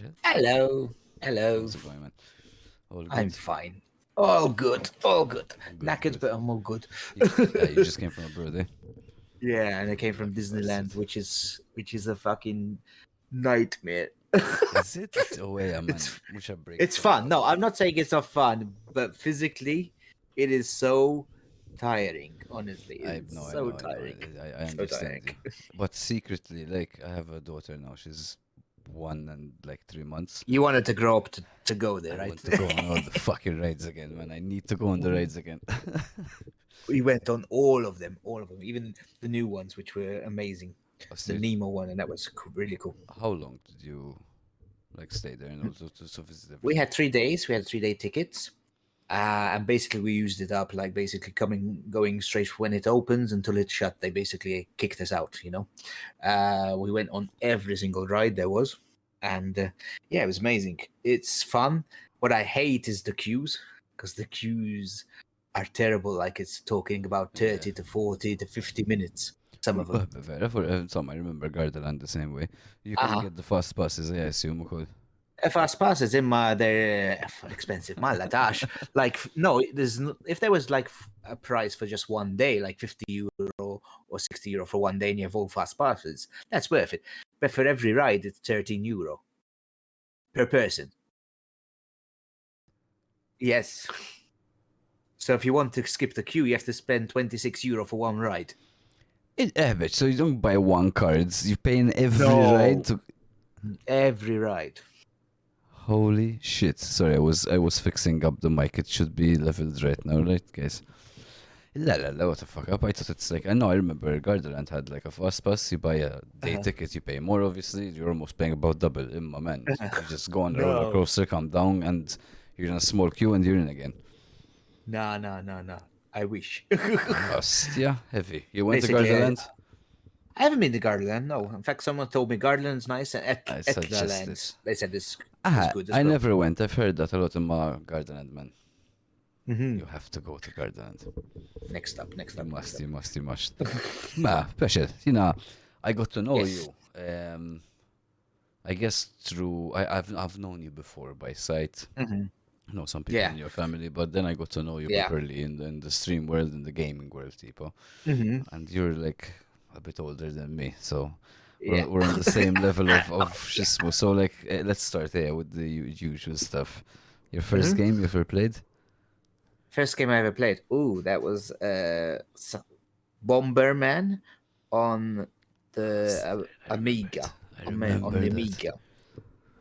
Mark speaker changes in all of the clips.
Speaker 1: Peschel.
Speaker 2: Hello. Hello.
Speaker 1: How's it going, man? All
Speaker 2: I'm
Speaker 1: good?
Speaker 2: fine. All good. All good.
Speaker 1: Good,
Speaker 2: Knackered,
Speaker 1: good.
Speaker 2: but I'm all good.
Speaker 1: You just came from abroad, eh?
Speaker 2: Yeah, and I came from
Speaker 1: Lucky
Speaker 2: Disneyland,
Speaker 1: bastard.
Speaker 2: which is a fucking nightmare.
Speaker 1: Is it? Oh, yeah, man.
Speaker 2: it's
Speaker 1: Much a break
Speaker 2: it's
Speaker 1: from
Speaker 2: fun. No, I'm
Speaker 1: normal.
Speaker 2: not saying it's not fun, but physically, it is so tiring. Honestly, it's
Speaker 1: I
Speaker 2: so
Speaker 1: know, I know.
Speaker 2: tiring.
Speaker 1: I
Speaker 2: So
Speaker 1: understand
Speaker 2: tiring.
Speaker 1: you. But secretly, like, I have a daughter now. She's 1 and 3 months.
Speaker 2: You wanted to grow up to go there,
Speaker 1: I
Speaker 2: right?
Speaker 1: want to go on all the fucking rides again, man. I need to go on the rides again.
Speaker 2: We went on all of them, even the new ones, which were amazing. The
Speaker 1: So,
Speaker 2: Nemo one, and that was really cool.
Speaker 1: how long did you like stay there and also to visit
Speaker 2: We
Speaker 1: everything?
Speaker 2: had 3 days. We had 3 day tickets, and basically we used it up like basically going straight when it opens until it shut. They basically kicked us out. We went on every single ride there was, and yeah, it was amazing. It's fun. What I hate is the queues, because the queues are terrible. Like it's talking about
Speaker 1: Yeah.
Speaker 2: 30 to 40 to 50 minutes. Some of them.
Speaker 1: For some, I remember Gardaland the same way. You can
Speaker 2: Uh-huh.
Speaker 1: get the fast passes, I assume. Cool.
Speaker 2: Fast passes in my they're expensive. My latash. Like no, if there was like a price for just one day, like €50 or €60 for one day, and you have all fast passes, that's worth it. But for every ride, it's €13 per person. Yes. So if you want to skip the queue, you have to spend €26 for one ride.
Speaker 1: But so you don't buy one card. You pay in every ride
Speaker 2: No,
Speaker 1: to.
Speaker 2: every ride.
Speaker 1: Holy shit! Sorry, I was fixing up the mic. It should be leveled right now, right, guys? La, what the fuck up? I thought it's like I know. I remember Gardaland had like a fast pass. You buy a day
Speaker 2: Uh-huh.
Speaker 1: ticket, you pay more. Obviously, you're almost paying about double. In my man, you just go on the roller
Speaker 2: No,
Speaker 1: coaster, come down, and you're in a small queue, and you're in again.
Speaker 2: no. I wish.
Speaker 1: Must, yeah, heavy. You went to
Speaker 2: Basically,
Speaker 1: Gardaland?
Speaker 2: I haven't been to Gardaland. No, in fact, someone told me Gardaland's nice, and
Speaker 1: I suggest
Speaker 2: Etlaland
Speaker 1: it.
Speaker 2: they said is good as
Speaker 1: I
Speaker 2: well.
Speaker 1: never went. I've heard that a lot of my Gardaland man.
Speaker 2: Hmm.
Speaker 1: You have to go to Gardaland.
Speaker 2: Next up, next
Speaker 1: You
Speaker 2: up, next
Speaker 1: must,
Speaker 2: up.
Speaker 1: you must, you must. Ma, Peschel, you know, I got to know
Speaker 2: Yes.
Speaker 1: you. I guess through I've known you before by sight.
Speaker 2: Hmm.
Speaker 1: I know some people
Speaker 2: Yeah,
Speaker 1: in your family, but then I got to know you
Speaker 2: yeah.
Speaker 1: properly in the stream world, in the gaming world, tipo.
Speaker 2: Hmm.
Speaker 1: And you're like a bit older than me, so
Speaker 2: Yeah.
Speaker 1: we're on the same level of
Speaker 2: Oh, yeah.
Speaker 1: schismo. So like, let's start here with the usual stuff. Your first
Speaker 2: Hmm.
Speaker 1: game you ever played?
Speaker 2: First game I ever played. Ooh, that was Bomberman on the
Speaker 1: Bastard, I remember it.
Speaker 2: Amiga.
Speaker 1: I
Speaker 2: On the
Speaker 1: remember that.
Speaker 2: Amiga.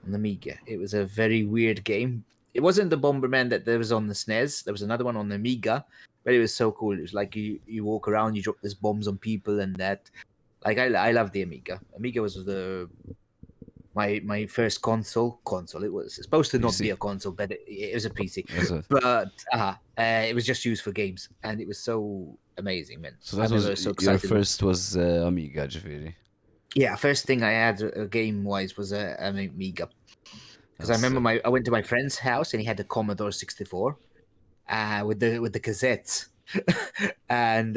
Speaker 2: On the Amiga. It was a very weird game. It wasn't the Bomberman that there was on the SNES. There was another one on the Amiga, but it was so cool. It was like you walk around, you drop these bombs on people, and that. Like I love the Amiga. Amiga was my first console. It was supposed to not be
Speaker 1: PC.
Speaker 2: a console, but it was a PC.
Speaker 1: Was it?
Speaker 2: But it was just used for games, and it was so amazing, man.
Speaker 1: So
Speaker 2: I
Speaker 1: that was
Speaker 2: remember so
Speaker 1: your
Speaker 2: excited.
Speaker 1: first was Amiga, Jafiri.
Speaker 2: Yeah, first thing I had game wise was an Amiga, because I
Speaker 1: That's
Speaker 2: remember I went to my friend's house and he had the Commodore 64 with the cassettes. And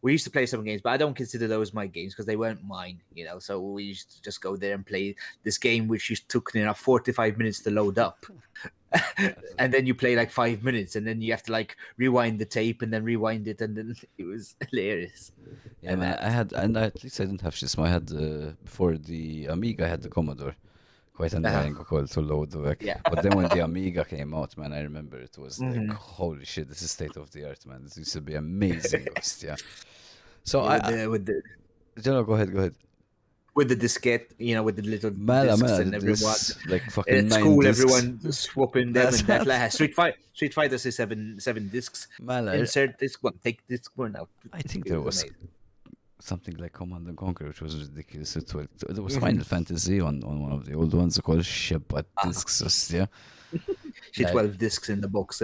Speaker 2: we used to play some games, but I don't consider those my games because they weren't mine, So we used to just go there and play this game, which used took 45 minutes to load up, and then you play like 5 minutes, and then you have to like rewind the tape and then rewind it, and then it was hilarious.
Speaker 1: yeah,
Speaker 2: And
Speaker 1: man.
Speaker 2: that,
Speaker 1: I had, and at least I didn't have Schisma. I had before the Amiga, I had the Commodore. Quite annoying to load like.
Speaker 2: yeah.
Speaker 1: But then when the Amiga came out, man, I remember it was like,
Speaker 2: Hmm.
Speaker 1: holy shit, this is state of the art, man. This used to be amazing, yeah. So
Speaker 2: Yeah,
Speaker 1: go ahead, go ahead.
Speaker 2: with the diskette, with the little
Speaker 1: Mala,
Speaker 2: discs,
Speaker 1: mala,
Speaker 2: and everyone
Speaker 1: this like fucking
Speaker 2: at
Speaker 1: nine
Speaker 2: school,
Speaker 1: discs.
Speaker 2: everyone swapping them,
Speaker 1: That's
Speaker 2: and that
Speaker 1: that.
Speaker 2: like Street Fighter says seven discs.
Speaker 1: Mala,
Speaker 2: Insert disc one, take disc one out.
Speaker 1: I think
Speaker 2: It
Speaker 1: there
Speaker 2: was
Speaker 1: was
Speaker 2: amazing.
Speaker 1: something like Command and Conquer, which was ridiculous. There was
Speaker 2: Mhm.
Speaker 1: Final Fantasy on one of the old ones called Shepat
Speaker 2: Ah,
Speaker 1: discs, yeah.
Speaker 2: she
Speaker 1: Like,
Speaker 2: 12 discs in the box.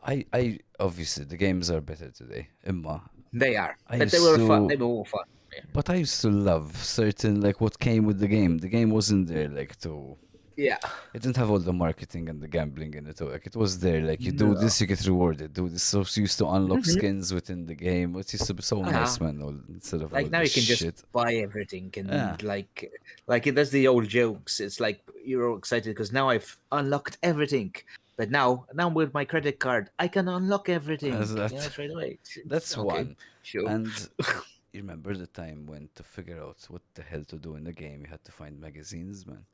Speaker 1: I obviously the games are better today. Emma,
Speaker 2: They are,
Speaker 1: I
Speaker 2: but they
Speaker 1: used
Speaker 2: were fun.
Speaker 1: to,
Speaker 2: They were all fun. Yeah.
Speaker 1: but I used to love certain like what came with the game. The game wasn't there like to
Speaker 2: Yeah.
Speaker 1: It didn't have all the marketing and the gambling in it. Like it was there. Like you do
Speaker 2: No.
Speaker 1: this, you get rewarded. Do this. So you used to unlock
Speaker 2: Mhm.
Speaker 1: skins within the game. It used to be so nice, man. Instead of all
Speaker 2: Like now
Speaker 1: this
Speaker 2: you can just
Speaker 1: shit.
Speaker 2: buy everything
Speaker 1: Yeah.
Speaker 2: and like that's the old jokes. It's like you're all excited because now I've unlocked everything. But now with my credit card, I can unlock everything.
Speaker 1: As
Speaker 2: You know,
Speaker 1: that.
Speaker 2: straight away. It's
Speaker 1: That's
Speaker 2: okay,
Speaker 1: one.
Speaker 2: sure.
Speaker 1: And you remember the time when to figure out what the hell to do in the game, you had to find magazines, man.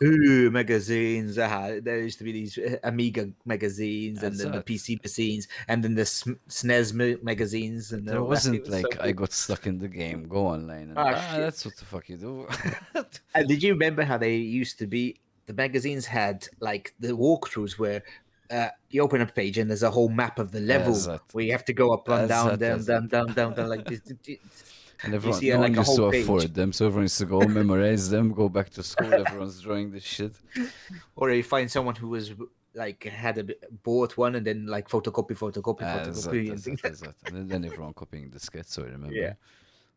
Speaker 2: Ooh, magazines. There used to be these Amiga magazines, and
Speaker 1: As
Speaker 2: then the
Speaker 1: that.
Speaker 2: PC magazines, and then the SNES magazines, and
Speaker 1: There
Speaker 2: all that. It
Speaker 1: wasn't
Speaker 2: was so
Speaker 1: like I
Speaker 2: cool.
Speaker 1: got stuck in the game, go online, and
Speaker 2: Ah, shit.
Speaker 1: that's what the fuck you do.
Speaker 2: And did you remember how they used to be? The magazines had like the walkthroughs where you open a page and there's a whole map of the
Speaker 1: As
Speaker 2: level
Speaker 1: that.
Speaker 2: where you have to go up and
Speaker 1: As
Speaker 2: down,
Speaker 1: that.
Speaker 2: down,
Speaker 1: As that.
Speaker 2: down, down, down, down, like this.
Speaker 1: And
Speaker 2: You
Speaker 1: everyone,
Speaker 2: see
Speaker 1: no one
Speaker 2: like a
Speaker 1: used
Speaker 2: whole
Speaker 1: to
Speaker 2: page,
Speaker 1: afford them, so everyone used to go memorize them, go back to school. Everyone's drawing this shit.
Speaker 2: or you find someone who was like had bought one and then like photocopy, photocopy,
Speaker 1: As that.
Speaker 2: photocopy, and
Speaker 1: As
Speaker 2: things.
Speaker 1: that. As that. And then everyone copying the sketch. So I
Speaker 2: Yeah.
Speaker 1: remember.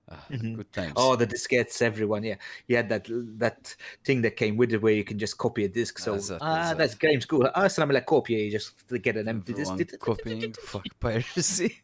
Speaker 1: Ah,
Speaker 2: Mhm.
Speaker 1: good times.
Speaker 2: Oh, the diskettes, everyone. Yeah, you had that thing that came with it where you can just copy a disc.
Speaker 1: As
Speaker 2: So
Speaker 1: that. As
Speaker 2: that's
Speaker 1: that.
Speaker 2: game's cool. Salam like copy. You just to get an empty disc.
Speaker 1: Everyone copying. Fuck piracy.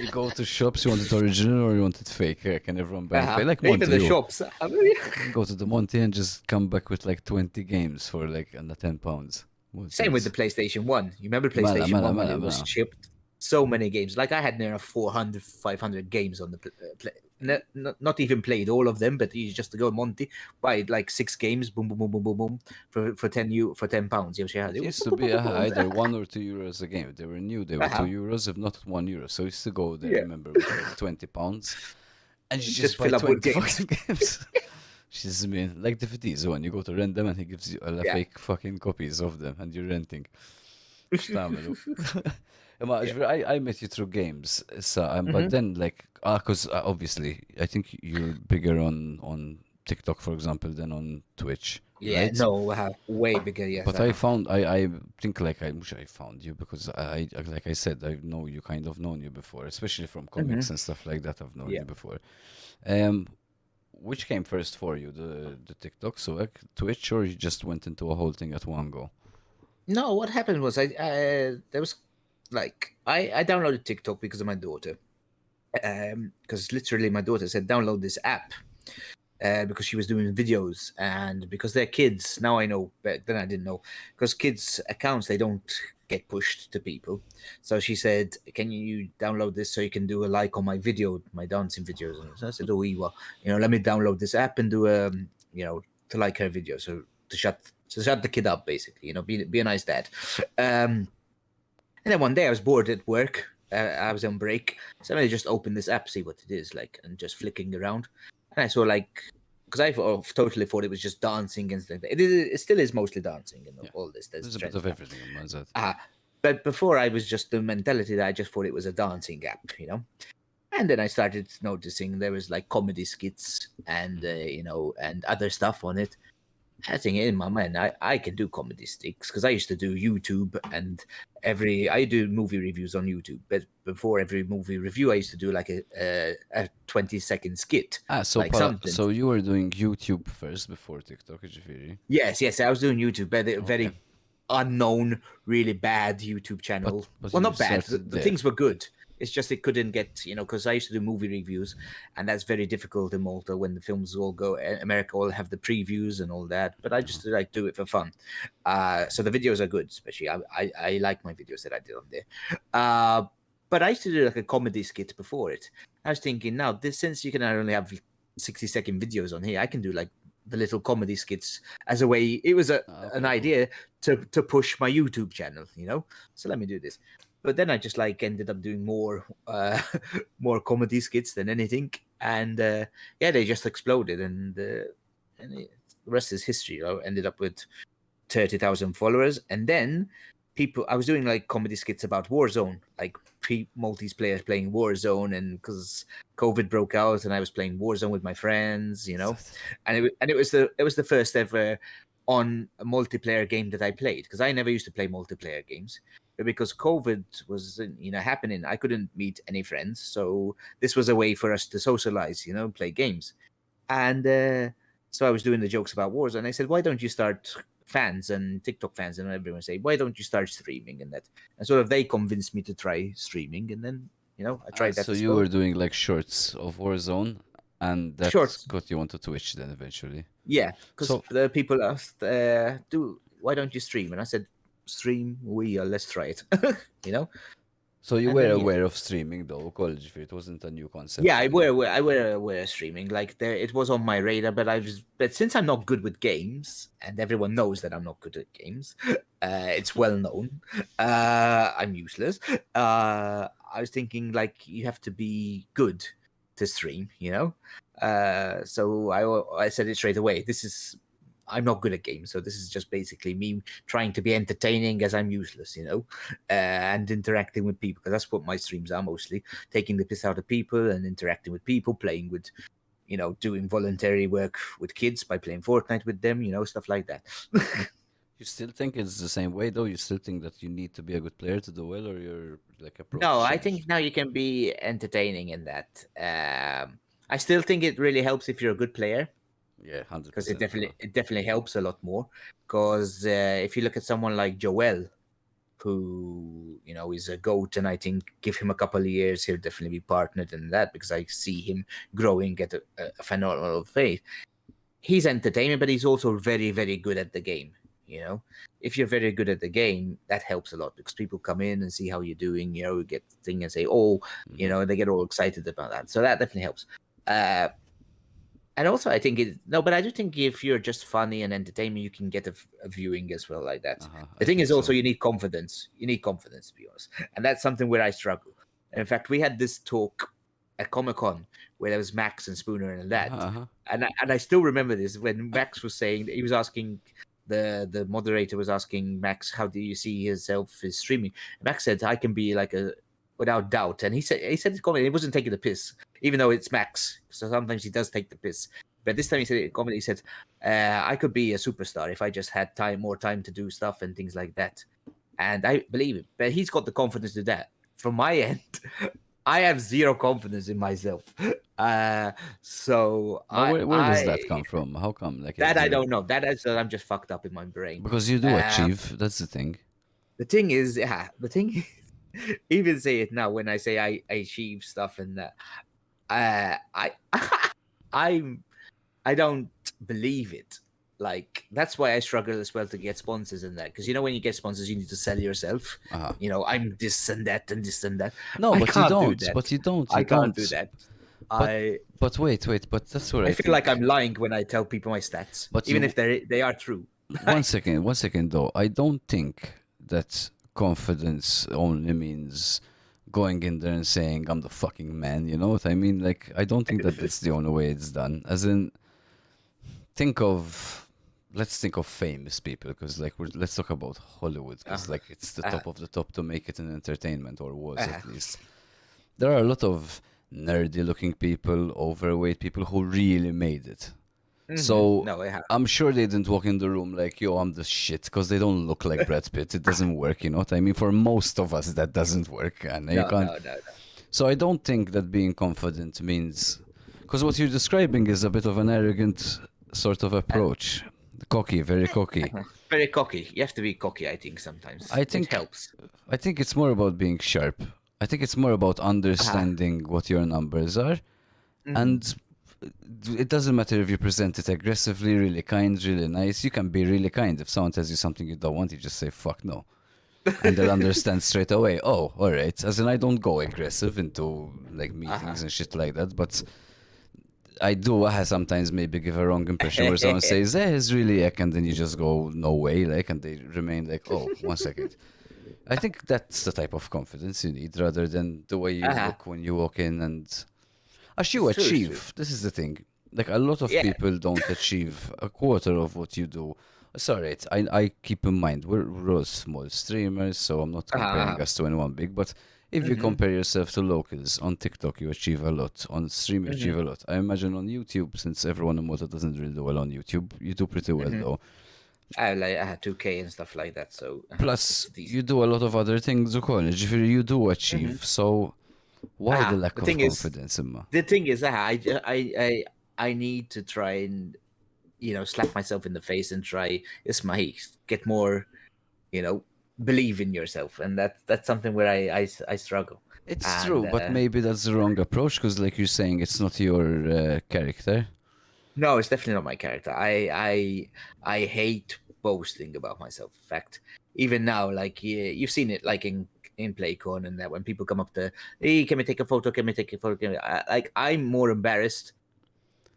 Speaker 1: You go to shops, you want it original or you want it fake? Can everyone buying fake? Like
Speaker 2: Even
Speaker 1: Monty,
Speaker 2: the
Speaker 1: you.
Speaker 2: shops. I mean,
Speaker 1: You can go to the Monty and just come back with like 20 games for like under £10.
Speaker 2: same with the
Speaker 1: Multis.
Speaker 2: PlayStation 1. You remember
Speaker 1: Mala,
Speaker 2: PlayStation
Speaker 1: mala,
Speaker 2: 1 when
Speaker 1: mala,
Speaker 2: it was
Speaker 1: mala.
Speaker 2: shipped? So many games. Like I had near 400, 500 games on the play. Not even played all of them, but you just to go Monty, buy like 6 games, boom, boom, boom, boom, boom, boom, for £10. Yes, yeah,
Speaker 1: It
Speaker 2: it was
Speaker 1: used to be either €1 or €2 a game. If they were new, they were €2, if not €1. So I used to go there, I
Speaker 2: yeah,
Speaker 1: remember, with like £20. And you just
Speaker 2: just
Speaker 1: buy
Speaker 2: fill up with
Speaker 1: 20
Speaker 2: games.
Speaker 1: fucking games. She's mean, like the DVDs one. You go to rent them and he gives you a
Speaker 2: Yeah.
Speaker 1: fake fucking copies of them and you're renting. X'tagħmelu? Imma
Speaker 2: Yeah.
Speaker 1: I met you through games, but
Speaker 2: Hmm.
Speaker 1: then like, because obviously I think you're bigger on TikTok, for example, than on Twitch,
Speaker 2: Yeah,
Speaker 1: right?
Speaker 2: no, way bigger. Yes,
Speaker 1: But I found I think like I found you because like I said I know you kind of known you before, especially from
Speaker 2: hmm.
Speaker 1: comics and stuff like that. I've known
Speaker 2: Yeah.
Speaker 1: you before. Um, which came first for you, the TikTok, so like Twitch, or you just went into a whole thing at one go?
Speaker 2: No, what happened was there was like I downloaded TikTok because of my daughter. Because literally my daughter said download this app because she was doing videos and because they're kids. Now I know, but then I didn't know because kids' accounts they don't get pushed to people. So she said, "Can you download this so you can do a like on my video, my dancing videos?" And so I said, "Oh, well, let me download this app and do to like her video, so to shut the kid up, basically, be a nice dad." Um, and then one day I was bored at work. I was on break, so I just opened this app, see what it is like, and just flicking around. And I saw like, because totally thought it was just dancing and stuff. It still is mostly dancing and
Speaker 1: Yeah,
Speaker 2: all this. There's
Speaker 1: there's a bit
Speaker 2: trends
Speaker 1: of
Speaker 2: now.
Speaker 1: everything on my side.
Speaker 2: But before I was just the mentality that I just thought it was a dancing app. And then I started noticing there was like comedy skits and
Speaker 1: Mhm.
Speaker 2: and other stuff on it. I think in my mind, I can do comedy sticks because I used to do YouTube and I do movie reviews on YouTube. But before every movie review, I used to do like a 20-second skit,
Speaker 1: So
Speaker 2: like something.
Speaker 1: so you were doing YouTube first before TikTok, Ġifieri.
Speaker 2: Yes, I was doing YouTube, but a
Speaker 1: Okay,
Speaker 2: very unknown, really bad YouTube
Speaker 1: but
Speaker 2: channel.
Speaker 1: but
Speaker 2: Well,
Speaker 1: you
Speaker 2: not bad.
Speaker 1: started
Speaker 2: The
Speaker 1: there.
Speaker 2: things were good. It's just it couldn't get, because I used to do movie reviews, and that's very difficult in Malta when the films all go. America all have the previews and all that, but I
Speaker 1: Uh-huh.
Speaker 2: just like do it for fun. So the videos are good, especially I like my videos that I did on there. But I used to do like a comedy skit before it. I was thinking now this since you can only have 60-second videos on here, I can do like the little comedy skits as a way. It was an
Speaker 1: Okay, cool.
Speaker 2: idea to push my YouTube channel. So let me do this. But then I just like ended up doing more more comedy skits than anything, and yeah, they just exploded, and the rest is history. I ended up with 30,000 followers, and then I was doing like comedy skits about Warzone, like multiplayers playing Warzone, and because COVID broke out, and I was playing Warzone with my friends, and it was the first ever on a multiplayer game that I played because I never used to play multiplayer games. But because COVID was happening, I couldn't meet any friends, so this was a way for us to socialize, play games. And so I was doing the jokes about wars, and I said, "Why don't you start fans and TikTok fans and everyone say, why don't you start streaming and that? And sort of they convinced me to try streaming, and then I tried that
Speaker 1: So
Speaker 2: as
Speaker 1: you
Speaker 2: well.
Speaker 1: were doing like shorts of Warzone, and that
Speaker 2: Short,
Speaker 1: got you onto Twitch then eventually.
Speaker 2: yeah, because
Speaker 1: So
Speaker 2: the people asked, why don't you stream? And I said, stream, let's try it, you know.
Speaker 1: so you
Speaker 2: And
Speaker 1: were
Speaker 2: then
Speaker 1: aware of streaming though, college it wasn't a new concept
Speaker 2: yeah,
Speaker 1: to you.
Speaker 2: I were aware of streaming. Like there, it was on my radar, but since I'm not good with games, and everyone knows that I'm not good at games, it's well known. I'm useless. I was thinking like you have to be good to stream, So I said it straight away. I'm not good at games, so this is just basically me trying to be entertaining as I'm useless, and interacting with people, because that's what my streams are mostly, taking the piss out of people and interacting with people, playing with, doing voluntary work with kids by playing Fortnite with them, stuff like that.
Speaker 1: You still think it's the same way though? You still think that you need to be a good player to do well, or your like
Speaker 2: No,
Speaker 1: approach
Speaker 2: I
Speaker 1: changed?
Speaker 2: think now you can be entertaining in that. I still think it really helps if you're a good player,
Speaker 1: Yeah,
Speaker 2: because it
Speaker 1: 100%.
Speaker 2: definitely helps a lot more. Because if you look at someone like Joel, who is a goat, and I think give him a couple of years, he'll definitely be partnered in that, because I see him growing at a phenomenal rate. He's entertaining, but he's also very, very good at the game. If you're very good at the game, that helps a lot, because people come in and see how you're doing. Get the thing and say, "Oh," they get all excited about that. So that definitely helps. And also, I think but I do think if you're just funny and entertainment, you can get a viewing as well like that.
Speaker 1: I
Speaker 2: The thing
Speaker 1: think
Speaker 2: is also
Speaker 1: so.
Speaker 2: you need confidence. You need confidence, to be honest, and that's something where I struggle. In fact, we had this talk at Comic Con where there was Max and Spooner and that,
Speaker 1: Uh-huh.
Speaker 2: and I still remember this when Max was saying, he was asking, the moderator was asking Max, how do you see yourself as streaming? Max said, I can be like a, without doubt, and he said his comment, he wasn't taking the piss, even though it's Max, so sometimes he does take the piss. But this time he said it comedy. He said, "I could be a superstar if I just had more time to do stuff and things like that." And I believe it. But he's got the confidence to do that. From my end, I have zero confidence in myself. So
Speaker 1: But
Speaker 2: I,
Speaker 1: where does
Speaker 2: I
Speaker 1: that come from? How come? Like,
Speaker 2: that
Speaker 1: it's
Speaker 2: I
Speaker 1: zero?
Speaker 2: don't know. That is, I'm just fucked up in my brain.
Speaker 1: Because you do
Speaker 2: Um,
Speaker 1: achieve. That's the thing.
Speaker 2: the thing is, the thing is, even say it now when I say I achieve stuff and that, I I'm I don't believe it. Like that's why I struggle as well to get sponsors in that, because when you get sponsors, you need to sell yourself.
Speaker 1: Uh-huh.
Speaker 2: I'm this and that and this and that.
Speaker 1: No,
Speaker 2: I
Speaker 1: but you
Speaker 2: can't do
Speaker 1: don't.
Speaker 2: that.
Speaker 1: But you don't. You
Speaker 2: I can't do
Speaker 1: don't.
Speaker 2: that.
Speaker 1: But
Speaker 2: I
Speaker 1: but wait. But that's what
Speaker 2: I
Speaker 1: I
Speaker 2: feel like I'm
Speaker 1: think.
Speaker 2: lying when I tell people my stats,
Speaker 1: But
Speaker 2: even
Speaker 1: you
Speaker 2: if they are true.
Speaker 1: one second though. I don't think that confidence only means going in there and saying I'm the fucking man. You know what I mean? Like I don't think that that's the only way it's done. As in, think of let's think of famous people, because like let's talk about Hollywood, because like it's the
Speaker 2: uh,
Speaker 1: top of the top to make it in entertainment, or was
Speaker 2: uh,
Speaker 1: at least. There are a lot of nerdy looking people, overweight people who really made it. So
Speaker 2: No, I have.
Speaker 1: I'm sure they didn't walk in the room like, yo, I'm the shit, because they don't look like Brad Pitt. It doesn't work, you know what I mean? For most of us, that doesn't work. And you
Speaker 2: No,
Speaker 1: can't.
Speaker 2: no, no, no.
Speaker 1: So I don't think that being confident means. Because what you're describing is a bit of an arrogant sort of
Speaker 2: Uh,
Speaker 1: approach. Cocky, very cocky.
Speaker 2: Very cocky. You have to be cocky, I think, sometimes.
Speaker 1: I
Speaker 2: It
Speaker 1: think
Speaker 2: helps.
Speaker 1: I think it's more about being sharp. I think it's more about
Speaker 2: Uh,
Speaker 1: understanding what your numbers are, and it doesn't matter if you present it aggressively, really kind, really nice. You can be really kind. If someone tells you something you don't want, you just say fuck no, and they'll understand straight away. Oh, all right. As in, I don't go aggressive into like meetings and shit like that, but I do sometimes maybe give a wrong impression where someone says, "Eh, it's really ek," and then you just go, "No way," like, and they remain like, "Oh, 1 second." I think that's the type of confidence you need, rather than the way you look when you walk in. And as you
Speaker 2: It's true, it's true.
Speaker 1: achieve, this is the thing. Like a lot of
Speaker 2: Yeah.
Speaker 1: people don't achieve a quarter of what you do. Sorry, I keep in mind we're all small streamers, so I'm not comparing
Speaker 2: Uh,
Speaker 1: us to anyone big. But if you
Speaker 2: mm-hmm,
Speaker 1: compare yourself to locals on TikTok, you achieve a lot. On stream, you
Speaker 2: mm-hmm,
Speaker 1: achieve a lot. I imagine on YouTube, since everyone in Malta doesn't really do well on YouTube, you do pretty well
Speaker 2: mm-hmm.
Speaker 1: though.
Speaker 2: I had 2K and stuff like that, so
Speaker 1: Plus,
Speaker 2: it's decent.
Speaker 1: you do a lot of other things in college. If you do achieve, so why the lack
Speaker 2: The
Speaker 1: of
Speaker 2: thing is,
Speaker 1: confidence, Imma?
Speaker 2: I need to try and slap myself in the face and try, get more, believe in yourself, and that's something where I struggle.
Speaker 1: It's
Speaker 2: And
Speaker 1: true, but maybe that's the wrong approach because, like you're saying, it's not your character.
Speaker 2: no, it's definitely not my character. I hate boasting about myself. In fact, even now, like you've seen it, like in PlayCon and that when people come up to, hey, can we take a photo? Can we take a photo? Like I'm more embarrassed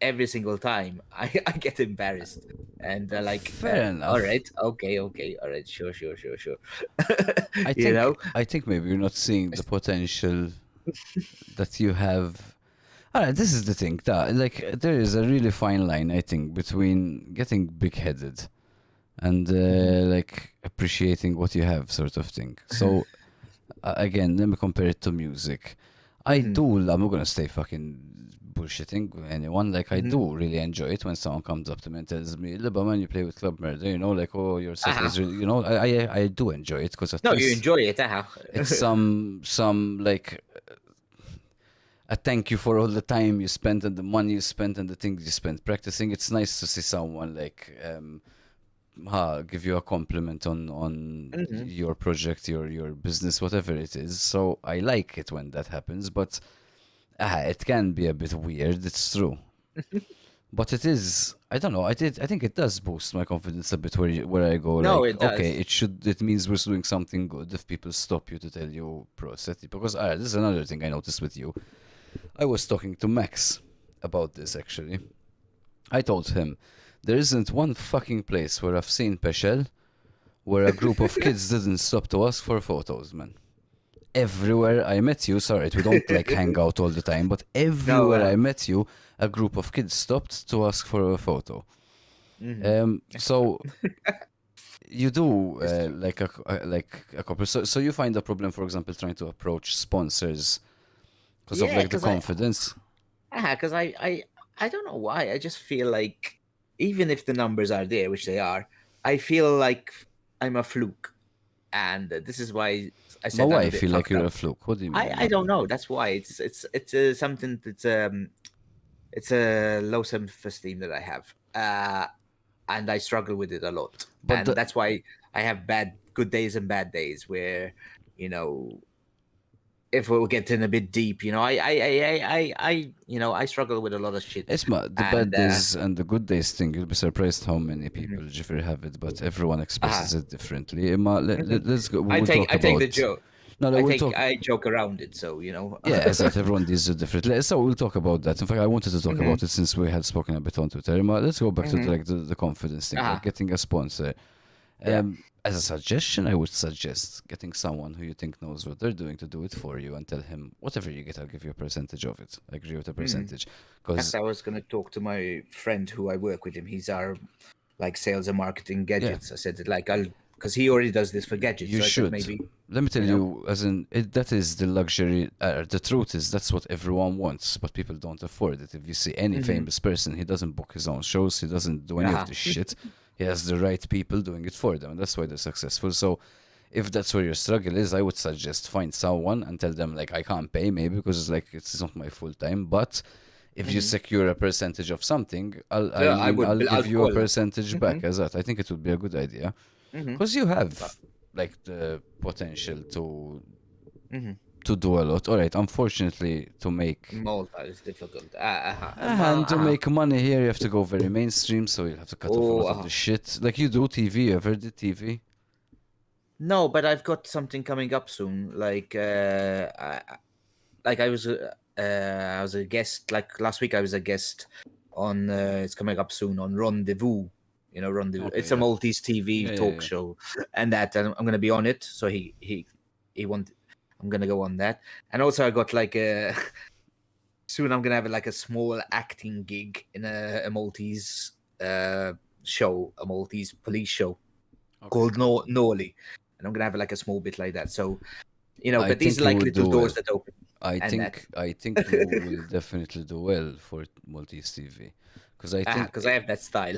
Speaker 2: every single time. I get embarrassed, and
Speaker 1: Fair
Speaker 2: all
Speaker 1: enough.
Speaker 2: right, okay, all right, sure, sure.
Speaker 1: I
Speaker 2: you
Speaker 1: think
Speaker 2: know,
Speaker 1: I think maybe you're not seeing the potential that you have. Alright, this is the thing. Like there is a really fine line, I think, between getting big-headed and like appreciating what you have, sort of thing. So again, let me compare it to music. I'm not gonna stay fucking bullshitting with anyone. Like I do really enjoy it when someone comes up to me and tells me, "Libba man, you play with Club Murder," like, "Oh, your set
Speaker 2: uh-huh.
Speaker 1: was really," I do enjoy it because at
Speaker 2: No, you
Speaker 1: least
Speaker 2: enjoy it, uh-huh.
Speaker 1: it's some like a thank you for all the time you spent and the money you spent and the things you spent practicing. It's nice to see someone like give you a compliment on
Speaker 2: hmm
Speaker 1: your project, your business, whatever it is. So I like it when that happens, but it can be a bit weird. It's true, but it is. I don't know. I think it does boost my confidence a bit. Where I go
Speaker 2: No,
Speaker 1: like,
Speaker 2: it
Speaker 1: okay,
Speaker 2: does.
Speaker 1: it means we're doing something good if people stop you to tell you process it. Because this is another thing I noticed with you. I was talking to Max about this actually. I told him there isn't one fucking place where I've seen Peschel where a group of kids didn't stop to ask for photos, man. Everywhere I met you, sorry, we don't like hang out all the time, but
Speaker 2: No,
Speaker 1: everywhere I met you, a group of kids stopped to ask for a photo.
Speaker 2: hmm
Speaker 1: So you do
Speaker 2: it's true.
Speaker 1: like a couple. So you find a problem, for example, trying to approach sponsors because of
Speaker 2: Yeah,
Speaker 1: like the
Speaker 2: because
Speaker 1: confidence.
Speaker 2: I don't know why. I just feel like even if the numbers are there, which they are, I feel like I'm a fluke, and this is why I
Speaker 1: But
Speaker 2: said
Speaker 1: why
Speaker 2: I'm a
Speaker 1: I
Speaker 2: bit
Speaker 1: feel like
Speaker 2: fucked
Speaker 1: you're
Speaker 2: up.
Speaker 1: a fluke? What do you
Speaker 2: I
Speaker 1: mean?
Speaker 2: don't know. That's why it's something that's it's a low self-esteem that I have, and I struggle with it a lot,
Speaker 1: But
Speaker 2: and that's why I have good days and bad days where you know if we're getting a bit deep, I struggle with a lot of shit,
Speaker 1: Esma, the bad
Speaker 2: and
Speaker 1: days and the good days thing, you'll be surprised how many
Speaker 2: mhm,
Speaker 1: people Jeffrey have it, but everyone
Speaker 2: uh-huh,
Speaker 1: expresses it differently. Emma,
Speaker 2: mhm.
Speaker 1: let's go. We'll talk
Speaker 2: I take the
Speaker 1: about.
Speaker 2: joke.
Speaker 1: No, no, we'll talk.
Speaker 2: I joke around it, so
Speaker 1: Yeah, exactly. Everyone deals it differently. So we'll talk about that. In fact, I wanted to talk
Speaker 2: hmm
Speaker 1: about it since we had spoken a bit on Twitter. Emma, let's go back to
Speaker 2: hmm
Speaker 1: the confidence thing, like
Speaker 2: uh-huh,
Speaker 1: getting a sponsor.
Speaker 2: yeah.
Speaker 1: As a suggestion, I would suggest getting someone who you think knows what they're doing to do it for you and tell him, whatever you get, I'll give you a percentage of it. I agree with a
Speaker 2: hmm
Speaker 1: percentage.
Speaker 2: In fact,
Speaker 1: Because,
Speaker 2: I was gonna talk to my friend who I work with him. He's our like sales and marketing
Speaker 1: yeah,
Speaker 2: gadgets. I said like I'll because he already does this for gadgets.
Speaker 1: you
Speaker 2: So I said
Speaker 1: should.
Speaker 2: maybe
Speaker 1: Let me tell
Speaker 2: you know.
Speaker 1: you, as in, that is the luxury. The truth is, that's what everyone wants, but people don't afford it. If you see any
Speaker 2: hmm
Speaker 1: famous person, he doesn't book his own shows, he doesn't do any of
Speaker 2: Uh-huh.
Speaker 1: this shit. He has the right people doing it for them, and that's why they're successful. So, if that's where your struggle is, I would suggest find someone and tell them, like, I can't pay maybe because like it's not my full time, but if you
Speaker 2: hmm
Speaker 1: secure a percentage of something,
Speaker 2: Yeah,
Speaker 1: I'll give
Speaker 2: I'll
Speaker 1: you a
Speaker 2: call them.
Speaker 1: percentage
Speaker 2: hmm
Speaker 1: back as that. I think it would be a good idea
Speaker 2: hmm
Speaker 1: because you have like the potential
Speaker 2: hmm
Speaker 1: to do a lot. All right, unfortunately, to make
Speaker 2: Malta is difficult.
Speaker 1: and to make money here, you have to go very mainstream, so you'll have to cut off a
Speaker 2: Oh,
Speaker 1: lot of the shit. Like you do TV, you ever did TV?
Speaker 2: no, but I've got something coming up soon. Like I was a guest. Like last week, I was a guest on. It's coming up soon on Rendezvous. Rendezvous.
Speaker 1: Okay,
Speaker 2: It's a
Speaker 1: yeah,
Speaker 2: Maltese TV
Speaker 1: yeah, yeah,
Speaker 2: talk
Speaker 1: yeah.
Speaker 2: show, and I'm going to be on it. So he want. I'm going to go on that, and also I got like a. Soon I'm gonna have like a small acting gig in a Maltese show, a Maltese police show
Speaker 1: Okay,
Speaker 2: called
Speaker 1: cool.
Speaker 2: Noli, and I'm gonna have like a small bit like that. So
Speaker 1: I
Speaker 2: but these
Speaker 1: think
Speaker 2: are
Speaker 1: you
Speaker 2: like
Speaker 1: would
Speaker 2: little
Speaker 1: do well.
Speaker 2: doors that open, and that
Speaker 1: I think you will definitely do well for Maltese TV, because I think
Speaker 2: because I have that style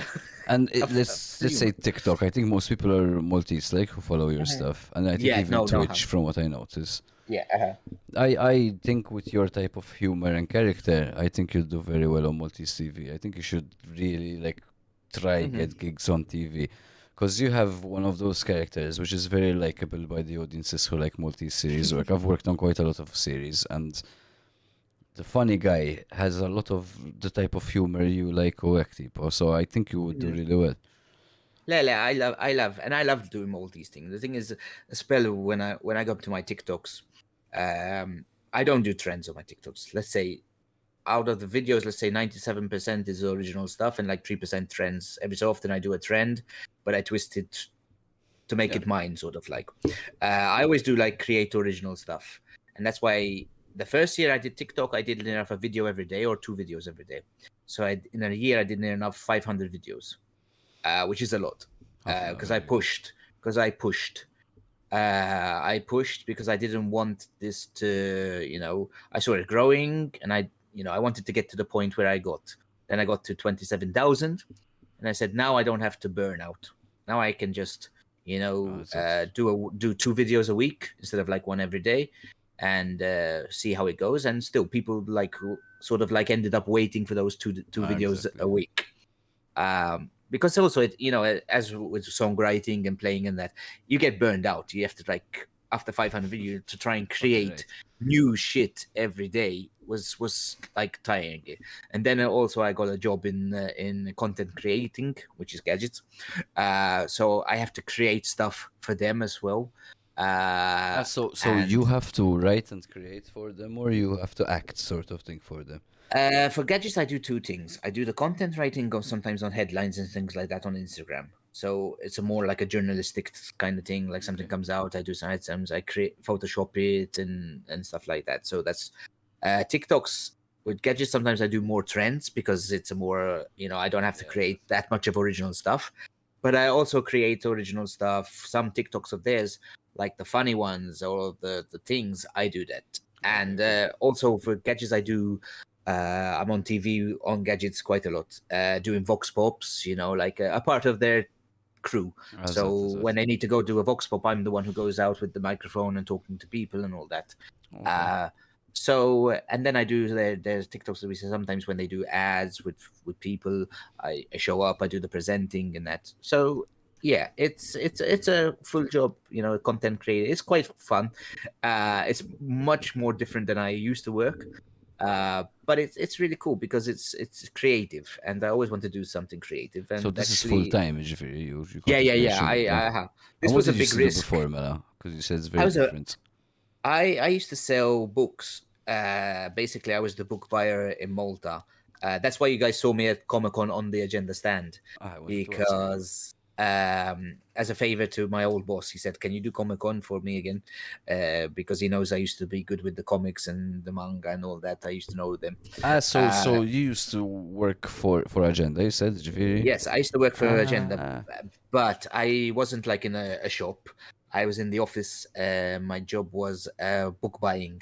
Speaker 1: and
Speaker 2: of
Speaker 1: let's say
Speaker 2: humor.
Speaker 1: TikTok. I think most people are Maltese, like who follow your
Speaker 2: Mhm.
Speaker 1: stuff, and I think
Speaker 2: Yeah,
Speaker 1: even
Speaker 2: no, no,
Speaker 1: Twitch, from what I notice.
Speaker 2: yeah,
Speaker 1: I think with your type of humor and character, I think you'll do very well on Maltese TV. I think you should really like try
Speaker 2: Hmm.
Speaker 1: get gigs on TV. Because you have one of those characters which is very likable by the audiences who like multi-series work. I've worked on quite a lot of series, and the funny guy has a lot of the type of humor you like correct tipo. So I think you would do really well.
Speaker 2: Yeah, and I love doing all these things. The thing is, especially when I go to my TikToks, I don't do trends on my TikToks. Let's say out of the videos, let's say 97% is original stuff and like 3% trends. Every so often I do a trend, but I twist it to make
Speaker 1: Yeah.
Speaker 2: it mine, sort of like. I always do like create original stuff, and that's why the first year I did TikTok, I did near enough a video every day or 2 videos every day. So in a year I did near enough 500 videos, which is a lot,
Speaker 1: Half an
Speaker 2: because
Speaker 1: hour,
Speaker 2: I
Speaker 1: yeah.
Speaker 2: pushed, because I pushed. I pushed because I didn't want this to, I saw it growing, and I wanted to get to the point where I got. Then I got to 27,000, and I said, now I don't have to burn out. Now I can just,
Speaker 1: Oh, that's it.
Speaker 2: do 2 videos a week instead of like one every day, and see how it goes. And still, people like sort of like ended up waiting for those two videos
Speaker 1: Exactly.
Speaker 2: a week, because also as with songwriting and playing and that, you get burned out. You have to like after 500 videos to try and
Speaker 1: Fucking
Speaker 2: create
Speaker 1: right.
Speaker 2: new shit every day was like tiring. And then also I got a job in content creating, which is gadgets, so I have to create stuff for them as well,
Speaker 1: So you
Speaker 2: and
Speaker 1: have to write and create for them, or you have to act sort of thing for them.
Speaker 2: For gadgets, I do two things. I do the content writing sometimes on headlines and things like that on Instagram. So it's a more like a journalistic kind of thing. Like something
Speaker 1: Okay.
Speaker 2: comes out, I do some items, I create Photoshop it and stuff like that. So that's TikToks with gadgets. Sometimes I do more trends because it's a more I don't have to
Speaker 1: Yeah,
Speaker 2: create
Speaker 1: that's
Speaker 2: that much of original stuff. But I also create original stuff. Some TikToks of theirs, like the funny ones or the things, I do that.
Speaker 1: okay,
Speaker 2: And
Speaker 1: cool.
Speaker 2: also for gadgets, I do. I'm on TV on gadgets quite a lot, doing vox pops. Like a part of their crew. So
Speaker 1: That's
Speaker 2: when
Speaker 1: it.
Speaker 2: they need to go do a vox pop, I'm the one who goes out with the microphone and talking to people and all that.
Speaker 1: Okay.
Speaker 2: Uh, and then I do there's TikToks that we see sometimes when they do ads with people. I show up, I do the presenting and that. So yeah, it's a full job, content creator. It's quite fun. It's much more different than I used to work. But it's really cool because it's creative, and I always want to do something creative.
Speaker 1: So
Speaker 2: And
Speaker 1: this is full
Speaker 2: actually,
Speaker 1: time, if you
Speaker 2: yeah,
Speaker 1: content
Speaker 2: yeah, yeah.
Speaker 1: creation,
Speaker 2: I
Speaker 1: yeah.
Speaker 2: I have.
Speaker 1: And
Speaker 2: This
Speaker 1: what
Speaker 2: was a
Speaker 1: did you
Speaker 2: big
Speaker 1: used to do
Speaker 2: risk.
Speaker 1: before, Mela? Because you said it's
Speaker 2: I
Speaker 1: very
Speaker 2: was a
Speaker 1: different.
Speaker 2: I used to sell books. Basically, I was the book buyer in Malta. That's why you guys saw me at Comic Con on the agenda stand,
Speaker 1: Ah, I wanted to ask.
Speaker 2: because as a favor to my old boss, he said, "Can you do Comic Con for me again?" Because he knows I used to be good with the comics and the manga and all that. I used to know them.
Speaker 1: Ah, so
Speaker 2: Uh,
Speaker 1: so you used to work for Agenda, you said, Jafiri?
Speaker 2: yes, I used to work for Agenda,
Speaker 1: Ah,
Speaker 2: but I wasn't like in a shop. I was in the office. My job was book buying.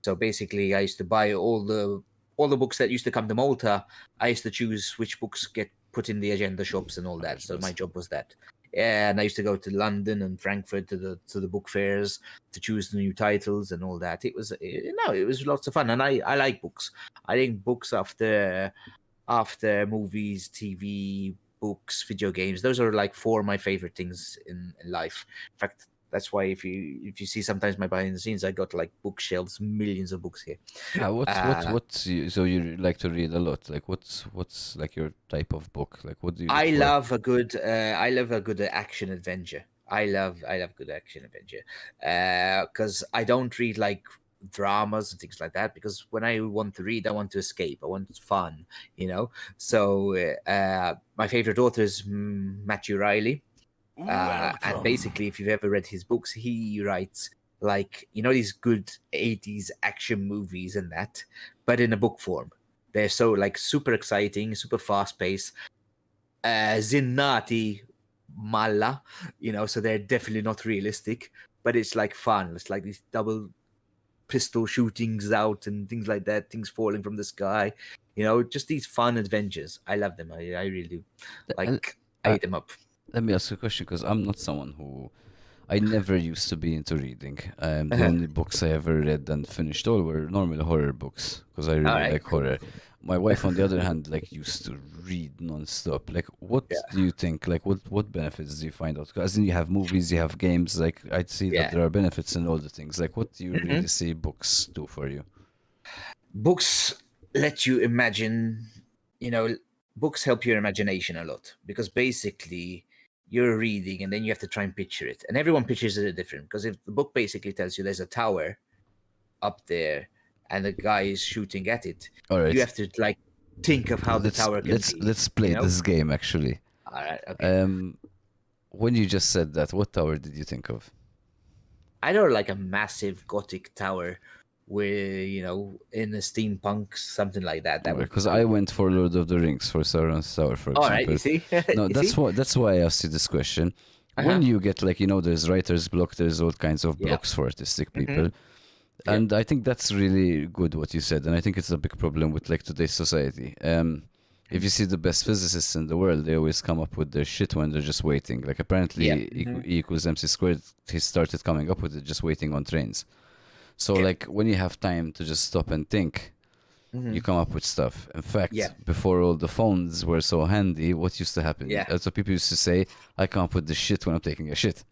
Speaker 2: So basically, I used to buy all the books that used to come to Malta. I used to choose which books get put in the agenda shops and all that.
Speaker 1: Irish
Speaker 2: So my
Speaker 1: bus.
Speaker 2: job was that. Yeah, and I used to go to London and Frankfurt to the book fairs to choose the new titles and all that. It was lots of fun, and I like books. I think books after movies, TV, books, video games. Those are like four of my favorite things in life. In fact, that's why if you see sometimes my behind the scenes, I got like bookshelves, millions of books here.
Speaker 1: Ah,
Speaker 2: Uh,
Speaker 1: so you like to read a lot? Like what's like your type of book? Like what do you look
Speaker 2: I
Speaker 1: for?
Speaker 2: love a good action adventure. I love good action adventure. Because I don't read like dramas and things like that, because when I want to read, I want to escape. I want fun, you know. So my favorite author is Matthew Riley. And basically, if you've ever read his books, he writes like these good 80s action movies and that, but in a book form. They're so like super exciting, super fast paced, Zinnati Malla, so they're definitely not realistic, but it's like fun. It's like these double pistol shootings out and things like that, things falling from the sky, just these fun adventures. I love them. I really do.
Speaker 1: Uh,
Speaker 2: Like, I
Speaker 1: uh,
Speaker 2: eat them up.
Speaker 1: Let me ask you a question because I'm not someone who I never used to be into reading. The
Speaker 2: Uh-huh.
Speaker 1: only books I ever read and finished all were normally horror books because I
Speaker 2: All
Speaker 1: really
Speaker 2: right,
Speaker 1: like
Speaker 2: cool.
Speaker 1: horror. My wife, on the other hand, like used to read non-stop. Like,
Speaker 2: Yeah.
Speaker 1: what do you think? Like, what benefits do you find out? As in, you have movies, you have games. Like, I'd see that
Speaker 2: Yeah.
Speaker 1: there are benefits in all the things. Like, what do you
Speaker 2: hmm
Speaker 1: really see books do for you?
Speaker 2: Books let you imagine, you know, books help your imagination a lot because basically you're reading and then you have to try and picture it. And everyone pictures it different because if the book basically tells you there's a tower up there and the guy is shooting at it,
Speaker 1: All
Speaker 2: you
Speaker 1: right,
Speaker 2: have to like think of how the
Speaker 1: let's
Speaker 2: tower can
Speaker 1: let's
Speaker 2: be,
Speaker 1: let's play this game. Actually,
Speaker 2: All right, okay.
Speaker 1: um, when you just said that, what tower did you think of?
Speaker 2: I don't like a massive gothic tower where, in a steampunk, something like that. That would be
Speaker 1: Because I
Speaker 2: cool.
Speaker 1: went for Lord of the Rings for Sauron's Tower, for
Speaker 2: All right, you
Speaker 1: example.
Speaker 2: see?
Speaker 1: No,
Speaker 2: You see?
Speaker 1: that's why I asked you this question. When
Speaker 2: Uh-huh.
Speaker 1: you get like there's writer's block, there's all kinds of
Speaker 2: Yeah.
Speaker 1: blocks for artistic
Speaker 2: Mm-hmm.
Speaker 1: people,
Speaker 2: Yeah.
Speaker 1: and I think that's really good what you said, and I think it's a big problem with like today's society. If you see the best physicists in the world, they always come up with their shit when they're just waiting. Like
Speaker 2: Yeah.
Speaker 1: apparently
Speaker 2: Mm-hmm.
Speaker 1: E equals MC squared, he started coming up with it just waiting on trains. So
Speaker 2: Yeah.
Speaker 1: like when you have time to just stop and think,
Speaker 2: Mm-hmm.
Speaker 1: you come up with stuff. In
Speaker 2: Yeah.
Speaker 1: fact, before all the phones were so handy, what used to happen?
Speaker 2: Yeah.
Speaker 1: So people used to say, I come up with this shit when I'm taking a shit.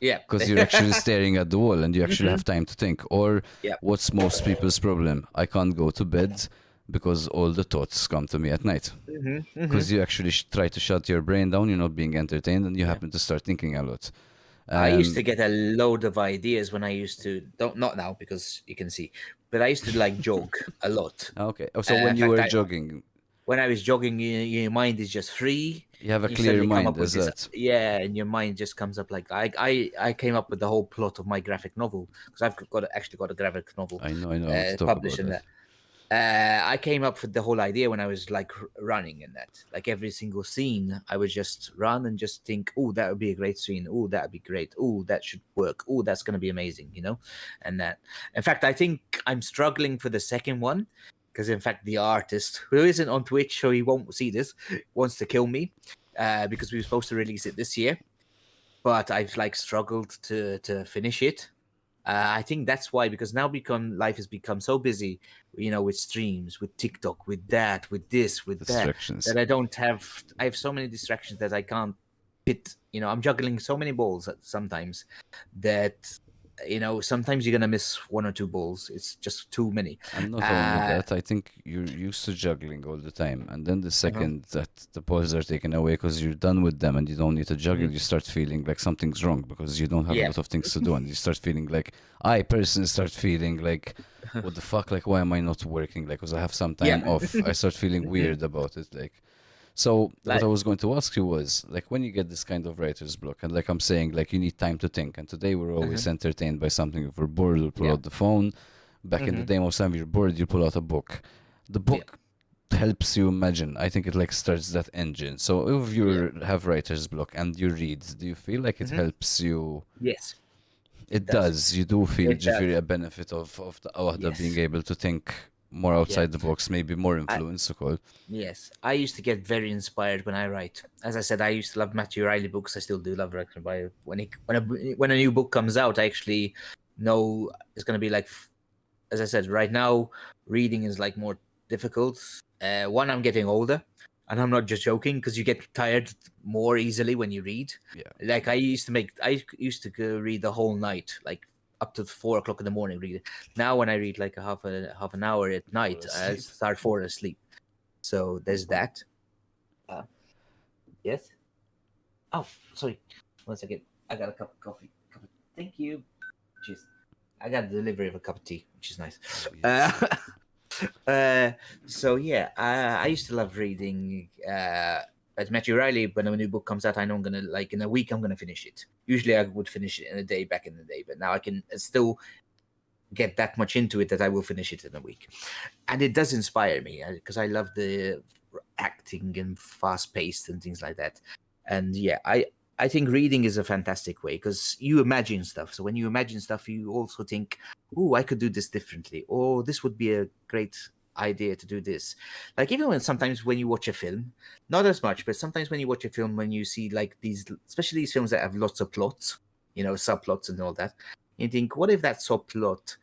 Speaker 2: Yeah.
Speaker 1: Because you're actually staring at the wall and you actually
Speaker 2: mm-hmm.
Speaker 1: have time to think. Or
Speaker 2: Yeah.
Speaker 1: what's most people's problem? I can't go to bed because all the thoughts come to me at night.
Speaker 2: Mm-hmm. Mm-hmm.
Speaker 1: Because you actually try to shut your brain down, you're not being entertained, and you
Speaker 2: Yeah.
Speaker 1: happen to start thinking a lot.
Speaker 2: I used to
Speaker 1: Um,
Speaker 2: get a load of ideas when I used to don't not now because you can see, but I used to like jog a lot.
Speaker 1: okay. Oh, so
Speaker 2: In
Speaker 1: when you
Speaker 2: fact,
Speaker 1: were
Speaker 2: I
Speaker 1: jogging,
Speaker 2: when I was jogging, your mind is just free.
Speaker 1: you have a
Speaker 2: You
Speaker 1: clear
Speaker 2: suddenly come
Speaker 1: mind
Speaker 2: up with
Speaker 1: as
Speaker 2: this,
Speaker 1: that.
Speaker 2: yeah, and your mind just comes up like I came up with the whole plot of my graphic novel because actually got a graphic novel
Speaker 1: I know to talk
Speaker 2: published
Speaker 1: about
Speaker 2: in
Speaker 1: that.
Speaker 2: that. I came up with the whole idea when I was like running in that. Like every single scene, I would just run and just think, "Oh, that would be a great scene. Oh, that would be great. Oh, that should work. Oh, that's going to be amazing." And that. In fact, I think I'm struggling for the second one because, in fact, the artist who isn't on Twitch, so he won't see this, wants to kill me because we were supposed to release it this year, but I've like struggled to finish it. I think that's why, because now become life has become so busy, with streams, with TikTok, with that, with this, with that,
Speaker 1: Distractions.
Speaker 2: that I have so many distractions that I can't fit. I'm juggling so many balls sometimes that sometimes you're gonna miss one or two balls. It's just too many.
Speaker 1: And not only
Speaker 2: Uh,
Speaker 1: that, I think you're used to juggling all the time. And then the
Speaker 2: uh-huh.
Speaker 1: second that the balls are taken away because you're done with them and you don't need to juggle,
Speaker 2: Mhm.
Speaker 1: you start feeling like something's wrong because you don't have a
Speaker 2: Yeah.
Speaker 1: lot of things to do. And you start feeling like, I personally start feeling like, what the fuck? Like, why am I not working? Like, because I have some
Speaker 2: Yeah.
Speaker 1: time off. I start feeling
Speaker 2: Mhm.
Speaker 1: weird about it. Like, so what I
Speaker 2: Like.
Speaker 1: was going to ask you was like when you get this kind of writer's block and like I'm saying like you need time to think and today we're
Speaker 2: Uh-huh.
Speaker 1: always entertained by something. If we're bored, we'll pull
Speaker 2: Yeah.
Speaker 1: out the phone. Back in the
Speaker 2: hmm
Speaker 1: day, most time you're bored, you pull out a book. The
Speaker 2: Yeah.
Speaker 1: book helps you imagine. I think it like starts that engine. So if
Speaker 2: Yeah.
Speaker 1: you have writer's block and you read, do you feel like it
Speaker 2: hmm
Speaker 1: helps you?
Speaker 2: Yes, it
Speaker 1: It
Speaker 2: does.
Speaker 1: does. You do feel
Speaker 2: It
Speaker 1: do you
Speaker 2: does.
Speaker 1: feel a benefit of the author being
Speaker 2: Yes.
Speaker 1: able to think more
Speaker 2: Yeah.
Speaker 1: outside the box, maybe more
Speaker 2: I
Speaker 1: influence, so called.
Speaker 2: Yes. I used to get very inspired when I write. As I said, I used to love Matthew Riley books. I still do love Reckon by when a new book comes out, I actually know it's gonna be like, as I said, right now reading is like more difficult. One, I'm getting older, and I'm not just joking because you get tired more easily when you read.
Speaker 1: Yeah.
Speaker 2: Like I used to go read the whole night, like up to 4 o'clock in the morning. Read it. Now when I read like a half an hour at
Speaker 1: You fall
Speaker 2: night, I
Speaker 1: asleep.
Speaker 2: start falling asleep. So there's that. Uh, yes. Oh, sorry. 1 second. I got a cup of coffee. Thank you. Cheers. I got a delivery of a cup of tea, which is nice.
Speaker 1: Oh
Speaker 2: Uh,
Speaker 1: yes.
Speaker 2: so yeah, I used to love reading. At Matthew Riley, when a new book comes out, I know I'm gonna like in a week I'm gonna finish it. Usually I would finish it in a day back in the day, but now I can still get that much into it that I will finish it in a week. And it does inspire me because I love the acting and fast paced and things like that. And yeah, I think reading is a fantastic way because you imagine stuff. So when you imagine stuff, you also think, "Oh, I could do this differently," or "This would be a great idea to do this." Like even when sometimes when you watch a film, not as much, but sometimes when you watch a film, when you see like these, especially these films that have lots of plots, subplots and all that, you think, "What if that subplot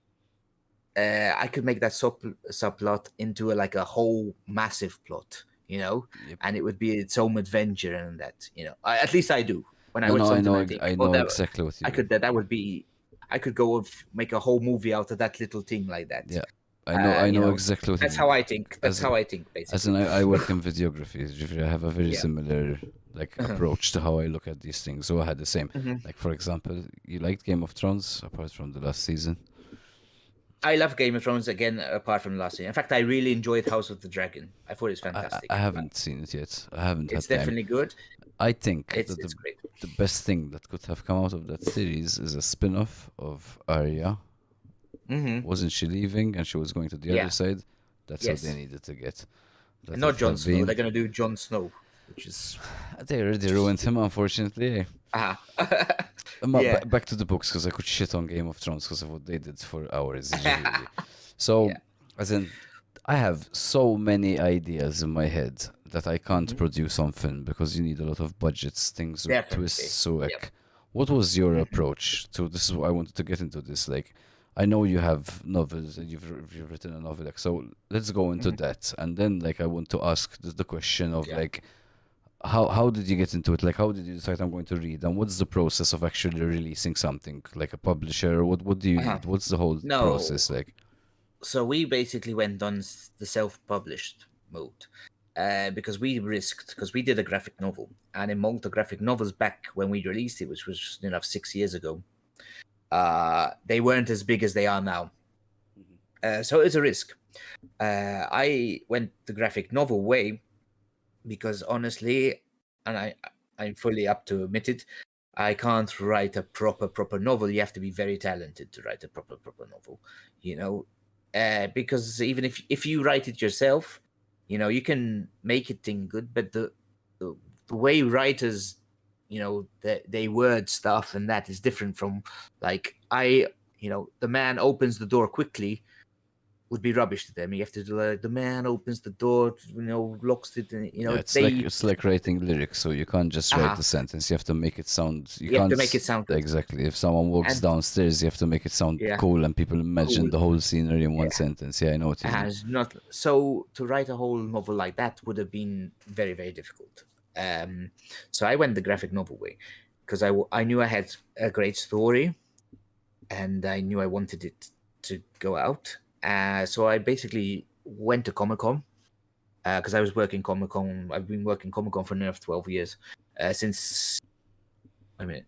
Speaker 2: I could make that subplot into like a whole massive plot,
Speaker 1: Yep.
Speaker 2: and it would be its own adventure and that, at least I do. When I
Speaker 1: No,
Speaker 2: watch
Speaker 1: no,
Speaker 2: something, I think,
Speaker 1: I
Speaker 2: oh,
Speaker 1: know
Speaker 2: that
Speaker 1: exactly what you
Speaker 2: I
Speaker 1: mean.
Speaker 2: could that would be, I could go make a whole movie out of that little thing like that.
Speaker 1: Yeah, I know exactly what you
Speaker 2: That's
Speaker 1: mean.
Speaker 2: how I think. That's
Speaker 1: As
Speaker 2: how I think,
Speaker 1: as
Speaker 2: basically.
Speaker 1: in, I work in videography. I have a very
Speaker 2: Yeah.
Speaker 1: similar like
Speaker 2: Uh-huh.
Speaker 1: approach to how I look at these things. So I had the same.
Speaker 2: Hmm.
Speaker 1: Like for example, you liked Game of Thrones apart from the last season.
Speaker 2: I love Game of Thrones again, apart from last year. In fact, I really enjoyed House of the Dragon. I thought it's
Speaker 1: I
Speaker 2: fantastic.
Speaker 1: haven't seen it yet. I haven't
Speaker 2: It's
Speaker 1: had time.
Speaker 2: definitely good.
Speaker 1: I think that
Speaker 2: It's great.
Speaker 1: the best thing that could have come out of that series is a spin-off of Arya.
Speaker 2: Hmm.
Speaker 1: Wasn't she leaving and she was going to the other
Speaker 2: Yeah.
Speaker 1: side? That's what they
Speaker 2: Yes.
Speaker 1: needed to get.
Speaker 2: And
Speaker 1: That
Speaker 2: not
Speaker 1: would
Speaker 2: Jon
Speaker 1: have
Speaker 2: Snow.
Speaker 1: been.
Speaker 2: They're gonna do Jon Snow, which is
Speaker 1: They already
Speaker 2: just
Speaker 1: ruined him, unfortunately.
Speaker 2: ah. Yeah.
Speaker 1: Back to the books because I could shit on Game of Thrones because of what they did for hours. Really. So,
Speaker 2: Yeah.
Speaker 1: as in, I have so many ideas in my head that I can't
Speaker 2: Hmm.
Speaker 1: produce on film because you need a lot of budgets, things with twists.
Speaker 2: Definitely.
Speaker 1: So,
Speaker 2: Yep.
Speaker 1: like, what was your
Speaker 2: Hmm.
Speaker 1: approach to this? Is why I wanted to get into this. Like, I know you have novels and you've written a novel. Like, so let's go into
Speaker 2: Hmm.
Speaker 1: that, and then like I want to ask the question of
Speaker 2: Yeah.
Speaker 1: like how did you get into it? Like, how did you decide I'm going to read? And what's the process of actually releasing something? Like a publisher? What do you
Speaker 2: Uh-huh.
Speaker 1: need? What's the whole
Speaker 2: No.
Speaker 1: process like?
Speaker 2: So we basically went on the self-published mode. Because we risked, because we did a graphic novel, and in Malta graphic novels back when we released it, which was 6 years ago, they weren't as big as they are now. So it's a risk. I went the graphic novel way because honestly, and I'm fully up to admit it, I can't write a proper novel. You have to be very talented to write a proper novel, you know, because even if you write it yourself, you can make it thing good, but the, the way writers, they word stuff and that is different from like the man opens the door quickly would be rubbish to them. You have to do like the man opens the door, locks it, and
Speaker 1: Yeah,
Speaker 2: they
Speaker 1: it's like writing lyrics, so you can't just write
Speaker 2: uh
Speaker 1: the sentence. You have to make it sound. You
Speaker 2: you have to
Speaker 1: can't
Speaker 2: make it sound good.
Speaker 1: exactly. If someone walks
Speaker 2: And
Speaker 1: downstairs, you have to make it sound
Speaker 2: yeah,
Speaker 1: cool, and people imagine
Speaker 2: cool.
Speaker 1: the whole scenery in one
Speaker 2: Yeah.
Speaker 1: sentence. Yeah, I know what you mean.
Speaker 2: Has not so to write a whole novel like that would have been very very difficult. So I went the graphic novel way because I knew I had a great story and I knew I wanted it to go out. So I basically went to Comic Con because I was working Comic Con. I've been working Comic Con for nearly 12 years since. I mean,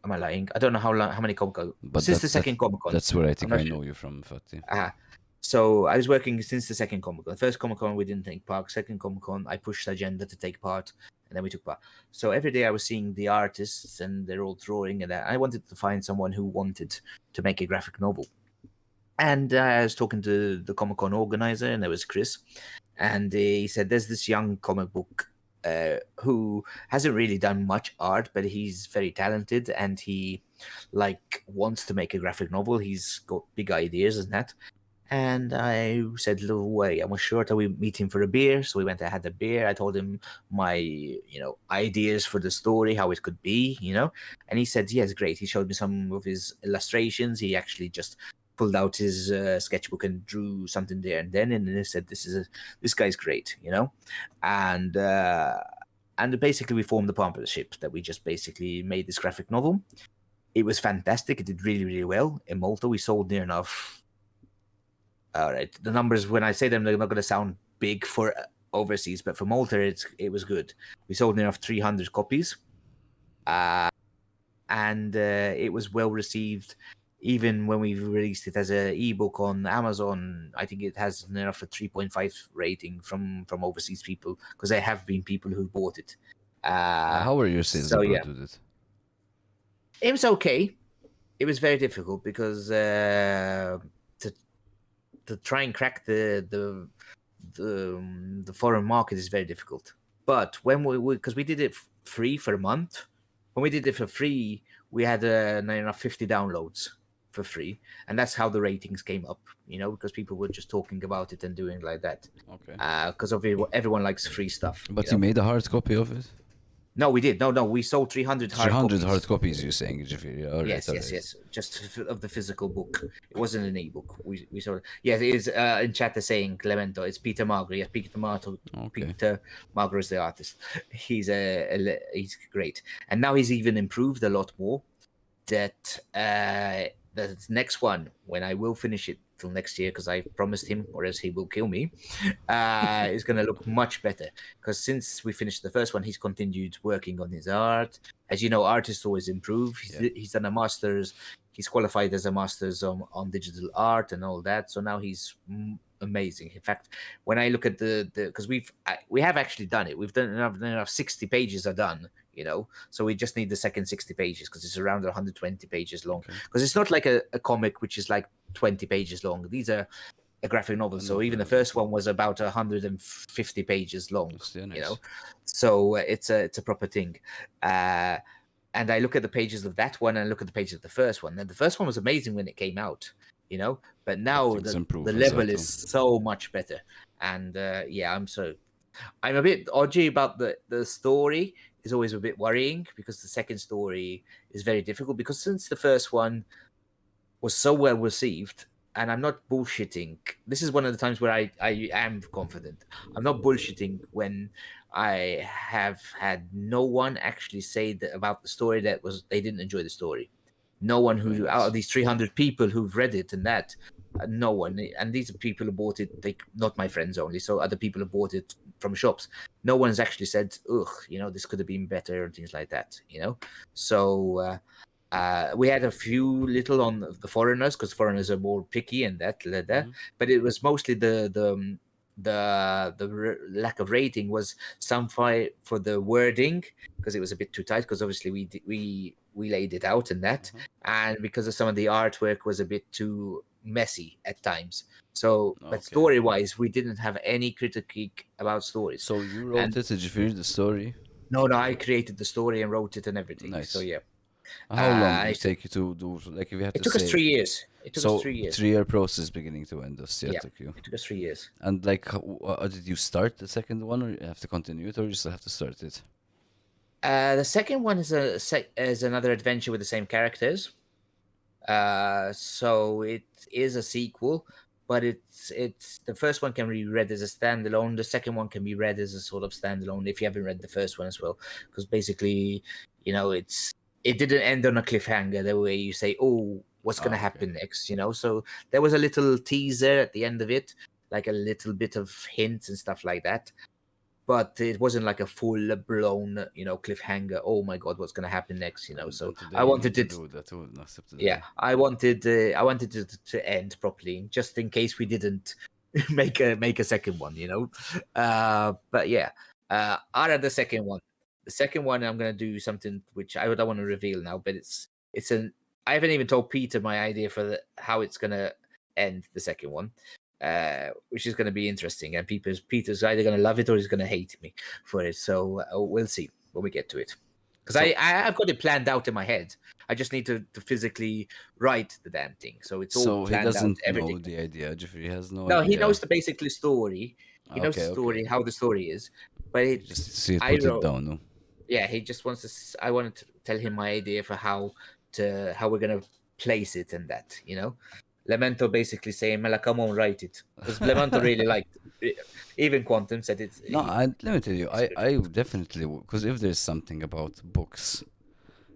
Speaker 2: am I lying? I don't know how many Comic Con
Speaker 1: But
Speaker 2: since the second Comic Con.
Speaker 1: that's where I
Speaker 2: I'm
Speaker 1: think
Speaker 2: not
Speaker 1: I
Speaker 2: sure.
Speaker 1: know you from, Fatih.
Speaker 2: So I was working since the second Comic Con. First Comic Con we didn't take part. Second Comic Con I pushed the agenda to take part, and then we took part. So every day I was seeing the artists and they're all drawing, and I wanted to find someone who wanted to make a graphic novel. And I was talking to the Comic Con organizer, and there was Chris, and he said, "There's this young comic book who hasn't really done much art, but he's very talented, and he like wants to make a graphic novel. He's got big ideas and that." And I said, "No way." I was sure that we meet him for a beer. So we went and had a beer. I told him my, ideas for the story, how it could be, and he said, yes, great. He showed me some of his illustrations. He actually just pulled out his sketchbook and drew something there and then. And he said, this guy's great, and, and basically we formed a partnership that we just basically made this graphic novel. It was fantastic. It did really, really well. In Malta, we sold near enough. All right. The numbers, when I say them, they're not going to sound big for overseas, but for Malta, it was good. We sold near enough 300 copies, and it was well received. Even when we released it as an ebook on Amazon, I think it has near enough a 3.5 rating from overseas people because there have been people who bought it.
Speaker 1: How were your sales
Speaker 2: So
Speaker 1: abroad
Speaker 2: yeah,
Speaker 1: with it?
Speaker 2: it was okay. It was very difficult because to try and crack the foreign market is very difficult. But when because we did it free for a month, when we did it for free, we had enough 50 downloads for free, and that's how the ratings came up. Because people were just talking about it and doing like that.
Speaker 1: Okay.
Speaker 2: Because of everyone likes free stuff.
Speaker 1: But you made a hard copy of it?
Speaker 2: No, we did. No, we sold 300 hard
Speaker 1: 300
Speaker 2: copies.
Speaker 1: hard copies, you're saying, Jafiri. All right,
Speaker 2: Yes,
Speaker 1: all
Speaker 2: yes,
Speaker 1: right.
Speaker 2: yes. Just of the physical book. It wasn't an ebook. We saw. Yeah, it is. In chat they're saying Clemento. It's Peter Magro. Yes,
Speaker 1: Okay.
Speaker 2: Peter Magro is the artist. He's great, and now he's even improved a lot more. That the next one, when I will finish it till next year, because I promised him, or else he will kill me, is going to look much better. Because since we finished the first one, he's continued working on his art. As you know, artists always improve. He's done a master's. He's qualified as a master's on digital art and all that. So now he's amazing. In fact, when I look at the because we have actually done it. We've done enough 60 pages are done, you know, so we just need the second 60 pages because it's around 120 pages long, because it's not like a comic which is like 20 pages long. These are a graphic novel, so even the first one was about 150 pages long, you know, so it's a proper thing. And I look at the pages of that one and I look at the pages of the first one, and the first one was amazing when it came out, you know, but now the level is so much better. And yeah, I'm a bit dodgy about the story. Is always a bit worrying because the second story is very difficult, because since the first one was so well received, and I'm not bullshitting. This is one of the times where I am confident. I'm not bullshitting when I have had no one actually say about the story that was they didn't enjoy the story. No one who out of these 300 people who've read it and that, no one. And these are people who bought it. They not my friends only. So other people have bought it from shops. No one's actually said, "Ugh, you know, this could have been better" and things like that. You know, so. We had a few little on the foreigners, because foreigners are more picky and that, but it was mostly the lack of rating was some for the wording, because it was a bit too tight, because obviously we laid it out and that, and because of some of the artwork was a bit too messy at times. So, but story wise, we didn't have any critique about stories.
Speaker 1: So you wrote it? Did you finish the story?
Speaker 2: No, I created the story and wrote it and everything. Nice. So yeah.
Speaker 1: How long did it take you to do? Like, if you had to say,
Speaker 2: it took us 3 years. It took us 3 years.
Speaker 1: 3-year process, beginning to end.
Speaker 2: Yeah, took you. It took us 3 years.
Speaker 1: And like, did you start the second one, or you have to continue it, or you just have to start it?
Speaker 2: The second one is another adventure with the same characters. So it is a sequel, but it's the first one can be read as a standalone. The second one can be read as a sort of standalone if you haven't read the first one as well, because basically, you know, it didn't end on a cliffhanger the way you say, oh, what's going to happen next, you know? So there was a little teaser at the end of it, like a little bit of hints and stuff like that. But it wasn't like a full blown, you know, cliffhanger. Oh my God, what's going to happen next? You know, so I wanted it. Yeah, I wanted it to end properly, just in case we didn't make a second one. You know, but yeah, out of the second one. The second one, I'm gonna do something which I don't want to reveal now, but I haven't even told Peter my idea for how it's gonna end the second one, which is gonna be interesting. And Peter's either gonna love it or he's gonna hate me for it. So we'll see when we get to it. Because I've got it planned out in my head. I just need to physically write the damn thing. So it's all planned out. So he doesn't know
Speaker 1: the idea. Jeffrey has no
Speaker 2: idea.
Speaker 1: No,
Speaker 2: he knows the basically story. He knows the story, how the story is. But
Speaker 1: just see it, put it down, no?
Speaker 2: Yeah, he just wants to. I wanted to tell him my idea for how we're gonna place it and that, you know. Lamento basically saying, "Mela, come on, write it," because Lamento really liked it. Even Quantum said it.
Speaker 1: No, let me tell you, I definitely, because if there's something about books,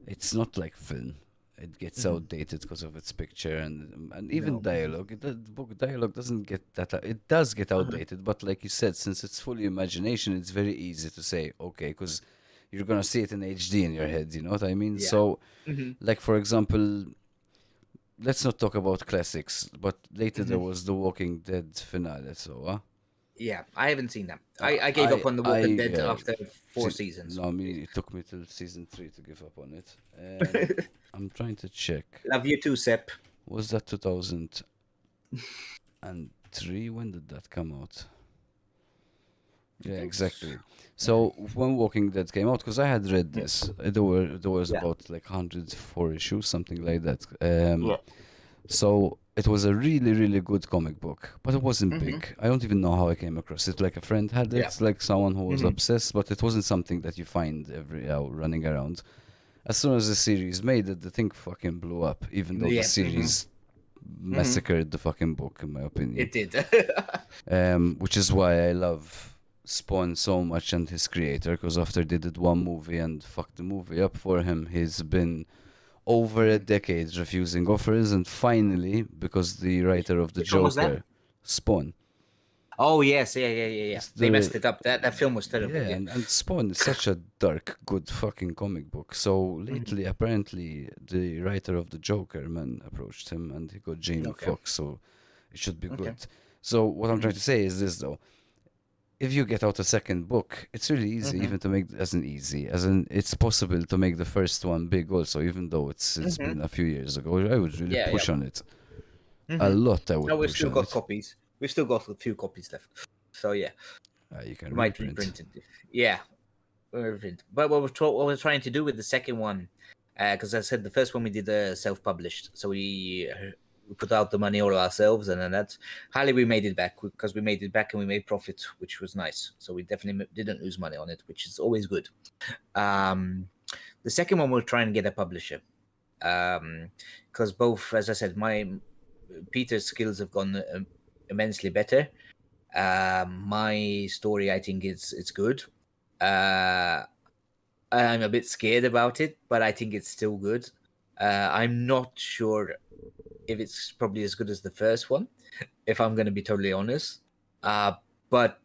Speaker 1: it's not like film. It gets outdated because of its picture and even dialogue. The book dialogue doesn't get that. It does get outdated, but like you said, since it's fully imagination, it's very easy to say, okay, because you're gonna see it in HD in your head. You know what I mean? Yeah. So, like for example, let's not talk about classics, but later there was the Walking Dead finale. So,
Speaker 2: yeah, I haven't seen that. I gave up on the Walking Dead after 4 seasons.
Speaker 1: No, it took me till season 3 to give up on it. I'm trying to check.
Speaker 2: Love you too, Sepp.
Speaker 1: Was that 2003? When did that come out? Yeah, exactly. So when Walking Dead came out, because I had read this, there was about like 104 issues, something like that. So it was a really, really good comic book, but it wasn't
Speaker 2: Mm-hmm.
Speaker 1: big. I don't even know how I came across it. Like a friend had
Speaker 2: Yeah.
Speaker 1: it, like someone who was
Speaker 2: Mm-hmm.
Speaker 1: obsessed, but it wasn't something that you find every hour running around. As soon as the series made it, the thing fucking blew up, even though the
Speaker 2: Yeah. Mm-hmm.
Speaker 1: series
Speaker 2: Mm-hmm.
Speaker 1: massacred the fucking book, in my opinion.
Speaker 2: It did.
Speaker 1: Which is why I love Spawn so much and his creator, because after they did one movie and fucked the movie up for him, he's been over a decade refusing offers, and finally, because the writer of the
Speaker 2: Which one was that?
Speaker 1: Joker, Spawn,
Speaker 2: Oh yes, yeah.
Speaker 1: it's
Speaker 2: They
Speaker 1: the
Speaker 2: messed it up. That film was terrible.
Speaker 1: yeah,
Speaker 2: Yeah.
Speaker 1: and Spawn is such a dark, good fucking comic book. So
Speaker 2: Mhm.
Speaker 1: lately, apparently, the writer of the Joker man approached him, and he got Jamie
Speaker 2: Okay.
Speaker 1: Foxx, so it should be
Speaker 2: Okay.
Speaker 1: good. So what I'm
Speaker 2: Mhm.
Speaker 1: trying to say is this though: if you get out a second book, it's really easy,
Speaker 2: Mhm.
Speaker 1: even to make as an easy as in it's possible to make the first one big also, even though it's
Speaker 2: Mhm.
Speaker 1: been a few years ago. I would really
Speaker 2: Yeah. Yeah.
Speaker 1: push on it a
Speaker 2: Mhm.
Speaker 1: lot. I
Speaker 2: No,
Speaker 1: would
Speaker 2: we've
Speaker 1: push
Speaker 2: still
Speaker 1: on
Speaker 2: got
Speaker 1: it.
Speaker 2: copies. We've still got a few copies left. So yeah,
Speaker 1: You can
Speaker 2: we might
Speaker 1: reprint.
Speaker 2: reprint it. Yeah, we'll reprint. But what we're trying to do with the second one, because I said the first one we did self-published, so we put out the money all ourselves, and then that's highly we made it back because we made it back and we made profit, which was nice. So we definitely didn't lose money on it, which is always good. The second one we're trying to get a publisher, because both, as I said, my Peter's skills have gone immensely better. My story, I think, it's good. Uh, I'm a bit scared about it, but I think it's still good. I'm not sure if it's probably as good as the first one, if I'm going to be totally honest. But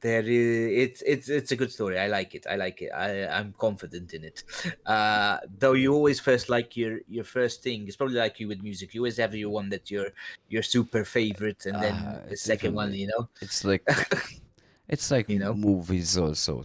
Speaker 2: there is it's a good story. I like it. I like it. I'm confident in it. Though you always first like your first thing. It's probably like you with music. You always have your one that your super favorite, and then the
Speaker 1: It's
Speaker 2: second
Speaker 1: even
Speaker 2: one.
Speaker 1: it's like it's like
Speaker 2: You know.
Speaker 1: movies also.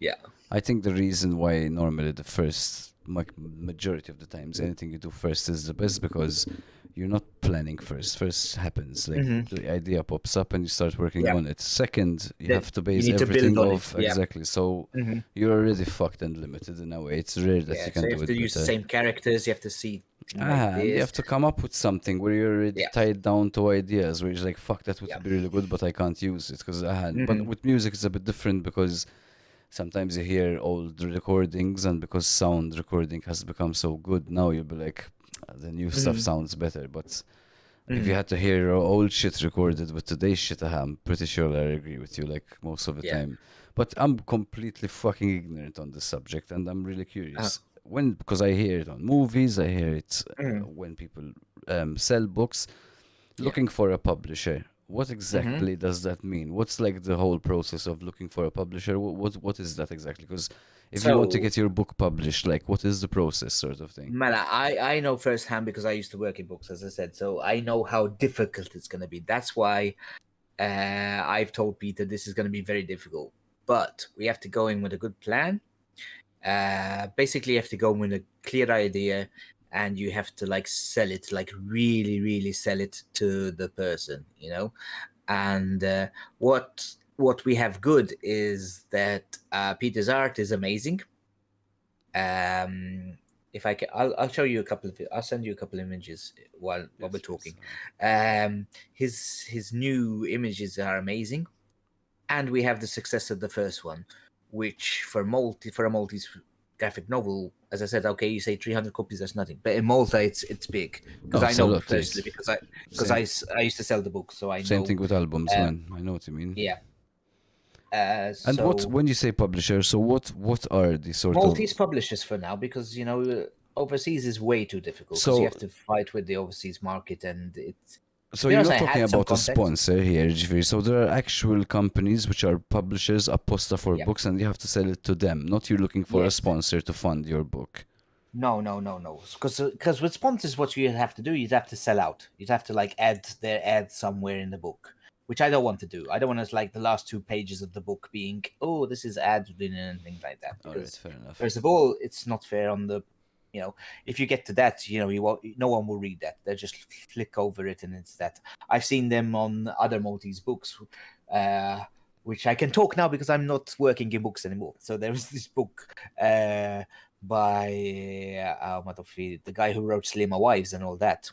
Speaker 2: Yeah.
Speaker 1: I think the reason why normally the first majority of the times anything you do first is the best because you're not planning first. First happens like
Speaker 2: Hmm.
Speaker 1: the idea pops up and you start working
Speaker 2: Yeah.
Speaker 1: on it. Second, you
Speaker 2: That
Speaker 1: have to
Speaker 2: you
Speaker 1: base
Speaker 2: need to build
Speaker 1: everything
Speaker 2: on it.
Speaker 1: off
Speaker 2: Yeah.
Speaker 1: exactly. So
Speaker 2: Hmm.
Speaker 1: you're already fucked and limited in a way. It's rare that
Speaker 2: Yeah.
Speaker 1: you
Speaker 2: So
Speaker 1: can
Speaker 2: you
Speaker 1: do
Speaker 2: have to
Speaker 1: it
Speaker 2: use the
Speaker 1: better.
Speaker 2: same characters. You have to see things like
Speaker 1: And you
Speaker 2: this.
Speaker 1: have to come up with something where you're already
Speaker 2: Yeah.
Speaker 1: tied down to ideas where you're like, fuck, that would
Speaker 2: Yeah.
Speaker 1: be really good, but I can't use it because But
Speaker 2: Hmm.
Speaker 1: with music, it's a bit different because sometimes you hear old recordings, and because sound recording has become so good now, you'll be like, "Ah, the new stuff
Speaker 2: Hmm.
Speaker 1: sounds better." But if you
Speaker 2: Hmm.
Speaker 1: had to hear your old shit recorded with today's shit, I'm pretty sure I agree with you, like most of the
Speaker 2: Yeah.
Speaker 1: time. But I'm completely fucking ignorant on this subject, and I'm really
Speaker 2: Uh,
Speaker 1: curious because I hear it on movies, I hear it
Speaker 2: mhm.
Speaker 1: when people sell books
Speaker 2: Yeah.
Speaker 1: looking for a publisher. What
Speaker 2: Hmm.
Speaker 1: exactly does that mean? What's like the whole process of looking for a publisher? What is that exactly? Because if you want to
Speaker 2: So
Speaker 1: get your book published, like what is the process, sort of thing?
Speaker 2: Mala, I know firsthand because I used to work in books, as I said. So I know how difficult it's going to be. That's why I've told Peter this is going to be very difficult. But we have to go in with a good plan. Basically, you have to go in with a clear idea, and you have to like sell it, like really, really sell it to the person. And what we have good is that Peter's art is amazing. Um, if I can, I'll show you a couple of. I'll send you a couple of images while we're
Speaker 1: Yes, please.
Speaker 2: talking. His new images are amazing, and we have the success of the first one, which for a Maltese graphic novel, as I said, okay, you say 300 copies, that's nothing, but in Malta it's big because
Speaker 1: No,
Speaker 2: I
Speaker 1: it's a
Speaker 2: know
Speaker 1: lot.
Speaker 2: personally
Speaker 1: It's
Speaker 2: because
Speaker 1: same
Speaker 2: I used to sell the book, so I
Speaker 1: same thing
Speaker 2: know.
Speaker 1: with albums,
Speaker 2: Uh,
Speaker 1: man. I know what you mean.
Speaker 2: yeah.
Speaker 1: And what
Speaker 2: So
Speaker 1: when you say publisher, so what are the sort of
Speaker 2: Maltese publishers for now because overseas is way too difficult because you
Speaker 1: so
Speaker 2: have to fight with the overseas market and it's
Speaker 1: so
Speaker 2: to be
Speaker 1: you're
Speaker 2: honest,
Speaker 1: not
Speaker 2: I
Speaker 1: talking
Speaker 2: had some
Speaker 1: about a
Speaker 2: contacts.
Speaker 1: sponsor here, Jifiri. So there are actual companies which are publishers, aposta for
Speaker 2: Yeah.
Speaker 1: books, and you have to sell it to them. Not you looking for a
Speaker 2: Yes.
Speaker 1: sponsor to fund your book.
Speaker 2: No. Because with sponsors, what you have to do, you'd have to sell out. You'd have to like add their ad somewhere in the book, which I don't want to do. I don't want to like the last 2 pages of the book being, oh, this is ad in and things like that.
Speaker 1: All right,
Speaker 2: Because
Speaker 1: fair enough.
Speaker 2: first of all, it's not fair on the, if you get to that, you won't, no one will read that. They'll just flick over it, and it's that. I've seen them on other Maltese books, which I can talk now because I'm not working in books anymore. So there is this book. By the guy who wrote Slay My Wives and all that,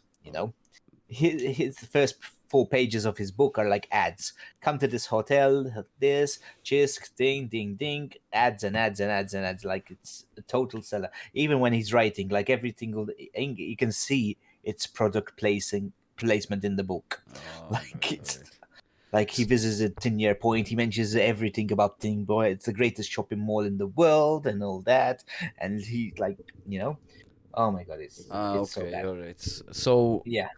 Speaker 2: his first 4 pages of his book are like ads. Come to this hotel, this, cheers, ding, ding, ding, ads and ads and ads and ads. Like it's a total seller. Even when he's writing, like every single, you can see its product placement in the book.
Speaker 1: All
Speaker 2: Like
Speaker 1: right, all
Speaker 2: it's
Speaker 1: right.
Speaker 2: like he
Speaker 1: S-
Speaker 2: visits a 10-year point. He mentions everything about Ting Boy. It's the greatest shopping mall in the world and all that. And he like, oh my god, it's so
Speaker 1: okay,
Speaker 2: bad.
Speaker 1: all right. So,
Speaker 2: Yeah.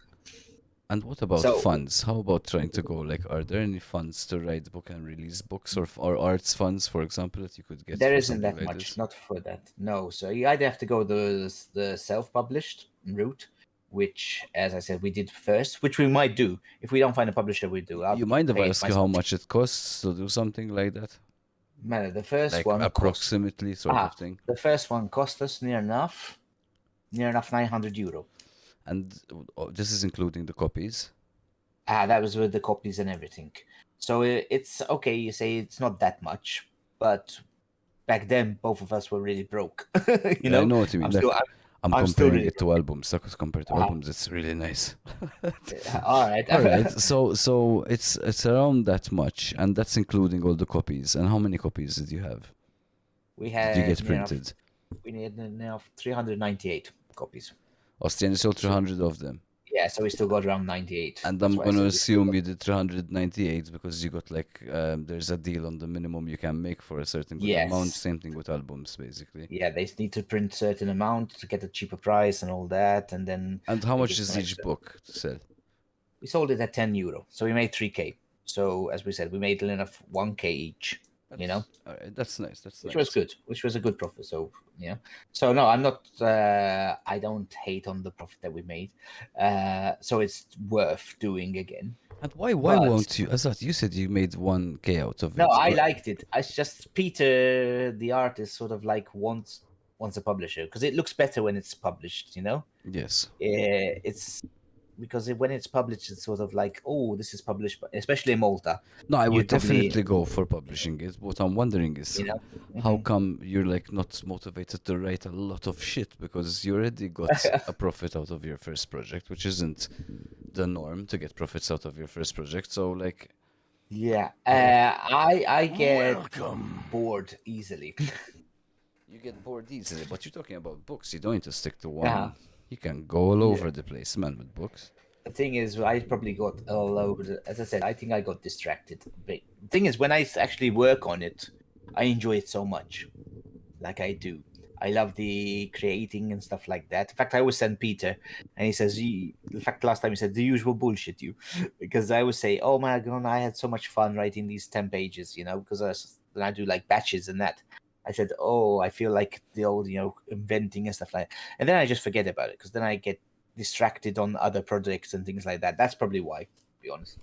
Speaker 1: and what about
Speaker 2: So
Speaker 1: funds? How about trying to go, like, are there any funds to write book and release books, or arts funds, for example, that you could get
Speaker 2: there
Speaker 1: for
Speaker 2: isn't
Speaker 1: something
Speaker 2: that
Speaker 1: like
Speaker 2: much,
Speaker 1: this?
Speaker 2: not for that. No. So you either have to go the self-published route, which, as I said, we did first, which we might do if we don't find a publisher. We do. I'll
Speaker 1: You mind if I
Speaker 2: pay it
Speaker 1: ask you how
Speaker 2: myself.
Speaker 1: much it costs to do something like that?
Speaker 2: Man, the first
Speaker 1: Like
Speaker 2: one cost.
Speaker 1: approximately sort of thing?
Speaker 2: The first one cost us near enough 900 euro.
Speaker 1: And this is including the copies.
Speaker 2: That was with the copies and everything. So it's okay. You say it's not that much, but back then both of us were really broke. you
Speaker 1: Yeah, I
Speaker 2: know,
Speaker 1: know what you
Speaker 2: I'm
Speaker 1: mean.
Speaker 2: still,
Speaker 1: Like,
Speaker 2: I'm,
Speaker 1: I'm
Speaker 2: I'm still
Speaker 1: comparing
Speaker 2: really
Speaker 1: it to albums. Like, compared to
Speaker 2: broke.
Speaker 1: albums, it's really nice.
Speaker 2: All right.
Speaker 1: All right, so it's around that much, and that's including all the copies. And how many copies did you have?
Speaker 2: we
Speaker 1: Did you
Speaker 2: had
Speaker 1: get
Speaker 2: near enough.
Speaker 1: printed?
Speaker 2: We need enough 398 copies.
Speaker 1: Ostian, you sold
Speaker 2: So
Speaker 1: 300 of them.
Speaker 2: yeah, so we still got around 98.
Speaker 1: And
Speaker 2: That's
Speaker 1: I'm
Speaker 2: why I
Speaker 1: gonna
Speaker 2: said we still
Speaker 1: assume
Speaker 2: got.
Speaker 1: you did 398 because you got like there's a deal on the minimum you can make for a certain good amount.
Speaker 2: Yes.
Speaker 1: Same thing with albums, basically.
Speaker 2: Yeah, they need to print certain amount to get a cheaper price and all that, and then
Speaker 1: And how
Speaker 2: they
Speaker 1: much
Speaker 2: give
Speaker 1: is
Speaker 2: some
Speaker 1: each
Speaker 2: extra.
Speaker 1: book to sell?
Speaker 2: We sold it at 10 euro, so we made 3k. So as we said, we made enough 1k each.
Speaker 1: That's all right. That's nice. That's
Speaker 2: Which was
Speaker 1: nice.
Speaker 2: good, which was a good profit. So yeah. So no, I'm not. I don't hate on the profit that we made. So it's worth doing again.
Speaker 1: And why
Speaker 2: But
Speaker 1: won't you? Azat, you said you made 1K out of
Speaker 2: no,
Speaker 1: it.
Speaker 2: I liked it. It's just Peter, the artist, sort of like wants a publisher because it looks better when it's published.
Speaker 1: Yes.
Speaker 2: It's because when it's published, it's sort of like, oh, this is published, especially in Malta.
Speaker 1: No, I would
Speaker 2: You'd probably,
Speaker 1: definitely go for publishing it. What I'm wondering is
Speaker 2: you know.
Speaker 1: how
Speaker 2: Mhm.
Speaker 1: come you're like not motivated to write a lot of shit because you already got a profit out of your first project, which isn't the norm to get profits out of your first project. So like,
Speaker 2: Yeah,
Speaker 1: how
Speaker 2: I get
Speaker 1: welcome.
Speaker 2: bored easily.
Speaker 1: You get bored easily, but you're talking about books. You don't need to stick to
Speaker 2: uh
Speaker 1: one. You can go all
Speaker 2: Yeah.
Speaker 1: over the place, man, with books.
Speaker 2: The thing is, I probably got all over. As I said, I think I got distracted. But the thing is, when I actually work on it, I enjoy it so much. Like I do. I love the creating and stuff like that. In fact, I always send Peter, and he says, in fact, last time he said the usual bullshit, you, because I always say, oh my god, I had so much fun writing these 10 pages, because then I do like batches and that. I said, oh, I feel like the old, inventing and stuff like that. And then I just forget about it because then I get distracted on other projects and things like that. That's probably why, to be honest.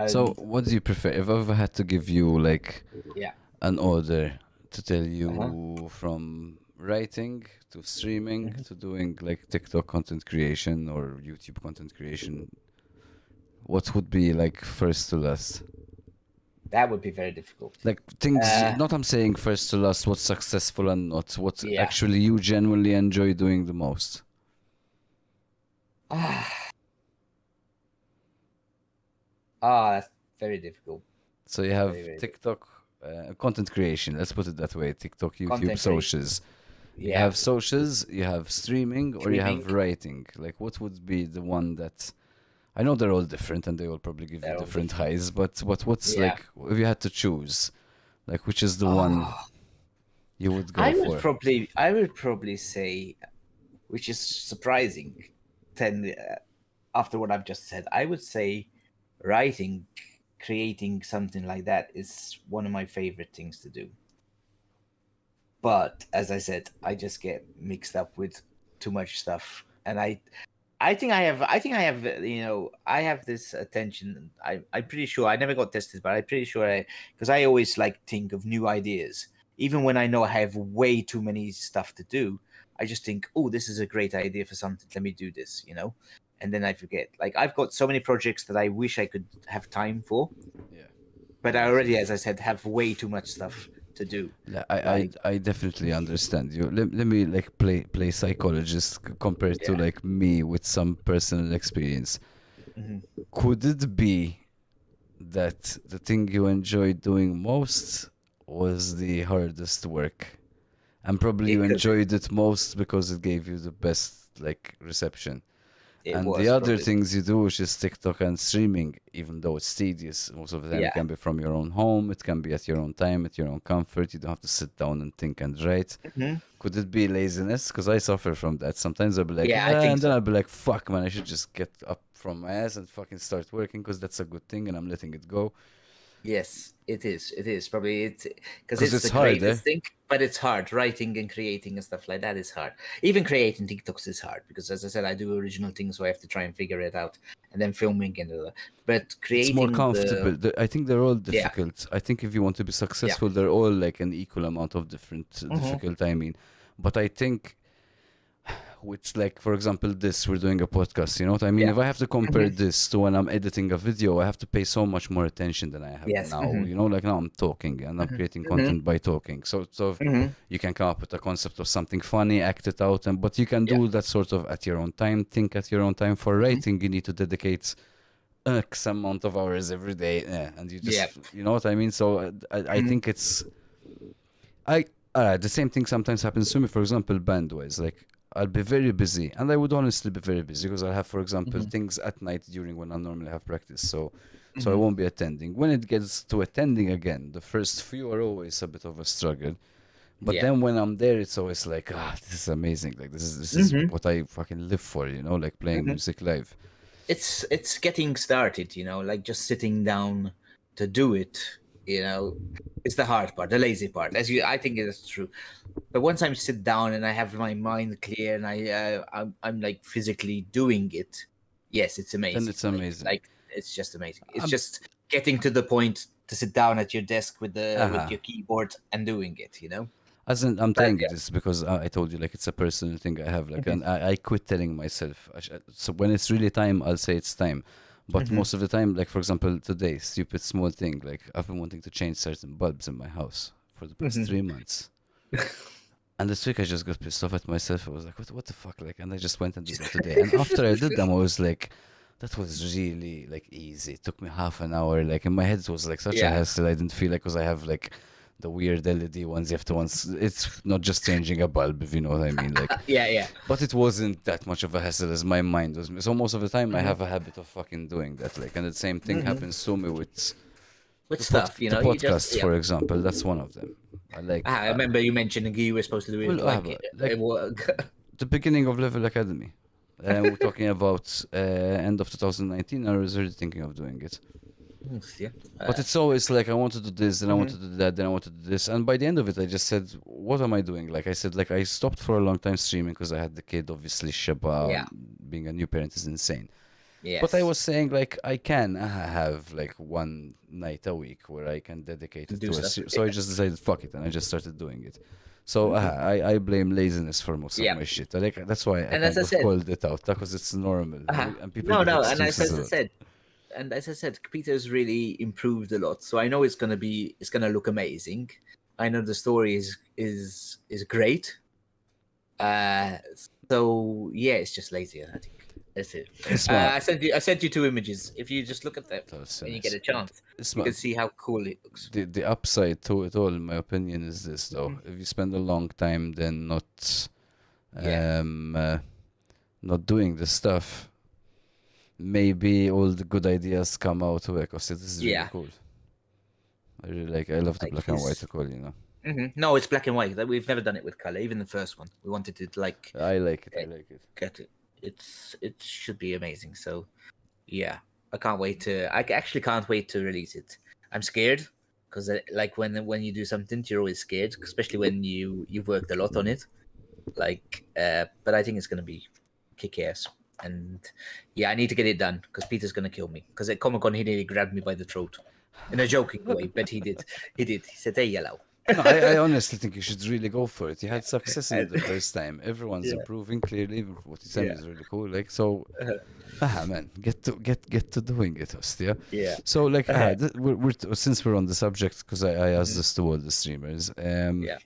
Speaker 1: So,
Speaker 2: Um,
Speaker 1: what do you prefer? If I ever had to give you like
Speaker 2: yeah.
Speaker 1: an order to tell
Speaker 2: Uh-huh.
Speaker 1: you from writing to streaming
Speaker 2: Mhm.
Speaker 1: to doing like TikTok content creation or YouTube content creation, what would be like first to last?
Speaker 2: That would be very difficult.
Speaker 1: Like things,
Speaker 2: Uh,
Speaker 1: not I'm saying first to last, what's successful and not, what
Speaker 2: yeah.
Speaker 1: actually you genuinely enjoy doing the most.
Speaker 2: That's very difficult.
Speaker 1: So you
Speaker 2: Very,
Speaker 1: have
Speaker 2: very difficult.
Speaker 1: TikTok, content creation, let's put it that way, TikTok, YouTube,
Speaker 2: Content creation.
Speaker 1: socials. You
Speaker 2: Yeah.
Speaker 1: have socials, you have streaming, or you have
Speaker 2: Streaming.
Speaker 1: writing. Like, what would be the one that I know they're all different and they will probably give you
Speaker 2: They're all
Speaker 1: different
Speaker 2: different.
Speaker 1: highs, but what's
Speaker 2: Yeah.
Speaker 1: like if you had to choose, like which is the one
Speaker 2: Oh,
Speaker 1: you would go for?
Speaker 2: I would probably say, which is surprising, ten after what I've just said, I would say, writing, creating something like that is one of my favorite things to do. But as I said, I just get mixed up with too much stuff, and I have this attention. I'm pretty sure I never got tested, but I'm pretty sure because I always like think of new ideas, even when I know I have way too many stuff to do. I just think, oh, this is a great idea for something. Let me do this. And then I forget. Like I've got so many projects that I wish I could have time for,
Speaker 1: Yeah.
Speaker 2: but
Speaker 1: No,
Speaker 2: I
Speaker 1: I
Speaker 2: already,
Speaker 1: totally.
Speaker 2: as I said, have way too much stuff to do.
Speaker 1: Yeah,
Speaker 2: Like,
Speaker 1: I definitely understand you. Let me like play psychologist compared to
Speaker 2: yeah,
Speaker 1: like me with some personal experience.
Speaker 2: Mhm.
Speaker 1: Could it be that the thing you enjoyed doing most was the hardest work? And probably you
Speaker 2: It could be.
Speaker 1: enjoyed it most because it gave you the best like reception.
Speaker 2: It
Speaker 1: And the
Speaker 2: was
Speaker 1: other
Speaker 2: probably.
Speaker 1: things you do, which is TikTok and streaming, even though it's tedious, most of the time it
Speaker 2: Yeah.
Speaker 1: can be from your own home, it can be at your own time, at your own comfort. You don't have to sit down and think and write.
Speaker 2: Hmm.
Speaker 1: Could it be laziness? Because I suffer from that. Sometimes I'll be like,
Speaker 2: Yeah, I
Speaker 1: "Ah,"
Speaker 2: think
Speaker 1: and then
Speaker 2: so.
Speaker 1: I'll be like, fuck, man, I should just get up from my ass and fucking start working because that's a good thing and I'm letting it go.
Speaker 2: Yes, it is. It is probably it because
Speaker 1: Because
Speaker 2: it's
Speaker 1: it's
Speaker 2: the
Speaker 1: hard, eh?
Speaker 2: greatest thing, but it's hard. Writing and creating and stuff like that is hard. Even creating TikToks is hard because, as I said, I do original things, so I have to try and figure it out, and then filming and but
Speaker 1: It's more
Speaker 2: creating
Speaker 1: comfortable. I think they're all
Speaker 2: yeah,
Speaker 1: difficult. I think if you want to be
Speaker 2: yeah,
Speaker 1: successful, they're all like an equal amount of different
Speaker 2: hmm,
Speaker 1: difficult. I mean, but I think which like for example this we're doing a podcast, you know what I mean?
Speaker 2: yeah,
Speaker 1: If I have to compare
Speaker 2: hmm,
Speaker 1: this to when I'm editing a video, I have to pay so much more attention than I have
Speaker 2: yes,
Speaker 1: now,
Speaker 2: hmm,
Speaker 1: you know, like now I'm talking and I'm
Speaker 2: hmm,
Speaker 1: creating
Speaker 2: hmm,
Speaker 1: content by talking, so
Speaker 2: hmm,
Speaker 1: you can come up with a concept of something funny, act it out, and but you can
Speaker 2: yeah,
Speaker 1: do that sort of at your own time, think at your own time. For
Speaker 2: hmm,
Speaker 1: writing you need to dedicate X amount of hours every day, and you
Speaker 2: yeah,
Speaker 1: just, you know what I mean? So I
Speaker 2: hmm,
Speaker 1: think it's I the same thing sometimes happens to me. For example, band-wise, like I'll be very busy, and I would honestly be very busy because I have, for example,
Speaker 2: hmm,
Speaker 1: things at night during when I normally have practice. So I
Speaker 2: hmm,
Speaker 1: won't be attending. When it gets to attending again, the first few are always a bit of a struggle. But
Speaker 2: yeah,
Speaker 1: then when I'm there, it's always like, this is amazing. Like this is
Speaker 2: hmm,
Speaker 1: what I fucking live for, you know, like playing
Speaker 2: hmm.
Speaker 1: music live.
Speaker 2: It's getting started, like just sitting down to do it, is the hard part, the lazy part. I think it is true. But once I sit down and I have my mind clear and I'm like physically doing it, yes, it's
Speaker 1: Then
Speaker 2: amazing.
Speaker 1: it's amazing.
Speaker 2: Like it's just amazing. It's
Speaker 1: Um,
Speaker 2: just getting to the point to sit down at your desk with
Speaker 1: uh
Speaker 2: your keyboard and doing it.
Speaker 1: As in, I'm
Speaker 2: But
Speaker 1: telling you this because I told you like it's a personal thing I have like,
Speaker 2: yeah.
Speaker 1: and I quit telling myself. So when it's really time, I'll say it's time. But
Speaker 2: Hmm.
Speaker 1: most of the time, like for example today, stupid small thing, like I've been wanting to change certain bulbs in my house for the past
Speaker 2: Hmm.
Speaker 1: 3 months. And this week I just got pissed off at myself. I was like, what the fuck? Like, and I just went and did them today. And after I did them, I was like, that was really like easy. It took me half an hour. Like in my head, it was like such a
Speaker 2: Yeah.
Speaker 1: hassle. I didn't feel like because I have like the weird LED ones. You have to once. It's not just changing a bulb, if you know what I mean. Like,
Speaker 2: Yeah, yeah.
Speaker 1: but it wasn't that much of a hassle as my mind was. So most of the time, I
Speaker 2: Hmm.
Speaker 1: have a habit of fucking doing that. Like, and the same thing
Speaker 2: Hmm.
Speaker 1: happens to me with
Speaker 2: With stuff,
Speaker 1: the
Speaker 2: you just
Speaker 1: podcasts, for example. That's one of them. I like.
Speaker 2: I remember you mentioning you were supposed to do it
Speaker 1: Well,
Speaker 2: like
Speaker 1: like
Speaker 2: work.
Speaker 1: the beginning of Level Academy. We're talking about end of 2019. I was already thinking of doing it.
Speaker 2: Yeah.
Speaker 1: But it's always like I want to do this, then I want
Speaker 2: Mhm.
Speaker 1: to do that, then I want to do this. And by the end of it, I just said, what am I doing? Like I said, like I stopped for a long time streaming because I had the kid. Obviously, Shaba,
Speaker 2: Yeah.
Speaker 1: being a new parent is insane. But I
Speaker 2: Yes.
Speaker 1: was saying like I can have like one night a week where I can dedicate it
Speaker 2: Do
Speaker 1: to
Speaker 2: stuff.
Speaker 1: so I just decided fuck it and I just started doing it. So
Speaker 2: Mhm.
Speaker 1: I blame laziness for most of
Speaker 2: Yeah.
Speaker 1: my shit. That's why I
Speaker 2: And as
Speaker 1: kind
Speaker 2: I
Speaker 1: of
Speaker 2: said,
Speaker 1: called it out because it's normal, and people
Speaker 2: no,
Speaker 1: give
Speaker 2: no, and
Speaker 1: excuses a lot.
Speaker 2: as I said, Peter's really improved a lot. So I know it's gonna look amazing. I know the story is great. Uh, so yeah, it's just lazy. I think that's it.
Speaker 1: اسمع
Speaker 2: I sent you two images. If you just look at them when you get
Speaker 1: Nice.
Speaker 2: a chance, you
Speaker 1: اسمع
Speaker 2: can see how cool it looks.
Speaker 1: the upside to it all, in my opinion, is this though.
Speaker 2: Mhm.
Speaker 1: If you spend a long time then
Speaker 2: Yeah,
Speaker 1: um uh, not doing the stuff, maybe all the good ideas come out of it because this is really
Speaker 2: yeah.
Speaker 1: cool. I love the
Speaker 2: Like
Speaker 1: black and white call.
Speaker 2: No, it's black and white. Like, we've never done it with color. Even the first one, we wanted to like
Speaker 1: I like it.
Speaker 2: eh,
Speaker 1: I like it.
Speaker 2: get it. It should be amazing. So yeah, I can't wait to. I actually can't wait to release it. I'm scared because like when you do something, you're always scared, especially when you've worked a lot on it. But I think it's gonna be kick ass. And yeah, I need to get it done because Peter's gonna kill me. Because at Comic Con, he nearly grabbed me by the throat in a joking way, but he did. He did. He said, "Hey, yellow."
Speaker 1: No, I honestly think you should really go for it. You had success in it the
Speaker 2: And-
Speaker 1: first time. Everyone's
Speaker 2: yeah,
Speaker 1: improving clearly. Even what you sent me
Speaker 2: yeah,
Speaker 1: is really cool. Like so, man, get to doing it, Ostia.
Speaker 2: yeah.
Speaker 1: So like,
Speaker 2: Uh-huh.
Speaker 1: since we're on the subject, because I asked this to all the streamers.
Speaker 2: Yeah.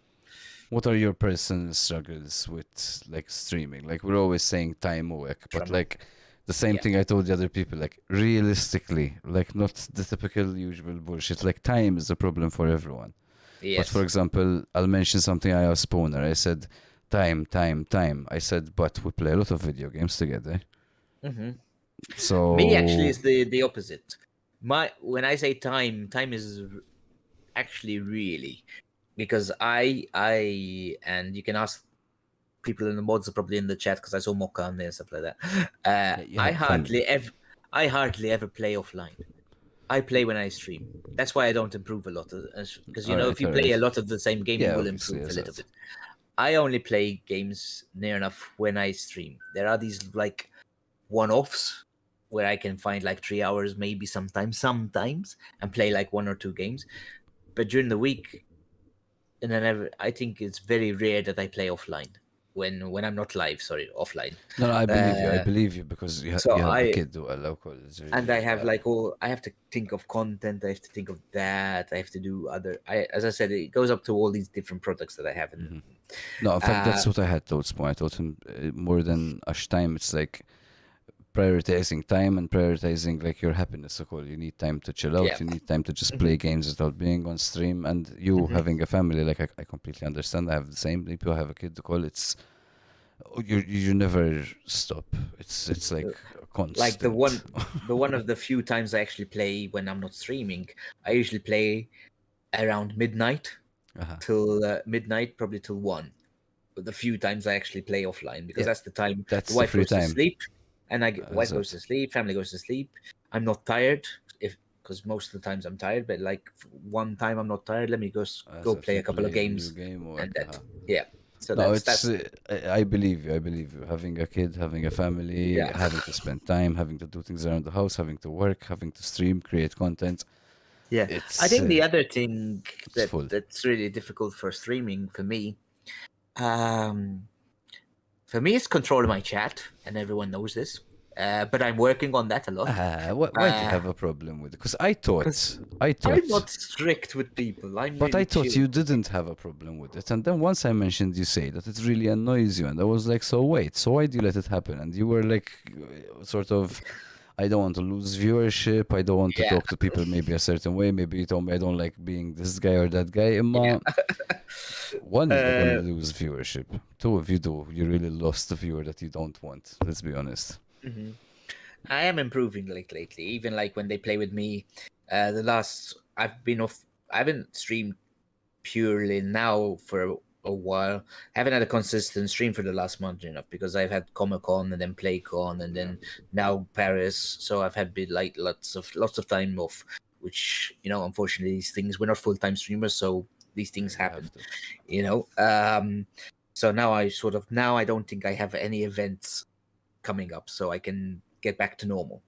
Speaker 1: What are your personal struggles with like streaming? Like we're always saying time work, but
Speaker 2: Trauma.
Speaker 1: like, The same
Speaker 2: Yeah.
Speaker 1: thing I told the other people, like realistically, like not the typical usual bullshit. Like time is a problem for everyone. But for
Speaker 2: Yes.
Speaker 1: example, I'll mention something I asked Spooner. I said, time. I said, but we play a lot of video games together.
Speaker 2: Hmm. Me actually
Speaker 1: So
Speaker 2: is the opposite. My when I say time is actually really, because I and you can ask people in the mods are probably in the chat because I saw Mocha on there and stuff like that.
Speaker 1: yeah, you have family.
Speaker 2: I hardly ever play offline. I play when I stream. That's why I don't improve a lot, because
Speaker 1: All
Speaker 2: if
Speaker 1: right,
Speaker 2: you
Speaker 1: all
Speaker 2: play a
Speaker 1: right.
Speaker 2: lot of the same game, you
Speaker 1: Yeah,
Speaker 2: will
Speaker 1: obviously,
Speaker 2: improve a
Speaker 1: yes,
Speaker 2: little
Speaker 1: yes.
Speaker 2: bit. I only play games near enough when I stream. There are these like one-offs where I can find like 3 hours, maybe sometimes, and play like one or two games. But during the week, and then I think it's very rare that I play offline when I'm not live. Sorry, offline.
Speaker 1: No, no, I believe you. I
Speaker 2: Uh,
Speaker 1: believe you because
Speaker 2: so
Speaker 1: you have a
Speaker 2: I
Speaker 1: kid who local. It's
Speaker 2: and I
Speaker 1: really
Speaker 2: have like I have to think of content. I have to think of that. I have to do other. As I said, it goes up to all these different products that I have. And
Speaker 1: no. In fact,
Speaker 2: uh,
Speaker 1: that's what I had told Spawn. I told him more than Ash time. It's like prioritizing time and prioritizing like your happiness. So cool. You need time to chill
Speaker 2: yeah,
Speaker 1: out. You need time to just
Speaker 2: hmm
Speaker 1: play games without being on stream. And you
Speaker 2: hmm
Speaker 1: having a family, like I completely understand. I have the same. People have a kid to call. It's you never stop. It's like a
Speaker 2: like
Speaker 1: constant.
Speaker 2: the one of the few times I actually play when I'm not streaming. I usually play around midnight
Speaker 1: Uh-huh.
Speaker 2: till midnight, probably till 1. But the few times I actually play offline, because
Speaker 1: Yeah,
Speaker 2: that's the time the
Speaker 1: that's the
Speaker 2: wife
Speaker 1: free
Speaker 2: goes to
Speaker 1: time.
Speaker 2: sleep, and wife goes
Speaker 1: Exactly.
Speaker 2: to sleep, family goes to sleep. I'm not tired, if because most of the times I'm tired, but like one time I'm not tired, let me go play
Speaker 1: Exactly.
Speaker 2: a couple of
Speaker 1: Play a new
Speaker 2: games,
Speaker 1: game or
Speaker 2: and
Speaker 1: like,
Speaker 2: that, yeah. So
Speaker 1: no,
Speaker 2: that's
Speaker 1: it's. I believe you. I believe you. Having a kid, having a family,
Speaker 2: yeah.
Speaker 1: having to spend time, having to do things around the house, having to work, having to stream, create content.
Speaker 2: Yeah, I
Speaker 1: It's
Speaker 2: think the other thing
Speaker 1: it's full.
Speaker 2: that's really difficult for streaming for me, um, is controlling my chat, and everyone knows this. But I'm working on that a lot.
Speaker 1: Why do you have a problem with it? Because
Speaker 2: Because
Speaker 1: I
Speaker 2: I'm
Speaker 1: thought,
Speaker 2: not strict with people. I'm
Speaker 1: but I
Speaker 2: really
Speaker 1: thought
Speaker 2: chill
Speaker 1: you
Speaker 2: with
Speaker 1: didn't
Speaker 2: people.
Speaker 1: have a problem with it. And then once I mentioned, you say that it really annoys you, and I was like, so wait, so why do you let it happen? And you were like, sort of, I don't want to lose viewership. I don't want to
Speaker 2: Yeah,
Speaker 1: talk to people maybe a certain way. Maybe you told me I don't like being this guy or that guy.
Speaker 2: yeah.
Speaker 1: One, you're not gonna
Speaker 2: uh,
Speaker 1: lose viewership. Two, if you do, you really lost the viewer that you don't want. Let's be honest.
Speaker 2: mhm. I am improving like lately. Even like when they play with me, the last I've been off. I haven't streamed purely now for a while. Haven't had a consistent stream for the last month enough because I've had Comic Con and then PlayCon and
Speaker 1: Yeah,
Speaker 2: then now Paris. So I've had bit like lots of time off. Which unfortunately, these things we're not full time streamers, so these
Speaker 1: yeah,
Speaker 2: things
Speaker 1: you have
Speaker 2: happen.
Speaker 1: to.
Speaker 2: You know. So now I don't think I have any events coming up, so I can get back to normal.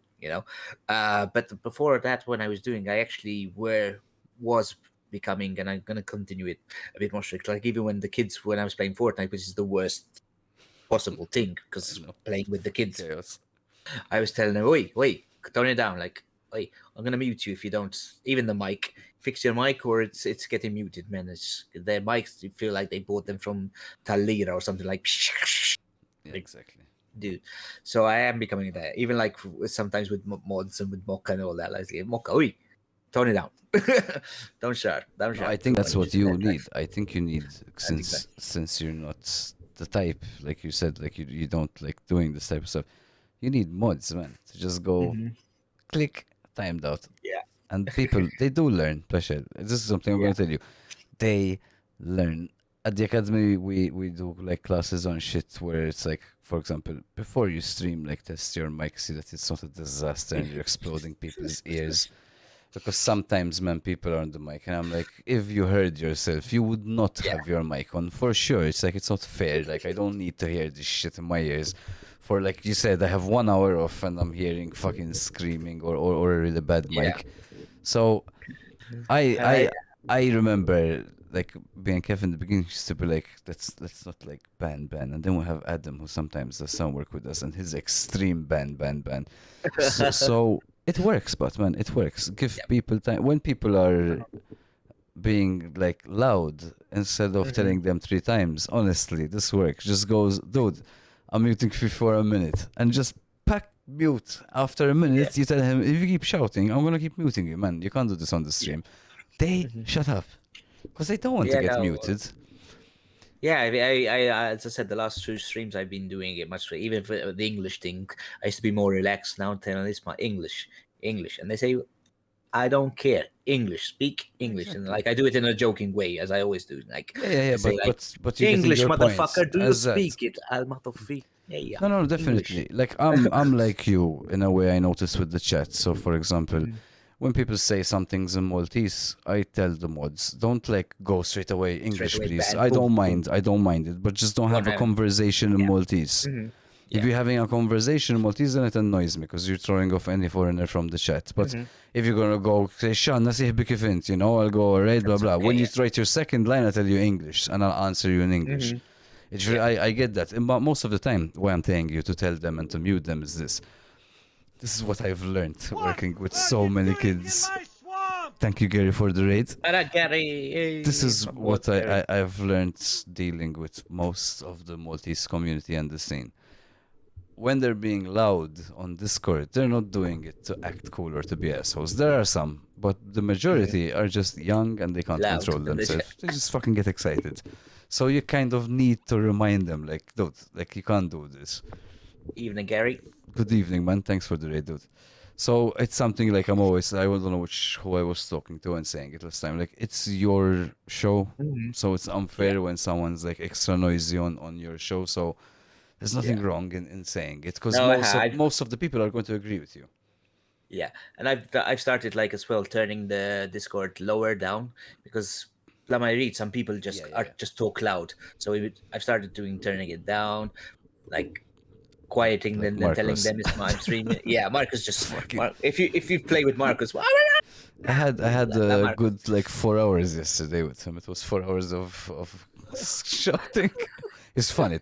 Speaker 2: But before that, when I was doing, I actually was becoming, and I'm gonna continue it a bit more strict. Like even when I was playing Fortnite, which is the worst possible thing,
Speaker 1: I
Speaker 2: because
Speaker 1: know.
Speaker 2: playing with the kids,
Speaker 1: Chaos.
Speaker 2: I was telling them, wait, tone it down. Like, wait, I'm gonna mute you if you don't. Even the mic, fix your mic, or it's getting muted, man. It's their mics. You feel like they bought them from Talira or something like.
Speaker 1: Yeah,
Speaker 2: Like,
Speaker 1: exactly.
Speaker 2: dude. So I am becoming that. Even like sometimes with mods and with Mocha and all that. Like, Mocha, oi, tone it down. Don't
Speaker 1: No, I
Speaker 2: shout
Speaker 1: think
Speaker 2: too
Speaker 1: that's
Speaker 2: much.
Speaker 1: what you need. I think you need
Speaker 2: I think that.
Speaker 1: since you're not the type, like you said, like you don't like doing this type of stuff. You need mods, man, to just go
Speaker 2: Hmm.
Speaker 1: click timed out.
Speaker 2: Yeah,
Speaker 1: And people they do learn, Peschel. This is something I'm
Speaker 2: yeah,
Speaker 1: gonna tell you. They learn. At the academy we do like classes on shit where it's like, for example, before you stream, like test your mic, see that it's not a disaster and you're exploding people's ears. Because sometimes, man, people are on the mic, and I'm like, if you heard yourself, you would not
Speaker 2: yeah,
Speaker 1: have your mic on for sure. It's like it's not fair. Like I don't need to hear this shit in my ears. For like you said, I have 1 hour off, and I'm hearing fucking screaming or a really bad
Speaker 2: yeah.
Speaker 1: mic. So I
Speaker 2: And I
Speaker 1: I I remember like being Kevin in the beginning used to be like, let's not like ban, and then we have Adam who sometimes does some work with us, and his extreme ban. So it works, but man, it works. Give
Speaker 2: yeah.
Speaker 1: people time when people are being like loud instead of
Speaker 2: Hmm.
Speaker 1: telling them 3 times. Honestly, this works. Just goes, dude, I'm muting you for a minute, and just pack mute. After a minute, you tell him, if you keep shouting, I'm gonna keep muting you, man. You can't do this on the stream. They shut up because they don't want to
Speaker 2: Yeah,
Speaker 1: get
Speaker 2: no.
Speaker 1: muted.
Speaker 2: Yeah, as I said, the last 2 streams I've been doing it much, even for the English thing. I used to be more relaxed. Now I'm telling this my English, and they say, I don't care. English, speak English, and
Speaker 1: Exactly.
Speaker 2: like I do it in a joking way, as I always do. Like
Speaker 1: Yeah,
Speaker 2: I say, like
Speaker 1: but you're getting
Speaker 2: English,
Speaker 1: your points
Speaker 2: motherfucker, do you
Speaker 1: as that.
Speaker 2: speak it? Al-Matofi. Yeah,
Speaker 1: No,
Speaker 2: English.
Speaker 1: definitely. Like I'm like you in a way. I notice with the chat. So, for example, when people say something's in Maltese, I tell the mods, don't like go straight away English,
Speaker 2: away
Speaker 1: please.
Speaker 2: ban,
Speaker 1: I
Speaker 2: boom,
Speaker 1: don't
Speaker 2: boom.
Speaker 1: mind. I don't mind it, but just don't have a
Speaker 2: have it.
Speaker 1: conversation in Maltese.
Speaker 2: Mhm.
Speaker 1: If you're having a conversation in Maltese, then it annoys me because you're throwing off any foreigner from the chat. But if you're gonna go say Shan, nasih bik kif you know, I'll go alright, blah blah.
Speaker 2: okay,
Speaker 1: When you write your second line, I tell you English and I'll answer you in English. It's really, I get that. But most of the time, why I'm telling you to tell them and to mute them is this. This is what I've learned working with so many kids. Thank you, Gary, for the raid.
Speaker 2: Gary.
Speaker 1: This is
Speaker 2: My boy
Speaker 1: what
Speaker 2: Gary.
Speaker 1: I've learned dealing with most of the Maltese community and the scene. When they're being loud on Discord, they're not doing it to act cool or to be assholes. There are some, but the majority are just young and they can't
Speaker 2: Loud.
Speaker 1: control themselves. They just fucking get excited. So you kind of need to remind them, like, dude, like you can't do this.
Speaker 2: Evening, Gary.
Speaker 1: Good evening, man. Thanks for the raid, dude. So it's something like I don't know who I was talking to and saying it last time. Like it's your show, so it's unfair when someone's like extra noisy on your show. So there's nothing wrong in saying it because
Speaker 2: No,
Speaker 1: most of the people are going to agree with you.
Speaker 2: Yeah, and I've started like as well turning the Discord lower down because when I read some people just just talk loud. So I've started turning it down, like quieting
Speaker 1: Like
Speaker 2: them and telling
Speaker 1: Marcus.
Speaker 2: them it's my stream. Yeah, Marcus just if you play with Marcus,
Speaker 1: I had a
Speaker 2: Marcus.
Speaker 1: good like 4 hours yesterday with him. It was 4 hours of shouting. It's funny,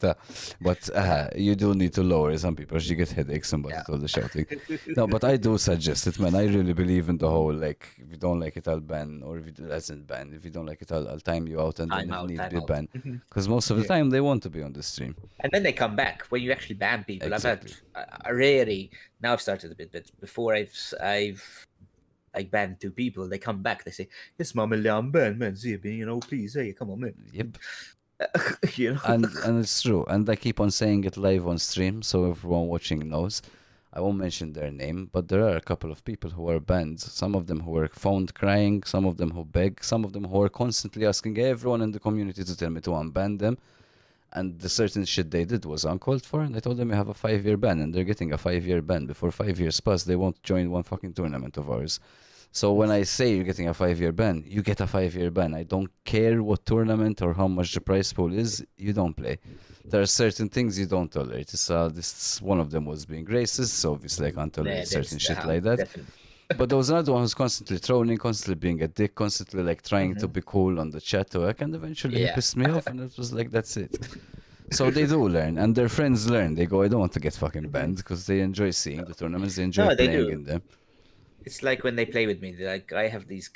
Speaker 1: but you do need to lower some people. You get headaches and with all the shouting. No, but I do suggest it, man. I really believe in the whole like if you don't like it, I'll ban, or if it doesn't ban. If you don't like it, I'll time you out and then if need be ban. Because most of the time they want to be on the stream.
Speaker 2: And then they come back when you actually ban people.
Speaker 1: Exactly.
Speaker 2: I've had I rarely now I've started a bit, but before I've like banned 2 people. They come back. They say, "Yes, mom, I'm banned, man. You know, please, hey, come on, man."
Speaker 1: Yep.
Speaker 2: You know,
Speaker 1: and it's true. And I keep on saying it live on stream, so everyone watching knows. I won't mention their name, but there are a couple of people who are banned. Some of them who are found crying, some of them who beg, some of them who are constantly asking everyone in the community to tell me to unban them. And the certain shit they did was uncalled for, and I told them you have a 5-year ban, and they're getting a 5-year ban. Before 5 years pass, they won't join one fucking tournament of ours. So when I say you're getting a 5-year ban, you get a 5-year ban. I don't care what tournament or how much the prize pool is, you don't play. There are certain things you don't tolerate. This one of them was being racist, so obviously I can't tolerate certain shit like that.
Speaker 2: Definitely.
Speaker 1: But there was another one who's constantly trolling, constantly being a dick, constantly like trying to be cool on the chat to work, and eventually he pissed me off, and it was like, that's it. So they do learn, and their friends learn. They go, I don't want to get fucking banned, because they enjoy seeing the tournaments, they enjoy playing in them.
Speaker 2: It's like when they play with me. Like I have these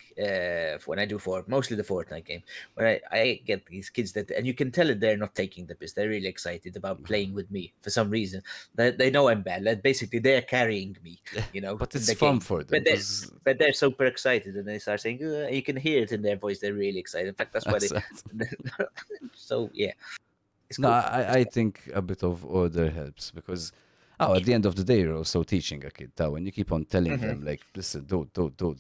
Speaker 2: when I do mostly the Fortnite game, where I get these kids that, and you can tell that they're not taking the piss. They're really excited about playing with me for some reason. They know I'm bad. Like basically, they're carrying me. You know,
Speaker 1: but it's fun for them.
Speaker 2: But they're super excited, and they start saying, you can hear it in their voice. They're really excited. In fact, that's why they. So yeah.
Speaker 1: No, I think a bit of order helps because at the end of the day, you're also teaching a kid that when you keep on telling them, like, listen, don't,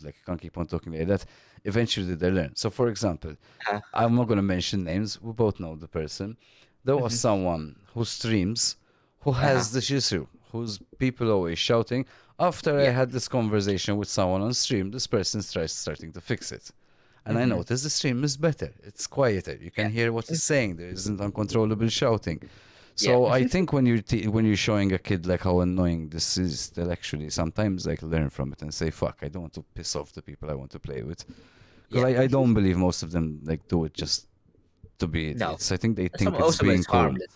Speaker 1: like, you can't keep on talking like that, eventually they learn. So, for example, I'm not going to mention names. We both know the person. There was someone who streams who has this issue, whose people always shouting. After I had this conversation with someone on stream, this person starting to fix it. And I noticed the stream is better. It's quieter. You can hear what he's saying. There isn't uncontrollable shouting. So I think when you're showing a kid like how annoying this is, they'll actually sometimes like learn from it and say, "Fuck, I don't want to piss off the people I want to play with." Because I don't believe most of them like do it just to be idiots. I think they think it's being cool.
Speaker 2: Harmless.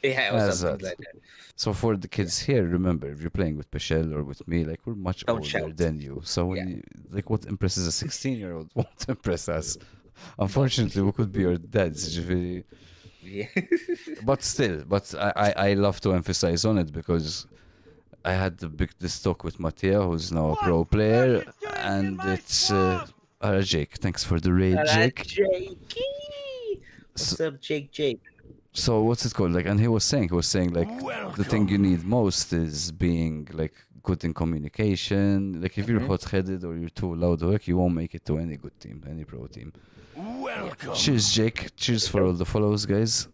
Speaker 2: Or something like that.
Speaker 1: So for the kids here, remember, if you're playing with Peschel or with me, like we're much older than you. So when you, like what impresses a 16-year-old won't impress us. Unfortunately, we could be your dads. But still, I love to emphasize on it because I had this talk with Mattia, who's now a pro player, and it's Jake. Thanks for the raid, Jake.
Speaker 2: Jakey! What's up, Jake?
Speaker 1: So what's it called? Like, and he was saying like the thing you need most is being like good in communication. Like if you're hot-headed or you're too loud work, you won't make it to any good team, any pro team. Cheers, Jake. Cheers for all the follows, guys.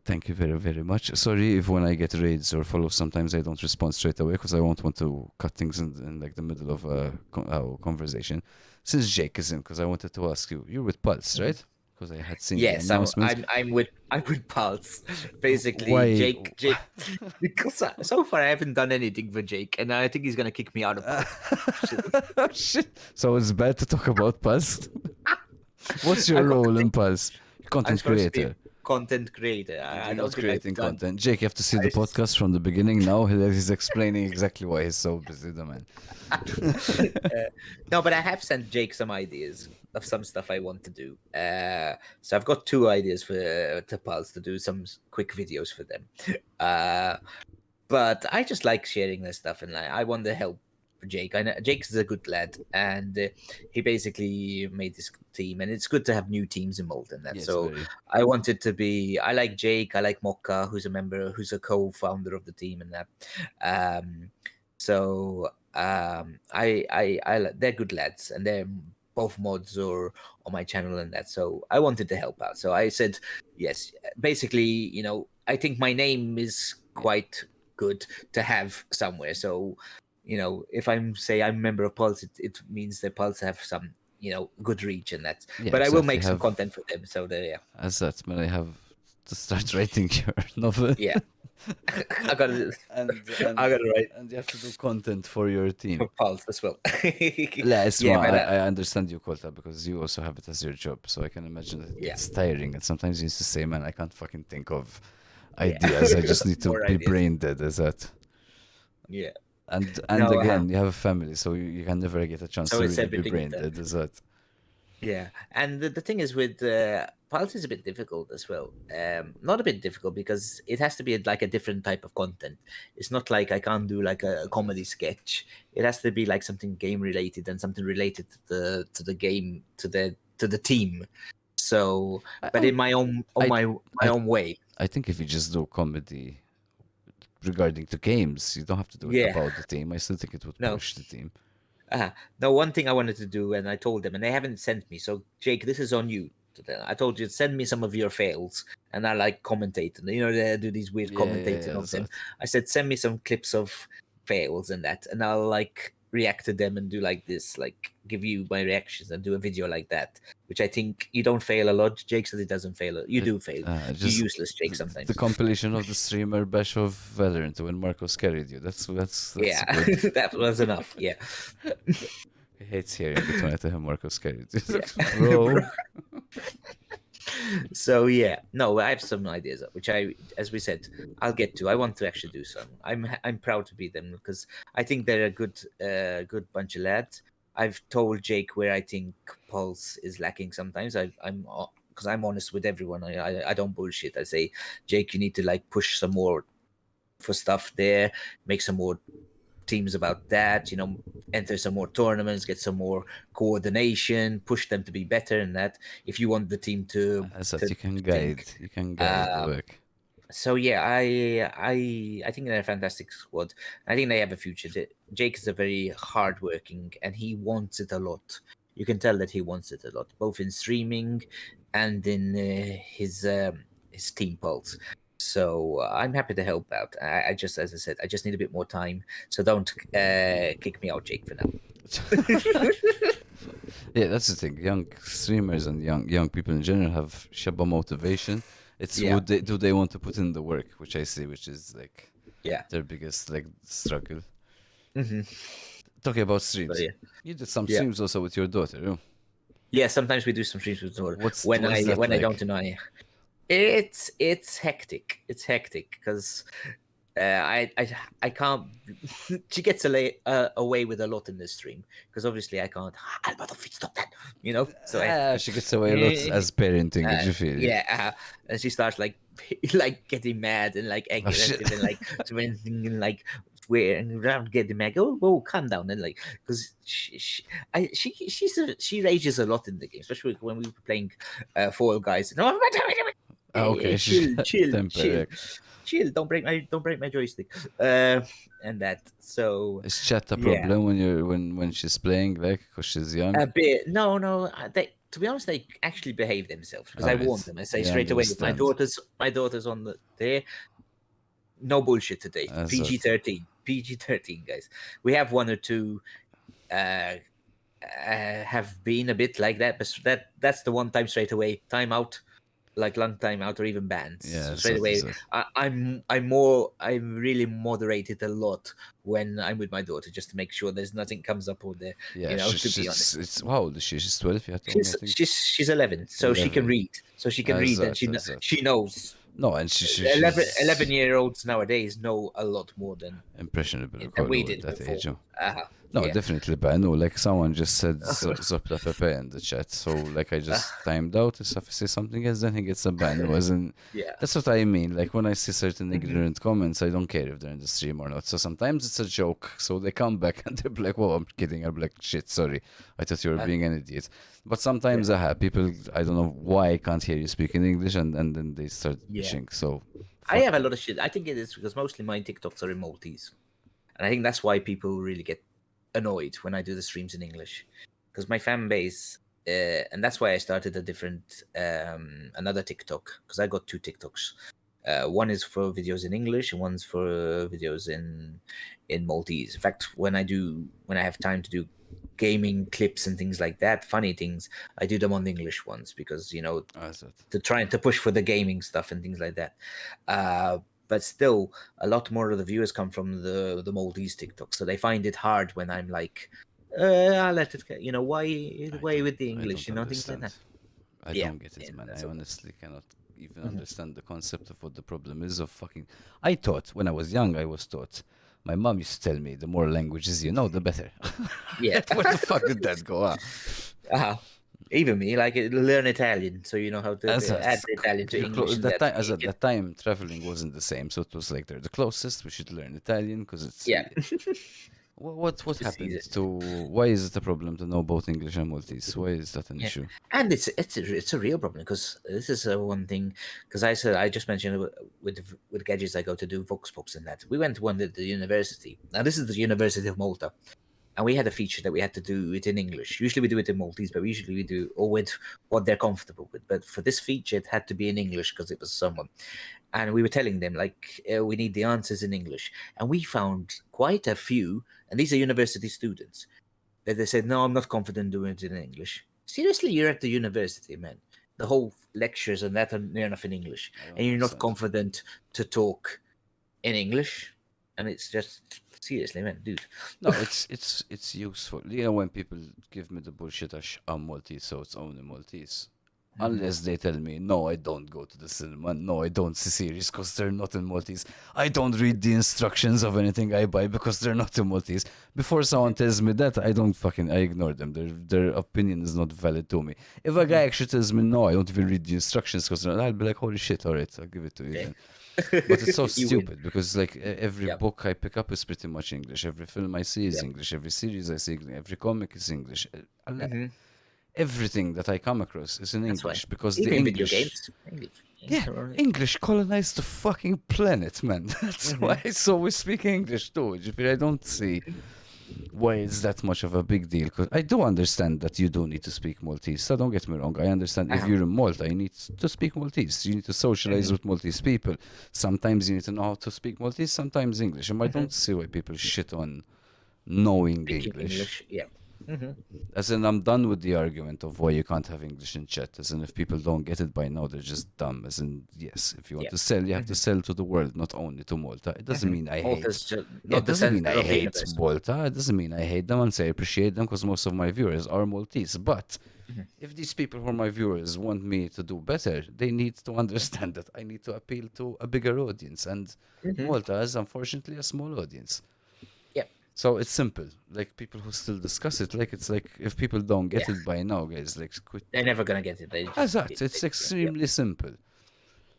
Speaker 1: Thank you very, very much. Sorry if when I get raids or follows, sometimes I don't respond straight away because I won't want to cut things in like the middle of a conversation. Since Jake is in, because I wanted to ask you, you're with Pulse, right? Because I had seen the
Speaker 2: Yes,
Speaker 1: announcement.
Speaker 2: I'm with Pulse. Basically,
Speaker 1: Why-
Speaker 2: Jake. Because so far I haven't done anything for Jake, and I think he's gonna kick me out of Pulse.
Speaker 1: Oh, shit. So it's bad to talk about Pulse. What's your role in Pulse? Content creator.
Speaker 2: Content creator.
Speaker 1: And
Speaker 2: I
Speaker 1: you're
Speaker 2: don't
Speaker 1: not
Speaker 2: think
Speaker 1: creating
Speaker 2: I've done-
Speaker 1: content. Jake, you have to see the
Speaker 2: I-
Speaker 1: podcast from the beginning now. He's explaining exactly why he's so busy, the man.
Speaker 2: No, but I have sent Jake some ideas of some stuff I want to do. So I've got 2 ideas for to Pulse to do some quick videos for them. But I just like sharing this stuff, and I want to help Jake. I know Jake's a good lad, and he basically made this team, and it's good to have new teams involved in that.
Speaker 1: Yes,
Speaker 2: so
Speaker 1: very.
Speaker 2: I wanted to be. I like Jake. I like Mokka, who's a member, who's a co-founder of the team, and that. They're good lads, and they're both mods or on my channel and that. So I wanted to help out. So I said yes. Basically, I think my name is quite good to have somewhere. So if I'm a member of Pulse, it means that Pulse have some good reach and that.
Speaker 1: Yeah,
Speaker 2: but I will
Speaker 1: exactly.
Speaker 2: make some content for them. So there, yeah.
Speaker 1: As that, man, I have to start writing your novel.
Speaker 2: Yeah. I got it.
Speaker 1: and
Speaker 2: I got it right.
Speaker 1: And you have to do content for your team.
Speaker 2: For Pulse as well.
Speaker 1: لا اسمع,
Speaker 2: but
Speaker 1: I understand you, Kolta, because you also have it as your job, so I can imagine that it's tiring, and sometimes you used to say, man, I can't fucking think of ideas. I just need to
Speaker 2: More
Speaker 1: be
Speaker 2: ideas.
Speaker 1: brain dead as that.
Speaker 2: Yeah.
Speaker 1: And
Speaker 2: No,
Speaker 1: again, you have a family, so you can never get a chance
Speaker 2: So
Speaker 1: to
Speaker 2: it's
Speaker 1: really be
Speaker 2: everything
Speaker 1: brain
Speaker 2: that-
Speaker 1: dead as that.
Speaker 2: Yeah, and the thing is with Pulse is a bit difficult as well. Not a bit difficult because it has to be like a different type of content. It's not like I can't do like a comedy sketch. It has to be like something game related and something related to the game, to the team. So, but in my own my own way.
Speaker 1: I think if you just do comedy regarding to games, you don't have to do it about the team. I still think it would push the team.
Speaker 2: Now, one thing I wanted to do, and I told them, and they haven't sent me. So, Jake, this is on you. I told you, send me some of your fails, and I like commentating. They do these weird commentating of them. I said, send me some clips of fails and that, and I'll like react to them and do like this, like give you my reactions and do a video like that. Which I think you don't fail a lot. Jake said it doesn't fail. You do fail. You're useless, Jake. Sometimes
Speaker 1: the compilation of the streamer bash of Valorant when Marcos carried you. That's
Speaker 2: yeah,
Speaker 1: good.
Speaker 2: that was enough. Yeah.
Speaker 1: He hates hearing it when I tell him Marcos carried you.
Speaker 2: Yeah.
Speaker 1: Bro.
Speaker 2: So yeah, no, I have some ideas which as we said, I'll get to. I want to actually do some. I'm proud to be them because I think they're a good bunch of lads. I've told Jake where I think Pulse is lacking sometimes. I'm because I'm honest with everyone. I don't bullshit. I say, Jake, you need to like push some more for stuff there, make some more teams about that, enter some more tournaments, get some more coordination, push them to be better in that. If you want the team to,
Speaker 1: you can guide the work.
Speaker 2: So yeah, I think they're a fantastic squad. I think they have a future. Jake is a very hardworking, and he wants it a lot. You can tell that he wants it a lot, both in streaming and in his team Pulse. So I'm happy to help out. I just, as I said, I just need a bit more time. So don't kick me out, Jake, for now.
Speaker 1: Yeah, that's the thing. Young streamers and young people in general have shabba motivation. It's do they want to put in the work, which I see, which is like their biggest like struggle.
Speaker 2: Mm-hmm.
Speaker 1: Talking about streams, you did some streams also with your daughter.
Speaker 2: Yeah, sometimes we do some streams with daughter. When I don't deny. It's hectic. It's hectic because I can't. She gets away with a lot in this stream because obviously I can't. Stop that, So
Speaker 1: she gets away a lot as parenting. Did you feel?
Speaker 2: Yeah, and she starts like getting mad and like aggressive and like and like where and around get the mag. Oh, calm down and like because she rages a lot in the game, especially when we were playing Fall Guys. No,
Speaker 1: Okay, she's
Speaker 2: chill,
Speaker 1: got
Speaker 2: chill,
Speaker 1: temper.
Speaker 2: chill,
Speaker 1: Like.
Speaker 2: chill. Don't break my joystick. And that. So
Speaker 1: Is chat a
Speaker 2: yeah,
Speaker 1: problem when you're when she's playing, like, because she's young?
Speaker 2: a bit. No, no. They, to be honest, they actually behave themselves because
Speaker 1: All
Speaker 2: I warn
Speaker 1: right,
Speaker 2: them. I say
Speaker 1: you
Speaker 2: straight away,
Speaker 1: understand.
Speaker 2: my daughter's on the there. No bullshit today.
Speaker 1: That's
Speaker 2: PG
Speaker 1: it.
Speaker 2: 13. PG 13, guys. We have one or two uh, have been a bit like that, but that's the one time straight away. Time out, like long time out or even bans.
Speaker 1: Yeah,
Speaker 2: So
Speaker 1: that's
Speaker 2: straight
Speaker 1: it. That's
Speaker 2: away,
Speaker 1: it.
Speaker 2: I'm really moderated a lot when I'm with my daughter just to make sure there's nothing comes up with there.
Speaker 1: Yeah,
Speaker 2: To be honest.
Speaker 1: it's how old is she? She's 12. You told me, I think.
Speaker 2: She's 11, so she can
Speaker 1: 11.
Speaker 2: read. So she can
Speaker 1: That's
Speaker 2: read, and
Speaker 1: it. That's it.
Speaker 2: she knows.
Speaker 1: No, and
Speaker 2: 11
Speaker 1: she's
Speaker 2: year olds nowadays know a lot more
Speaker 1: impressionable
Speaker 2: than we
Speaker 1: at
Speaker 2: did
Speaker 1: that
Speaker 2: before.
Speaker 1: age. Oh.
Speaker 2: Uh-huh.
Speaker 1: No,
Speaker 2: Yeah.
Speaker 1: definitely, but I know, like, someone just said Zopla Pepe in the chat, so, like, I
Speaker 2: Uh,
Speaker 1: just timed out. If I say something else, then he gets a ban. Wasn't
Speaker 2: yeah.
Speaker 1: That's what I mean. Like, when I see certain
Speaker 2: Mhm.
Speaker 1: ignorant comments, I don't care if they're in the stream or not. So sometimes it's a joke, so they come back and they're like, "Whoa, I'm kidding." I'm like, "Shit, sorry, I thought you were being an idiot." But sometimes
Speaker 2: Yeah.
Speaker 1: I have people, I don't know why I can't hear you speak in English, and then they start
Speaker 2: Yeah.
Speaker 1: bitching. So
Speaker 2: I
Speaker 1: fuck
Speaker 2: have a
Speaker 1: them.
Speaker 2: lot of shit. I think it is because mostly my TikToks are in Maltese. And I think that's why people really get annoyed when I do the streams in English. Because my fan base, and that's why I started a different, another TikTok, because I got two TikToks. One is for videos in English and one's for videos in Maltese. In fact, when I have time to do gaming clips and things like that, funny things, I do them on the English ones because
Speaker 1: That's it.
Speaker 2: to trying to push for the gaming stuff and things like that. But still, a lot more of the viewers come from the Maltese TikTok, so they find it hard when I'm like, I'll let it get, why with the
Speaker 1: I
Speaker 2: English,
Speaker 1: don't
Speaker 2: things like
Speaker 1: understand.
Speaker 2: that.
Speaker 1: I
Speaker 2: Yeah,
Speaker 1: don't get it,
Speaker 2: yeah,
Speaker 1: man.
Speaker 2: that's
Speaker 1: I
Speaker 2: okay.
Speaker 1: honestly cannot even
Speaker 2: Mhm.
Speaker 1: understand the concept of what the problem is of fucking. I thought when I was young, I was taught. My mom used to tell me, the more languages you know, the better.
Speaker 2: Yeah.
Speaker 1: Where the fuck did that go?
Speaker 2: uh Even me, like learn Italian, so you know how to
Speaker 1: As
Speaker 2: add the Italian to English and
Speaker 1: that
Speaker 2: that.
Speaker 1: time, as at that time, traveling wasn't the same. So it was like they're the closest. We should learn Italian because it's.
Speaker 2: Yeah,
Speaker 1: What
Speaker 2: it's
Speaker 1: happened
Speaker 2: easy.
Speaker 1: to? Why is it a problem to know both English and Maltese? Why is that an
Speaker 2: Yeah,
Speaker 1: issue?
Speaker 2: and it's a real problem because this is one thing. Because I just mentioned with gadgets I go to do vox pops and that we went to one at the university. Now this is the University of Malta, and we had a feature that we had to do it in English. Usually we do it in Maltese, but usually we do or with what they're comfortable with. But for this feature, it had to be in English because it was someone, and we were telling them like we need the answers in English, and we found quite a few, and these are university students that they said, "No, I'm not confident doing it in English." Seriously, you're at the university, man. The whole lectures and that are near enough in English,
Speaker 1: I don't
Speaker 2: and you're not
Speaker 1: understand.
Speaker 2: confident to talk in English, and it's just seriously, man, dude.
Speaker 1: No, it's useful. You know, when people give me the bullshit, I'm Maltese, so it's only Maltese.
Speaker 2: Mhm.
Speaker 1: Unless they tell me, no, I don't go to the cinema, no, I don't see series because they're not in Maltese. I don't read the instructions of anything I buy because they're not in Maltese. Before someone tells me that, I ignore them. Their opinion is not valid to me. If a guy
Speaker 2: Mhm.
Speaker 1: actually tells me, no, I don't even read the instructions because I'll be like, holy shit, all right, I'll give it to you
Speaker 2: Okay.
Speaker 1: then. But it's so
Speaker 2: You win.
Speaker 1: stupid because like every
Speaker 2: Yep.
Speaker 1: book I pick up is pretty much English. Every film I see is
Speaker 2: Yep.
Speaker 1: English. Every series I see, every comic is English.
Speaker 2: Hmm.
Speaker 1: Everything that I come across is in
Speaker 2: That's why.
Speaker 1: English because the
Speaker 2: Even video
Speaker 1: English,
Speaker 2: games, English.
Speaker 1: yeah, English colonized the fucking planet, man. That's
Speaker 2: Hmm.
Speaker 1: why. So we speak English too. I don't see why it's that much of a big deal. Because I do understand that you do need to speak Maltese. So don't get me wrong. I understand if
Speaker 2: Uh-huh.
Speaker 1: you're in Malta, you need to speak Maltese. You need to socialize
Speaker 2: Hmm.
Speaker 1: with Maltese people. Sometimes you need to know how to speak Maltese, sometimes English. And I
Speaker 2: Hmm.
Speaker 1: don't see why people shit on knowing
Speaker 2: Speaking
Speaker 1: English.
Speaker 2: English, yeah. Hmm.
Speaker 1: As in, I'm done with the argument of why you can't have English in chat. As in, if people don't get it by now, they're just dumb. As in, yes, if you want
Speaker 2: Yeah.
Speaker 1: to sell, you have to
Speaker 2: Hmm.
Speaker 1: sell to the world, not only to Malta. It doesn't
Speaker 2: Hmm.
Speaker 1: mean I hate.
Speaker 2: Malta's just
Speaker 1: Yeah, it
Speaker 2: not the
Speaker 1: doesn't mean
Speaker 2: center
Speaker 1: I
Speaker 2: of the
Speaker 1: hate
Speaker 2: universe.
Speaker 1: Malta. It doesn't mean I hate them and say I appreciate them because most of my viewers are Maltese. But
Speaker 2: Hmm.
Speaker 1: if these people who are my viewers want me to do better, they need to understand that I need to appeal to a bigger audience. And
Speaker 2: Hmm.
Speaker 1: Malta is unfortunately a small audience.
Speaker 2: Yeah.
Speaker 1: So it's simple. Like people who still discuss it, like it's like if people don't
Speaker 2: Yeah.
Speaker 1: get it by now, guys, like quit.
Speaker 2: They're never gonna get it. They
Speaker 1: As
Speaker 2: just
Speaker 1: that, it's
Speaker 2: yeah.
Speaker 1: extremely simple.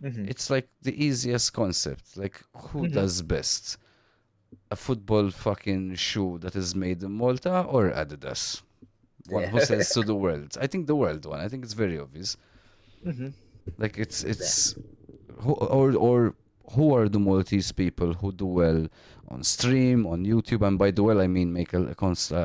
Speaker 2: Hmm.
Speaker 1: It's like the easiest concept. Like who
Speaker 2: Hmm.
Speaker 1: does best? a football fucking shoe that is made in Malta or Adidas? One
Speaker 2: Yeah.
Speaker 1: who sells to the world. I think the world one. I think it's very obvious.
Speaker 2: Hmm.
Speaker 1: Like it's
Speaker 2: Exactly.
Speaker 1: or who are the Maltese people who do well on stream on YouTube? And by the well, I mean make a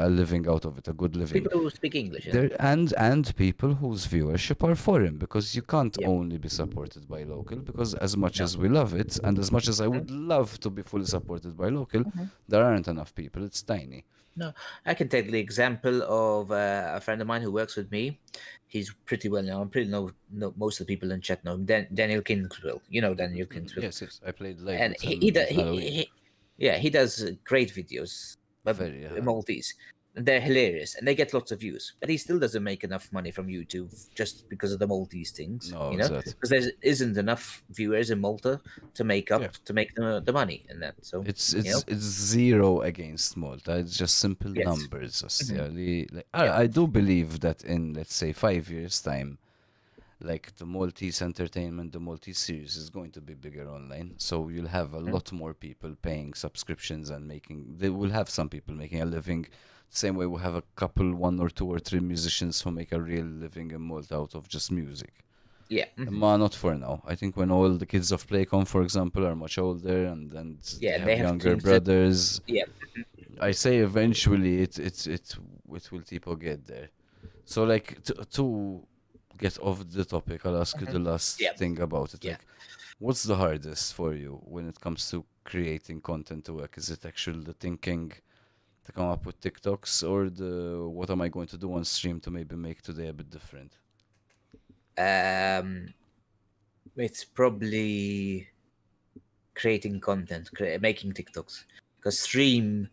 Speaker 1: living out of it, a good living.
Speaker 2: People who speak English,
Speaker 1: There and people whose viewership are foreign, because you can't
Speaker 2: Yep.
Speaker 1: only be supported by local, because as much
Speaker 2: No.
Speaker 1: as we love it and as much as I
Speaker 2: Mhm.
Speaker 1: would love to be fully supported by local,
Speaker 2: Mhm.
Speaker 1: there aren't enough people. It's tiny.
Speaker 2: No, I can take the example of a friend of mine who works with me. He's pretty well known. Pretty know most of the people in chat know him. Daniel Kingswell. You know Daniel Kingswell,
Speaker 1: Yes, yes. I played live
Speaker 2: and
Speaker 1: with him at Halloween.
Speaker 2: yeah, he does great videos, but
Speaker 1: Very
Speaker 2: Maltese. And they're hilarious, and they get lots of views. But he still doesn't make enough money from YouTube just because of the Maltese things,
Speaker 1: no,
Speaker 2: you know,
Speaker 1: exactly.
Speaker 2: because there isn't enough viewers in Malta to make
Speaker 1: Yeah.
Speaker 2: up to make the money in that. So
Speaker 1: It's
Speaker 2: you know,
Speaker 1: it's it's zero against Malta. It's just simple
Speaker 2: yes,
Speaker 1: numbers.
Speaker 2: hmm,
Speaker 1: Like,
Speaker 2: yeah,
Speaker 1: I do believe that in, let's say, 5 years time, like the Maltese entertainment, the Maltese series is going to be bigger online. So you'll have a
Speaker 2: mhm,
Speaker 1: lot more people paying subscriptions and making. They will have some people making a living. Same way we have a couple, one or two or three musicians who make a real living in Malta out of just music.
Speaker 2: yeah. Hmm.
Speaker 1: Ma, not for now. I think when all the kids of Playcom, for example, are much older and
Speaker 2: Yeah,
Speaker 1: they
Speaker 2: they
Speaker 1: have
Speaker 2: have
Speaker 1: younger
Speaker 2: things that
Speaker 1: brothers,
Speaker 2: yeah.
Speaker 1: I say eventually it will tipo get there. So like to get off the topic, I'll ask you
Speaker 2: Mhm.
Speaker 1: the last
Speaker 2: Yeah,
Speaker 1: thing about it.
Speaker 2: yeah.
Speaker 1: Like, what's the hardest for you when it comes to creating content to work? Is it actually the thinking to come up with TikToks, or the what am I going to do on stream to maybe make today a bit different?
Speaker 2: Um, it's probably creating content, making TikToks. Because stream,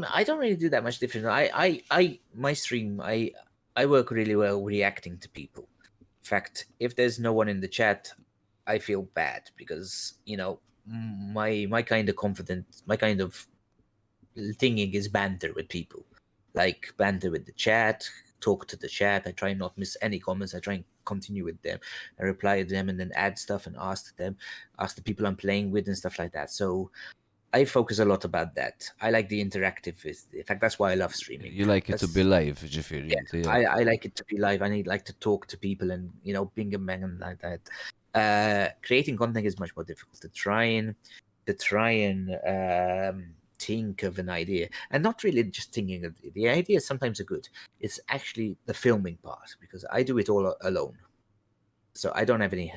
Speaker 2: I don't really do that much different. My stream, I work really well reacting to people. In fact, if there's no one in the chat, I feel bad because my kind of confidence, my kind of thinking is banter with people, like banter with the chat, talk to the chat. I try not miss any comments. I try and continue with them and reply to them and then add stuff and ask them, ask the people I'm playing with and stuff like that. So I focus a lot about that. I like the interactive. In fact, that's why I love streaming.
Speaker 1: You like it to be
Speaker 2: That's
Speaker 1: live, Ġifieri,
Speaker 2: yeah.
Speaker 1: inti, yeah.
Speaker 2: I like it to be live. I need like to talk to people and bing and bang and like that. Creating content is much more difficult to try and think of an idea and not really just thinking of the ideas. Sometimes are good. It's actually the filming part because I do it all alone, so I don't have any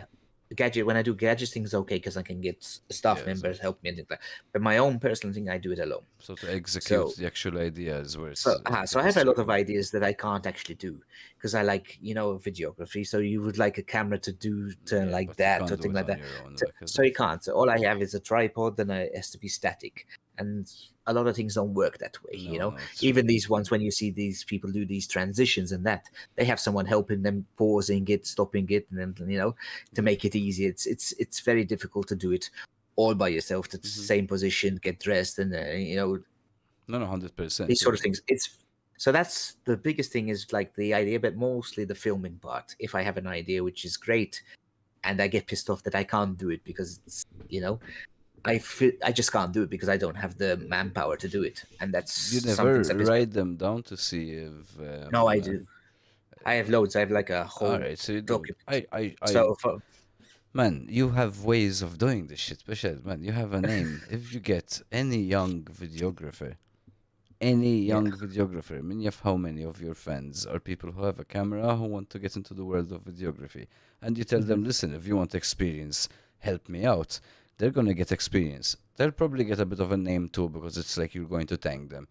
Speaker 2: gadget. When I do gadgets, things okay because I can get
Speaker 1: Yeah,
Speaker 2: staff members
Speaker 1: exactly.
Speaker 2: help me and things like. But my own personal thing, I do it alone.
Speaker 1: So to execute
Speaker 2: So
Speaker 1: the actual idea is where
Speaker 2: so,
Speaker 1: it's a
Speaker 2: so I
Speaker 1: bit
Speaker 2: have a lot of
Speaker 1: struggle.
Speaker 2: ideas that I can't actually do because I like, videography. So you would like a camera to do turn
Speaker 1: Yeah,
Speaker 2: like
Speaker 1: but you
Speaker 2: that
Speaker 1: can't
Speaker 2: or
Speaker 1: do
Speaker 2: thing
Speaker 1: it
Speaker 2: like
Speaker 1: on
Speaker 2: that.
Speaker 1: your own,
Speaker 2: So,
Speaker 1: like, is
Speaker 2: so
Speaker 1: it?
Speaker 2: you can't. So all I have is a tripod, and it has to be static. And a lot of things don't work that way.
Speaker 1: No, no, it's true.
Speaker 2: Even these ones when you see these people do these transitions and that they have someone helping them, pausing it, stopping it, and then to
Speaker 1: Yeah.
Speaker 2: make it easy. It's very difficult to do it all by yourself. The
Speaker 1: Mm-hmm.
Speaker 2: same position, get dressed, and
Speaker 1: No, no, 100%.
Speaker 2: these
Speaker 1: Yeah.
Speaker 2: sort of things. It's so that's the biggest thing is like the idea, but mostly the filming part. If I have an idea which is great and I get pissed off that I can't do it because I just can't do it because I don't have the manpower to do it, and that's
Speaker 1: You
Speaker 2: some things
Speaker 1: never
Speaker 2: that piss me off.
Speaker 1: write them down to see if.
Speaker 2: No, I do. I have loads. I have like a
Speaker 1: All
Speaker 2: whole
Speaker 1: right, so you do.
Speaker 2: document.
Speaker 1: I,
Speaker 2: So for
Speaker 1: man, you have ways of doing this shit, Peschel. Man, you have a name. If you get any
Speaker 2: yeah.
Speaker 1: young videographer, many of how many of your fans are people who have a camera who want to get into the world of videography, and you tell
Speaker 2: Hmm.
Speaker 1: them, listen, if you want experience, help me out. They're gonna get experience. They'll probably get a bit of a name too because it's like you're going to thank them,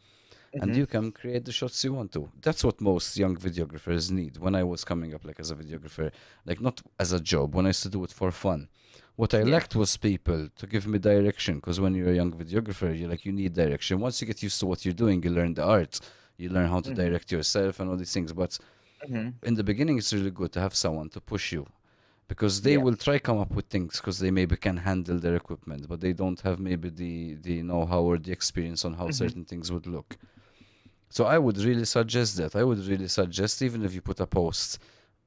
Speaker 1: and
Speaker 2: Hmm.
Speaker 1: you can create the shots you want to. That's what most young videographers need. When I was coming up like as a videographer, like not as a job, when I used to do it for fun. What I
Speaker 2: Yeah.
Speaker 1: lacked was people to give me direction, because when you're a young videographer, you need direction. Once you get used to what you're doing, you learn the art, you learn how to
Speaker 2: Hmm.
Speaker 1: direct yourself and all these things. But
Speaker 2: Hmm.
Speaker 1: in the beginning, it's really good to have someone to push you, because they
Speaker 2: Yeah.
Speaker 1: will try come up with things because they maybe can handle their equipment, but they don't have maybe the know-how or the experience on how
Speaker 2: Hmm.
Speaker 1: certain things would look. So I would really suggest that. I would really suggest, even if you put a post,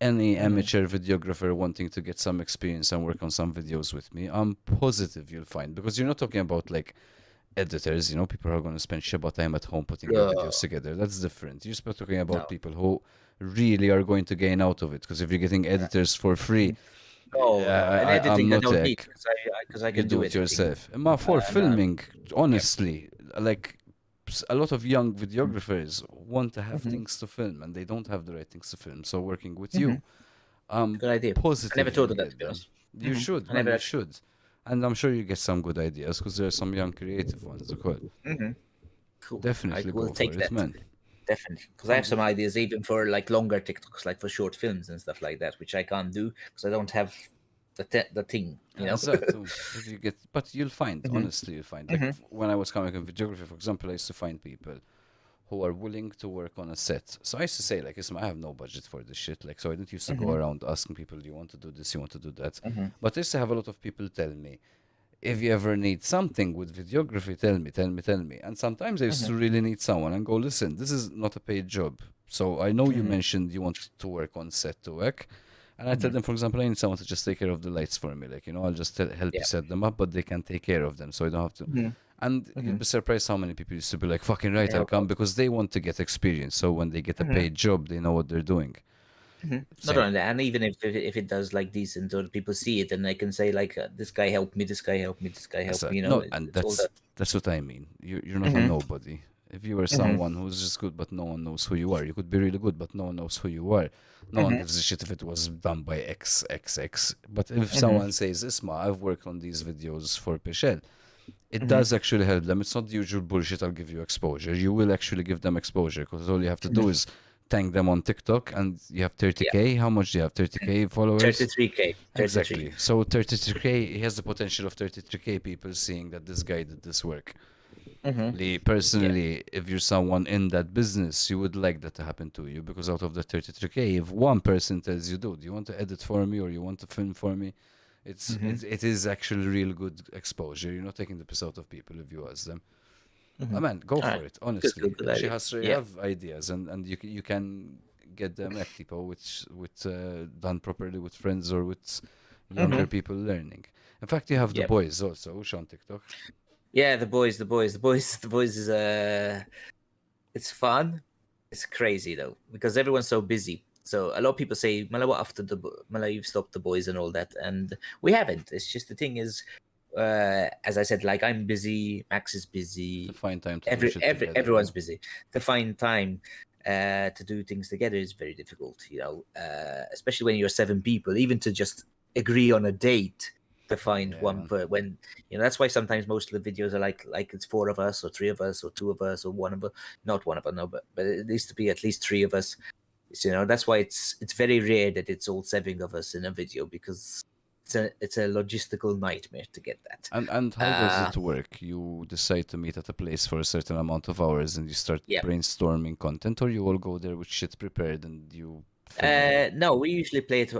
Speaker 1: any
Speaker 2: Mhm.
Speaker 1: amateur videographer wanting to get some experience and work on some videos with me, I'm positive you'll find, because you're not talking about like editors, people who are going to spend shit time at home putting their videos
Speaker 2: Uh,
Speaker 1: together. That's different. You're just talking about
Speaker 2: no.
Speaker 1: people who really are going to gain out of it. Because if you're getting editors for free,
Speaker 2: No, no. And
Speaker 1: I'm
Speaker 2: editing I
Speaker 1: not
Speaker 2: don't need
Speaker 1: tech.
Speaker 2: because I
Speaker 1: You
Speaker 2: can
Speaker 1: do
Speaker 2: do
Speaker 1: it
Speaker 2: editing.
Speaker 1: yourself. For
Speaker 2: No.
Speaker 1: filming,
Speaker 2: Yeah.
Speaker 1: honestly, like a lot of young
Speaker 2: Mhm.
Speaker 1: videographers want to have
Speaker 2: Mhm.
Speaker 1: things to film and they don't have the right things to film. So working with
Speaker 2: Mhm.
Speaker 1: you, I'm
Speaker 2: Good idea. I never
Speaker 1: positive
Speaker 2: thought
Speaker 1: you'll
Speaker 2: of that, to
Speaker 1: get
Speaker 2: be
Speaker 1: them.
Speaker 2: honest.
Speaker 1: You should,
Speaker 2: I
Speaker 1: man,
Speaker 2: never
Speaker 1: you
Speaker 2: actually.
Speaker 1: should. And I'm sure you get some good ideas because there are some young creative ones as well.
Speaker 2: Cool. I
Speaker 1: Definitely
Speaker 2: will
Speaker 1: go for
Speaker 2: take
Speaker 1: it,
Speaker 2: that.
Speaker 1: man.
Speaker 2: Definitely, because I have some
Speaker 1: 100.
Speaker 2: ideas even for like longer TikToks, like for short films and stuff like that, which I can't do because I don't have the thing, you know.
Speaker 1: Exactly. If you get, but you'll find,
Speaker 2: hmm
Speaker 1: honestly, you'll find. Like
Speaker 2: hmm
Speaker 1: when I was coming in videography, for example, I used to find people who are willing to work on a set. So I used to say, like, listen, I have no budget for this shit. Like, so I didn't used to go
Speaker 2: hmm
Speaker 1: around asking people, do you want to do this? You want to do that?
Speaker 2: hmm
Speaker 1: But I used to have a lot of people tell me, if you ever need something with videography, tell me, tell me, tell me. And sometimes I used
Speaker 2: hmm
Speaker 1: to really need someone and go, listen, this is not a paid job. So I know you
Speaker 2: hmm
Speaker 1: mentioned you want to work on set to work. And I tell
Speaker 2: hmm
Speaker 1: them, for example, I need someone to just take care of the lights for me. Like, I'll just help you
Speaker 2: Yeah.
Speaker 1: set them up, but they can take care of them. So I don't have to.
Speaker 2: hmm
Speaker 1: And
Speaker 2: hmm
Speaker 1: you'd be surprised how many people used to be like, fucking right,
Speaker 2: Yeah,
Speaker 1: I'll
Speaker 2: of
Speaker 1: come
Speaker 2: course.
Speaker 1: because they want to get experience. So when they get a
Speaker 2: hmm
Speaker 1: paid job, they know what they're doing.
Speaker 2: Not
Speaker 1: Same.
Speaker 2: only that, and even if it does like decent, or people see it and they can say like, "This guy helped me. This guy helped me. This guy helped me." You know,
Speaker 1: No, and
Speaker 2: it's all that.
Speaker 1: that's what I mean. You're not a
Speaker 2: hmm
Speaker 1: nobody. If you are
Speaker 2: hmm
Speaker 1: someone who's just good, but no one knows who you are, you could be really good, but no one knows who you are. No one
Speaker 2: hmm
Speaker 1: gives a shit if it was done by XXX. But if
Speaker 2: hmm
Speaker 1: someone says, Isma, I've worked on these videos for Peschel, it
Speaker 2: hmm
Speaker 1: does actually help them. It's not the usual bullshit, I'll give you exposure. You will actually give them exposure because all you have to do
Speaker 2: hmm
Speaker 1: is tag them on TikTok and you have
Speaker 2: Yeah.
Speaker 1: 30K. How much do you have? 30K followers?
Speaker 2: 33K. 33.
Speaker 1: Exactly. So 33K, he has the potential of 33K people seeing that this guy did this work.
Speaker 2: hmm Yeah.
Speaker 1: Personally, if you're someone in that business, you would like that to happen to you because out of the 33K, if one person tells you, dude, you want to edit for me or you want to film for me,
Speaker 2: hmm
Speaker 1: it is actually real good exposure. You're not taking the piss out of people if you ask them.
Speaker 2: hmm
Speaker 1: Man, go
Speaker 2: All
Speaker 1: for
Speaker 2: right.
Speaker 1: it.
Speaker 2: Good,
Speaker 1: Honestly,
Speaker 2: good, good idea.
Speaker 1: you
Speaker 2: Yeah.
Speaker 1: have ideas and you can get them activo with done properly with friends or with
Speaker 2: hmm
Speaker 1: younger people learning. In fact, you have the
Speaker 2: Yep.
Speaker 1: boys also, who's on TikTok.
Speaker 2: Yeah, the boys is it's fun. It's crazy though because everyone's so busy. So a lot of people say, "Mala, what after Mala, you've stopped the boys and all that," and we haven't. It's just the thing is, as I said, like I'm busy, Max is
Speaker 1: To
Speaker 2: busy,
Speaker 1: find time to do shit together,
Speaker 2: everyone's
Speaker 1: yeah.
Speaker 2: busy. To find time to do things together is very difficult. Especially when you're seven people, even to just agree on a date to find
Speaker 1: Yeah,
Speaker 2: one
Speaker 1: man.
Speaker 2: per when that's why sometimes most of the videos are like it's four of us or three of us or two of us or one of us, not one of us, no, but it needs to be at least three of us. That's why it's very rare that it's all seven of us in a video because it's a logistical nightmare to get that.
Speaker 1: And how does
Speaker 2: uh
Speaker 1: it work? You decide to meet at a place for a certain amount of hours and you start
Speaker 2: yeah.
Speaker 1: brainstorming content, or you all go there with shit prepared and you film there?
Speaker 2: No, we usually play it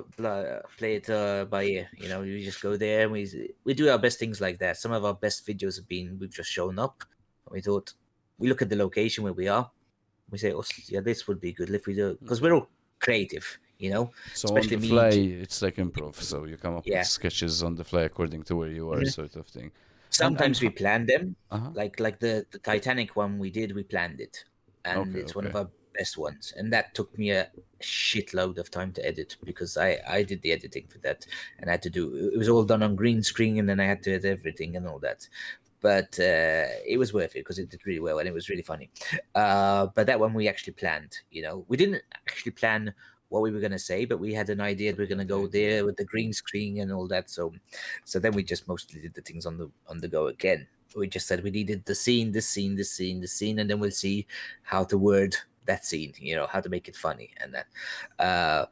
Speaker 2: by ear. We just go there and we do our best things like that. Some of our best videos have been we've just shown up. And we thought we look at the location where we are. We say, "Oh, yeah, this would be good if we do," because we're all creative.
Speaker 1: So on
Speaker 2: Especially
Speaker 1: the fly,
Speaker 2: me.
Speaker 1: it's like improv. So you come up with
Speaker 2: Yeah.
Speaker 1: sketches on the fly according to where you are,
Speaker 2: Mhm.
Speaker 1: sort of thing. And
Speaker 2: Sometimes we plan them,
Speaker 1: uh-huh.
Speaker 2: like the Titanic one we did. We planned it, and
Speaker 1: Okay,
Speaker 2: it's one
Speaker 1: okay.
Speaker 2: of our best ones. And that took me a shitload of time to edit because I did the editing for that, and I had to do it was all done on green screen, and then I had to edit everything and all that. But it was worth it because it did really well and it was really funny. But that one we actually planned. We didn't actually plan what we were going to say, but we had an idea that we are
Speaker 1: You
Speaker 2: going to
Speaker 1: have the
Speaker 2: go
Speaker 1: idea.
Speaker 2: there with the green screen and all that. So then we just mostly did the things on the go again. We just said we needed the scene, this scene, this scene, this scene, and then we'll see how to word that scene. How to make it funny and that.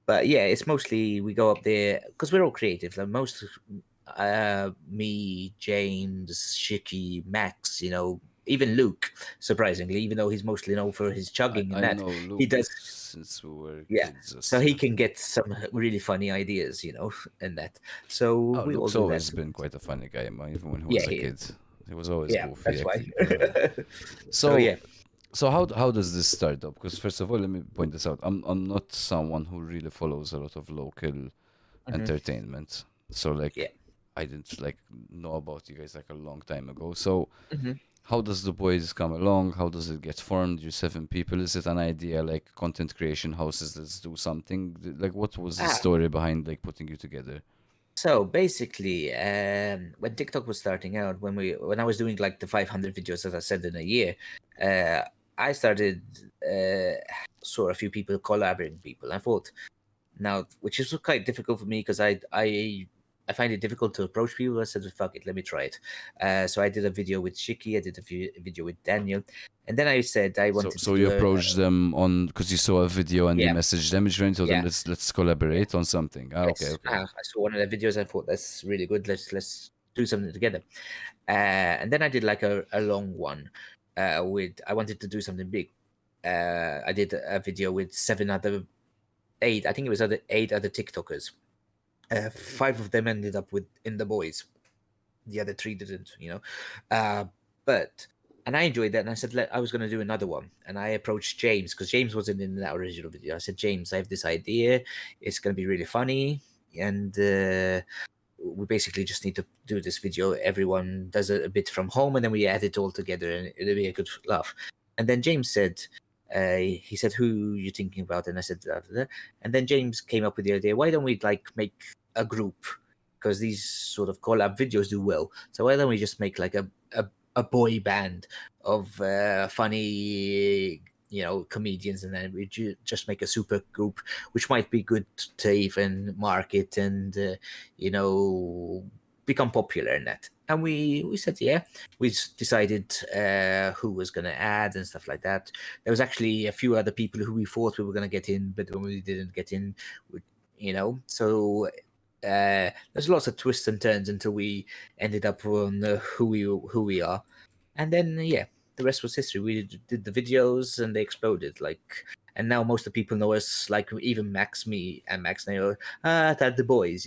Speaker 2: But yeah, it's mostly we go up there because we're all creative. Like most, me, James, Shiki, Max, even Luke. Surprisingly, even though he's mostly known for his chugging and
Speaker 1: I
Speaker 2: that,
Speaker 1: know
Speaker 2: he
Speaker 1: Luke
Speaker 2: does.
Speaker 1: since we were
Speaker 2: Yeah,
Speaker 1: kids.
Speaker 2: so
Speaker 1: Just,
Speaker 2: he
Speaker 1: yeah.
Speaker 2: can get some really funny ideas, and that. So
Speaker 1: Oh,
Speaker 2: we all
Speaker 1: Luke's
Speaker 2: do
Speaker 1: always
Speaker 2: that.
Speaker 1: been quite a funny guy, man, even when he
Speaker 2: Yeah,
Speaker 1: was a
Speaker 2: he is.
Speaker 1: kid. He was always
Speaker 2: Yeah,
Speaker 1: goofy
Speaker 2: that's why.
Speaker 1: acting.
Speaker 2: So
Speaker 1: So,
Speaker 2: yeah.
Speaker 1: So how does this start up? Because first of all, let me point this out. I'm not someone who really follows a lot of local
Speaker 2: Hmm.
Speaker 1: entertainment. So like
Speaker 2: Yeah.
Speaker 1: I didn't like know about you guys like a long time ago. So
Speaker 2: Hmm.
Speaker 1: how does the boys come along? How does it get formed? You 7 people. Is it an idea like content creation houses? Let's do something. Like what was the
Speaker 2: Ah,
Speaker 1: story behind like putting you together?
Speaker 2: so basically, when TikTok was starting out, when I was doing like the 500 videos, as I said, in a year, uh, I started saw a few people collaborating people. I thought now, which is quite difficult for me because I find it difficult to approach people. I said, "Fuck it, let me try it." So I did a video with Shiki. I did a video with Daniel, and then I said I
Speaker 1: So
Speaker 2: wanted to
Speaker 1: so you
Speaker 2: do a
Speaker 1: approached them on because you saw a video and you
Speaker 2: yeah,
Speaker 1: messaged them. You told them
Speaker 2: yeah.
Speaker 1: let's collaborate on something. Ah, okay,
Speaker 2: Yes,
Speaker 1: okay.
Speaker 2: I saw one of the videos. I thought that's really good. Let's do something together. And then I did like a long one. With I wanted to do something big. I did a video with eight. I think it was other 8 other TikTokers. 5 of them ended up with in the boys. The other 3 didn't. Uh, but and I enjoyed that. And I said I was going to do another one. And I approached James because James wasn't in that original video. I said, James, I have this idea. It's going to be really funny, and we basically just need to do this video. Everyone does a bit from home, and then we add it all together, and it'll be a good laugh. And then James said, he said, "Who you thinking about?" And I said, and then James came up with the idea. Why don't we like make a group? Because these sort of collab videos do well. So why don't we just make like a boy band of funny comedians, and then we just make a super group, which might be good to even market and become popular in that. And we said, yeah, we decided who was going to add and stuff like that. There was actually a few other people who we thought we were going to get in, but when we didn't get in, so there's lots of twists and turns until we ended up on who we are. And then yeah, the rest was history. We did the videos and they exploded. And now most of the people know us, like even me and Max now, that the boys,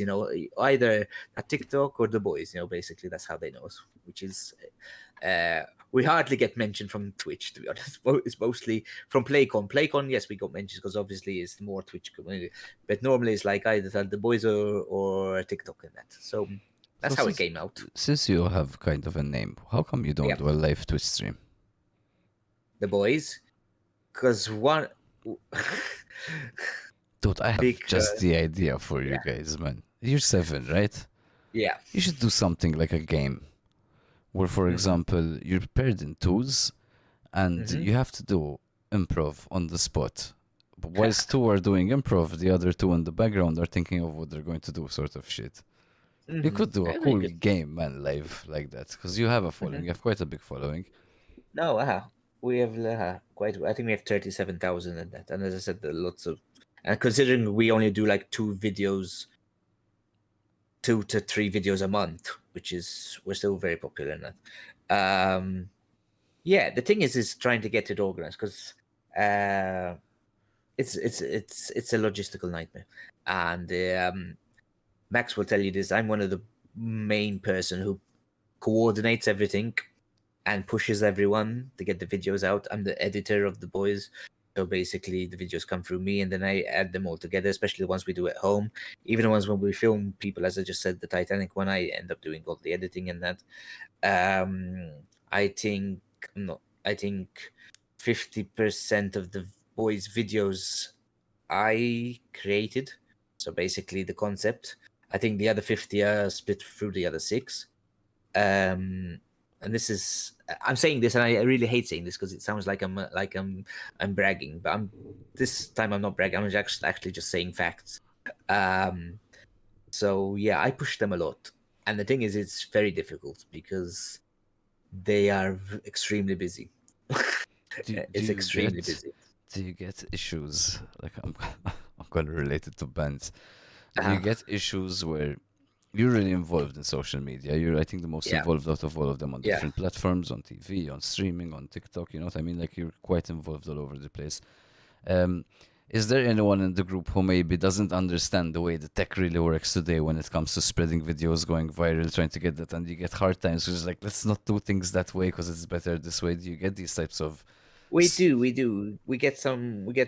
Speaker 2: either at TikTok or the boys, basically that's how they know us, which is uh we hardly get mentioned from Twitch, to be honest. It's mostly from PlayCon. PlayCon, yes, we got mentions because obviously it's more Twitch community, but normally it's like either the boys or TikTok in that. So
Speaker 1: So
Speaker 2: that's how it came out.
Speaker 1: since you have kind of a name, how come you don't
Speaker 2: Yeah,
Speaker 1: do a live Twitch stream?
Speaker 2: the boys, because one
Speaker 1: Dude, I have just
Speaker 2: because
Speaker 1: the idea for you
Speaker 2: yeah,
Speaker 1: guys, man. You're 7, right?
Speaker 2: yeah.
Speaker 1: You should do something like a game where, for
Speaker 2: Hmm.
Speaker 1: example, you're paired in twos and
Speaker 2: Hmm.
Speaker 1: you have to do improv on the spot. But whilst two are doing improv, the other two in the background are thinking of what they're going to do, sort of shit. You
Speaker 2: Hmm.
Speaker 1: could do a
Speaker 2: We
Speaker 1: cool
Speaker 2: could.
Speaker 1: game, man, live like that, because you have a
Speaker 2: Hmm.
Speaker 1: following. You have quite a big following.
Speaker 2: No, we have quite. I think we have 37,000 in that, and as I said, there are lots of. And considering we only do like 2 videos, 2 to 3 videos a month, which is we're still very popular in that. Yeah, the thing is trying to get it organized because uh, it's a logistical nightmare, and Max will tell you this. I'm one of the main person who coordinates everything and pushes everyone to get the videos out. I'm the editor of the boys. So basically, the videos come through me, and then I add them all together, especially the ones we do at home. Even the ones when we film people, as I just said, the Titanic one, I end up doing all the editing and that. Um, I think no, I think 50% of the boys' videos I created. So basically, the concept. I think the other 50 are split through the other 6. um and this is, I'm saying this and I really hate saying this because it sounds like I'm bragging, but this time I'm not bragging. I'm actually just saying facts. um so yeah, I push them a lot, and the thing is it's very difficult because they are extremely busy.
Speaker 1: Do
Speaker 2: It's
Speaker 1: you
Speaker 2: extremely
Speaker 1: get
Speaker 2: busy.
Speaker 1: issues like I'm gonna relate it to bands. Do you
Speaker 2: uh
Speaker 1: get issues where you're really involved in social media? You're, I think, the most
Speaker 2: yeah,
Speaker 1: involved out of all of them on
Speaker 2: yeah.
Speaker 1: different platforms, on TV, on streaming, on TikTok. You know what I mean? Like you're quite involved all over the place. Um, is there anyone in the group who maybe doesn't understand the way the tech really works today when it comes to spreading videos, going viral, trying to get that, and you get hard times? Which is like, let's not do things that way because it's better this way. Do you get these types of
Speaker 2: We do, we do. We get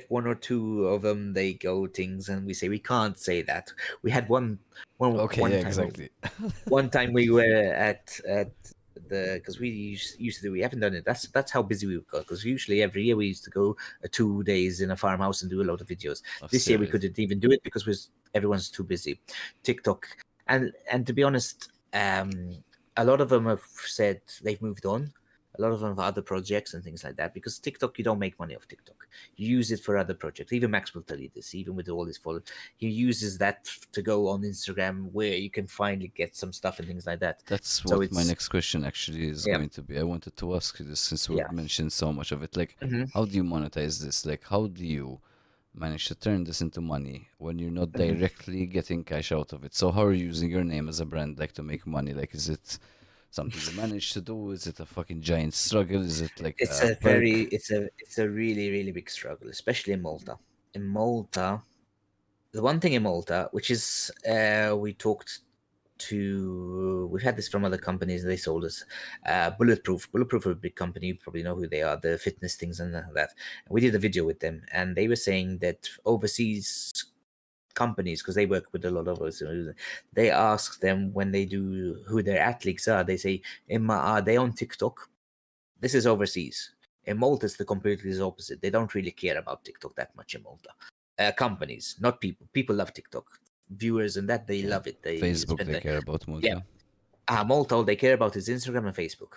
Speaker 2: one or two of them. They go things, and we say we can't say that. We had
Speaker 1: Okay,
Speaker 2: one
Speaker 1: yeah,
Speaker 2: time.
Speaker 1: exactly.
Speaker 2: One time we were at the because we used to do. We haven't done it. That's how busy we've got. Because usually every year we used to go 2 days in a farmhouse and do a lot of videos.
Speaker 1: Oh,
Speaker 2: This year we
Speaker 1: serious.
Speaker 2: couldn't even do it because everyone's too busy. TikTok and to be honest, a lot of them have said they've moved on. A lot of them have other projects and things like that because TikTok, you don't make money off TikTok. You use it for other projects. Even Max will tell you this. Even with all his followers, he uses that to go on Instagram where you can finally get some stuff and things like that.
Speaker 1: That's
Speaker 2: So
Speaker 1: what my
Speaker 2: it's
Speaker 1: next question actually is
Speaker 2: yeah,
Speaker 1: going to be. I wanted to ask you this since
Speaker 2: yeah.
Speaker 1: we've mentioned so much of it. Like,
Speaker 2: Hmm.
Speaker 1: how do you monetize this? Like, how do you manage to turn this into money when you're not
Speaker 2: Hmm.
Speaker 1: directly getting cash out of it? So, how are you using your name as a brand, like, to make money? Like, is it something you manage to do? Is it a fucking giant struggle? Is it like
Speaker 2: It's
Speaker 1: a
Speaker 2: a very
Speaker 1: perk?
Speaker 2: it's a really really big struggle, especially in Malta. In Malta, the one thing in Malta, which is we talked to, we've had this from other companies. They sold us Bulletproof. Bulletproof are a big company. You probably know who they are, the fitness things and that. We did a video with them, and they were saying that overseas companies, because they work with a lot of us, they ask them when they do who their athletes are. They say, "Emma, are they on TikTok?" This is overseas. In Malta, it's the completely opposite. They don't really care about TikTok that much in Malta. Companies, not people. People love TikTok. Viewers and that, they
Speaker 1: Yeah,
Speaker 2: love it. They
Speaker 1: Facebook,
Speaker 2: spend
Speaker 1: they
Speaker 2: the
Speaker 1: care about
Speaker 2: yeah.
Speaker 1: Malta.
Speaker 2: Malta, all they care about is Instagram and Facebook.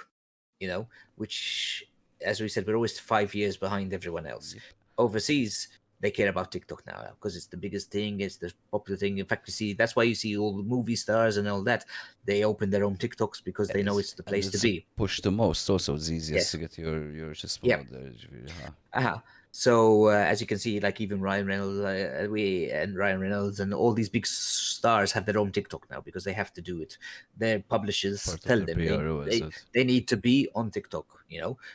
Speaker 2: You know, which, as we said, we're always 5 years behind everyone else.
Speaker 1: Yep.
Speaker 2: Overseas, they care about TikTok now because it's the biggest thing. It's the popular thing. In fact, you see, that's why you see all the movie stars and all that. They open their own TikToks because they know it's the
Speaker 1: And
Speaker 2: place to
Speaker 1: it's
Speaker 2: be.
Speaker 1: pushed the most. Also, it's easiest to
Speaker 2: Yes.
Speaker 1: get your chispa
Speaker 2: Yeah.
Speaker 1: out there. Huh?
Speaker 2: Uh-huh. So as you can see, like even Ryan Reynolds, Ryan Reynolds, and all these big stars have their own TikTok now because they have to do it. Their publishers
Speaker 1: Part of
Speaker 2: tell
Speaker 1: their
Speaker 2: them
Speaker 1: PRO, is it?
Speaker 2: they need to be on TikTok,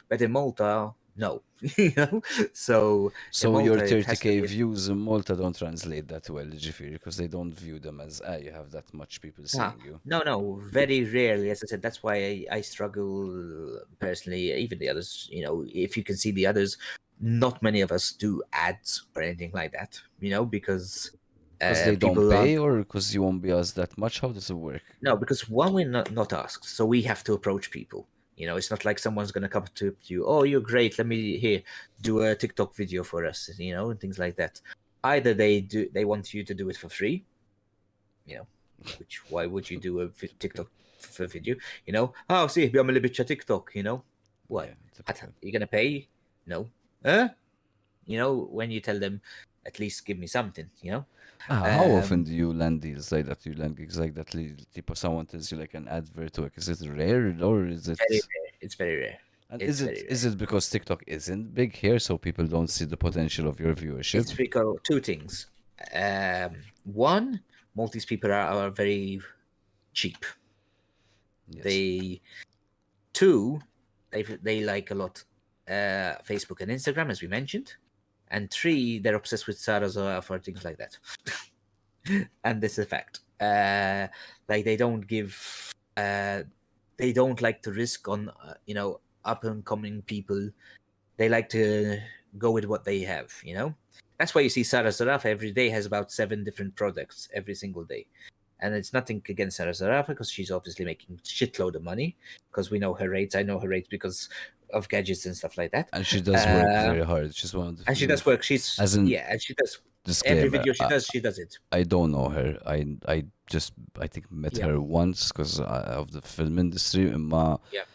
Speaker 2: But in Malta, no, you know. So in
Speaker 1: So your
Speaker 2: Malta, it has to
Speaker 1: 30K
Speaker 2: be.
Speaker 1: views in Malta don't translate that well, Jifiri, because they don't view them as, you have that much people
Speaker 2: Ah,
Speaker 1: seeing you.
Speaker 2: no, no, very rarely. As I said, that's why I struggle personally. Even the others, if you can see the others, not many of us do ads or anything like that, because
Speaker 1: Because they don't
Speaker 2: people aren't.
Speaker 1: pay or because you won't be asked that much? How does it work?
Speaker 2: No, because one, we're not asked, so we have to approach people. It's not like someone's gonna come to you. Oh, you're great. Let me here do a TikTok video for us. And things like that. Either they want you to do it for free, you know, which why would you do a
Speaker 1: Typical.
Speaker 2: TikTok for video? Oh, see, abbiamo le bitch TikTok. What?
Speaker 1: Yeah, typical.
Speaker 2: You're gonna pay? No. When you tell them, at least give me something.
Speaker 1: How often
Speaker 2: Um,
Speaker 1: do you land deals like that? You land gigs like that? Tipo, someone tells you like an advert work. Is it rare or is
Speaker 2: Very
Speaker 1: it?
Speaker 2: rare. It's very rare.
Speaker 1: And
Speaker 2: It's very
Speaker 1: is
Speaker 2: rare.
Speaker 1: it because TikTok isn't big here, so people don't see the potential of your viewership?
Speaker 2: It's because two things. One, Maltese people are very cheap.
Speaker 1: Yes.
Speaker 2: They Two, they like a lot Facebook and Instagram, as we mentioned, and three, they're obsessed with Sarah Zoya for things like that, and this is a fact. Like they don't like to risk on up and coming people. They like to go with what they have. That's why you see Sarah Zaraf every day has about 7 different products every single day. And it's nothing against Sarah Zaraf because she's obviously making shitload of money because we know her rates. I know her rates because of gadgets and stuff like that.
Speaker 1: And she does work
Speaker 2: Uh,
Speaker 1: very hard. She's one of the
Speaker 2: and she
Speaker 1: few.
Speaker 2: does work. She's
Speaker 1: As an
Speaker 2: yeah, and she does every
Speaker 1: disclaimer,
Speaker 2: video she does it.
Speaker 1: I don't know her. I think met
Speaker 2: Yeah,
Speaker 1: her once because of the film industry.
Speaker 2: yeah.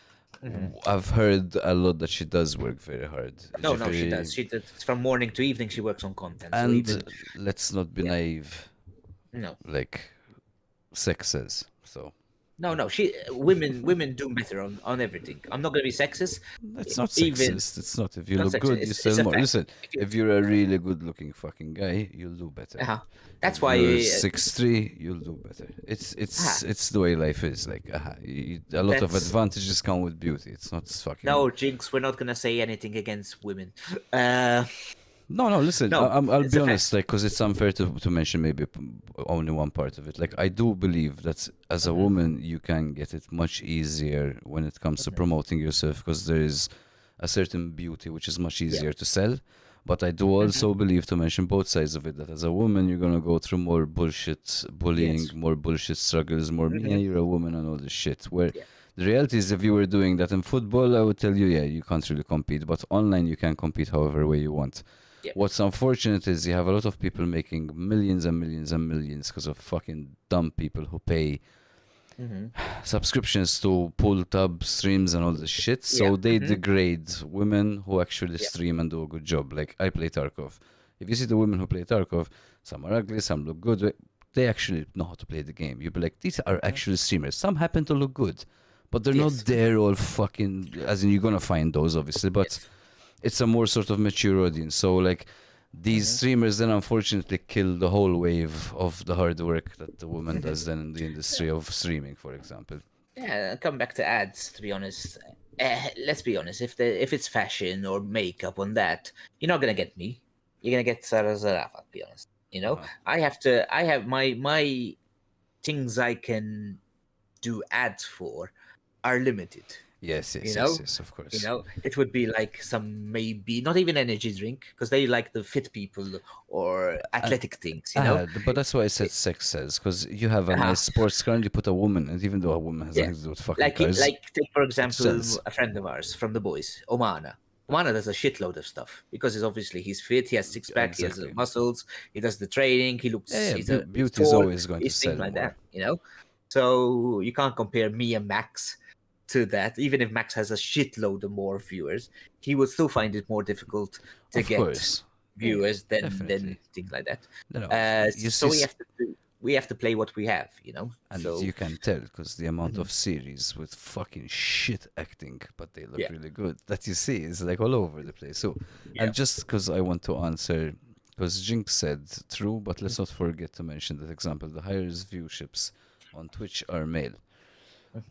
Speaker 2: Mhm.
Speaker 1: I've heard a lot that she does work very hard.
Speaker 2: No, no, she
Speaker 1: Jeffrey,
Speaker 2: does. She does from morning to evening. She works on content. So
Speaker 1: and
Speaker 2: even
Speaker 1: let's not be
Speaker 2: yeah,
Speaker 1: naive.
Speaker 2: no,
Speaker 1: Like sex says so.
Speaker 2: no, no. Women do better on everything. I'm not gonna be sexist.
Speaker 1: It's not
Speaker 2: Even
Speaker 1: sexist. It's not. If you
Speaker 2: not
Speaker 1: look
Speaker 2: sexist.
Speaker 1: good, you
Speaker 2: It's
Speaker 1: sell
Speaker 2: a
Speaker 1: more.
Speaker 2: fact.
Speaker 1: Listen,
Speaker 2: If you,
Speaker 1: if you're a really good-looking fucking guy, you'll do better.
Speaker 2: uh That's
Speaker 1: If
Speaker 2: why.
Speaker 1: you're 6'3", you'll do better. It's
Speaker 2: Uh,
Speaker 1: it's it's the way life is. Like a lot of
Speaker 2: that's
Speaker 1: advantages come with beauty. It's not fucking.
Speaker 2: no Jinx. We're not gonna say anything against women. Uh,
Speaker 1: No, no. Listen,
Speaker 2: no,
Speaker 1: I'll
Speaker 2: it's
Speaker 1: be
Speaker 2: a fact.
Speaker 1: honest. Like, because it's unfair to mention maybe only one part of it. Like, I do believe that as a
Speaker 2: Hmm.
Speaker 1: woman, you can get it much easier when it comes to promoting yourself because there is a certain beauty which is much
Speaker 2: Yeah.
Speaker 1: easier to sell. But I do
Speaker 2: Hmm.
Speaker 1: also believe, to mention both sides of it, that as a woman you're gonna go through more bullshit bullying,
Speaker 2: Yes.
Speaker 1: more bullshit struggles, more
Speaker 2: Hmm.
Speaker 1: you're a woman and all this shit. Where
Speaker 2: Yeah.
Speaker 1: the reality is, if you were doing that in football, I would tell you, yeah, you can't really compete. But online, you can compete however way you want.
Speaker 2: Yeah.
Speaker 1: What's unfortunate is you have a lot of people making millions and millions and millions because of fucking dumb people who pay
Speaker 2: Hmm.
Speaker 1: subscriptions to pull tab streams and all this shit.
Speaker 2: Yeah.
Speaker 1: So they
Speaker 2: Hmm.
Speaker 1: degrade women who actually
Speaker 2: Yeah.
Speaker 1: stream and do a good job. Like I play Tarkov. If you see the women who play Tarkov, some are ugly, some look good. They actually know how to play the game. You'd be like, these are
Speaker 2: Hmm.
Speaker 1: actual streamers. Some happen to look good, but they're not
Speaker 2: Yes.
Speaker 1: there all fucking. As in, you're gonna find those obviously, but
Speaker 2: Yes.
Speaker 1: it's a more sort of mature audience. So like these
Speaker 2: Hmm.
Speaker 1: streamers then unfortunately kill the whole wave of the hard work that the woman
Speaker 2: Hmm.
Speaker 1: does then in the industry of streaming, for example.
Speaker 2: Yeah, come back to ads. To be honest, let's be honest. If it's fashion or makeup on that, you're not gonna get me. You're gonna get Sarah Zarafa. To be honest,
Speaker 1: Uh-huh.
Speaker 2: I have to. I have my things I can do ads for are limited.
Speaker 1: Yes,
Speaker 2: You
Speaker 1: yes, yes,
Speaker 2: know,
Speaker 1: yes, of course.
Speaker 2: it would be like some maybe not even energy drink because they like the fit people or
Speaker 1: And
Speaker 2: athletic things. You know,
Speaker 1: but that's why I said
Speaker 2: It-
Speaker 1: sex sells, because you have a
Speaker 2: uh
Speaker 1: nice sports car and you put a woman, and even though a woman has
Speaker 2: yeah.
Speaker 1: nothing to do with fucking cars,
Speaker 2: Like take for
Speaker 1: it
Speaker 2: example
Speaker 1: sells.
Speaker 2: a friend of ours from the boys, Omana. Omana does a shitload of stuff because he's fit, he has six pack, he has
Speaker 1: Exactly.
Speaker 2: muscles, he does the training, he
Speaker 1: Yeah,
Speaker 2: looks
Speaker 1: yeah,
Speaker 2: he's
Speaker 1: beauty is
Speaker 2: tall,
Speaker 1: always going to
Speaker 2: he's things
Speaker 1: sell
Speaker 2: like
Speaker 1: more.
Speaker 2: that. So you can't compare me and Max to that. Even if Max has a shitload of more viewers, he would still find it more difficult to
Speaker 1: Of
Speaker 2: get
Speaker 1: course. Yeah,
Speaker 2: viewers than
Speaker 1: definitely.
Speaker 2: things like that.
Speaker 1: No, no, you
Speaker 2: So
Speaker 1: see,
Speaker 2: we have to play what we have.
Speaker 1: and
Speaker 2: So
Speaker 1: you can tell because the amount
Speaker 2: mhm,
Speaker 1: of series with fucking shit acting, but they look
Speaker 2: yeah,
Speaker 1: really good, that you see is like all over the place. So,
Speaker 2: yeah.
Speaker 1: and just because I want to answer, because Jinx said true, but let's not forget to mention that example, the highest viewships on Twitch are male.
Speaker 2: Mhm.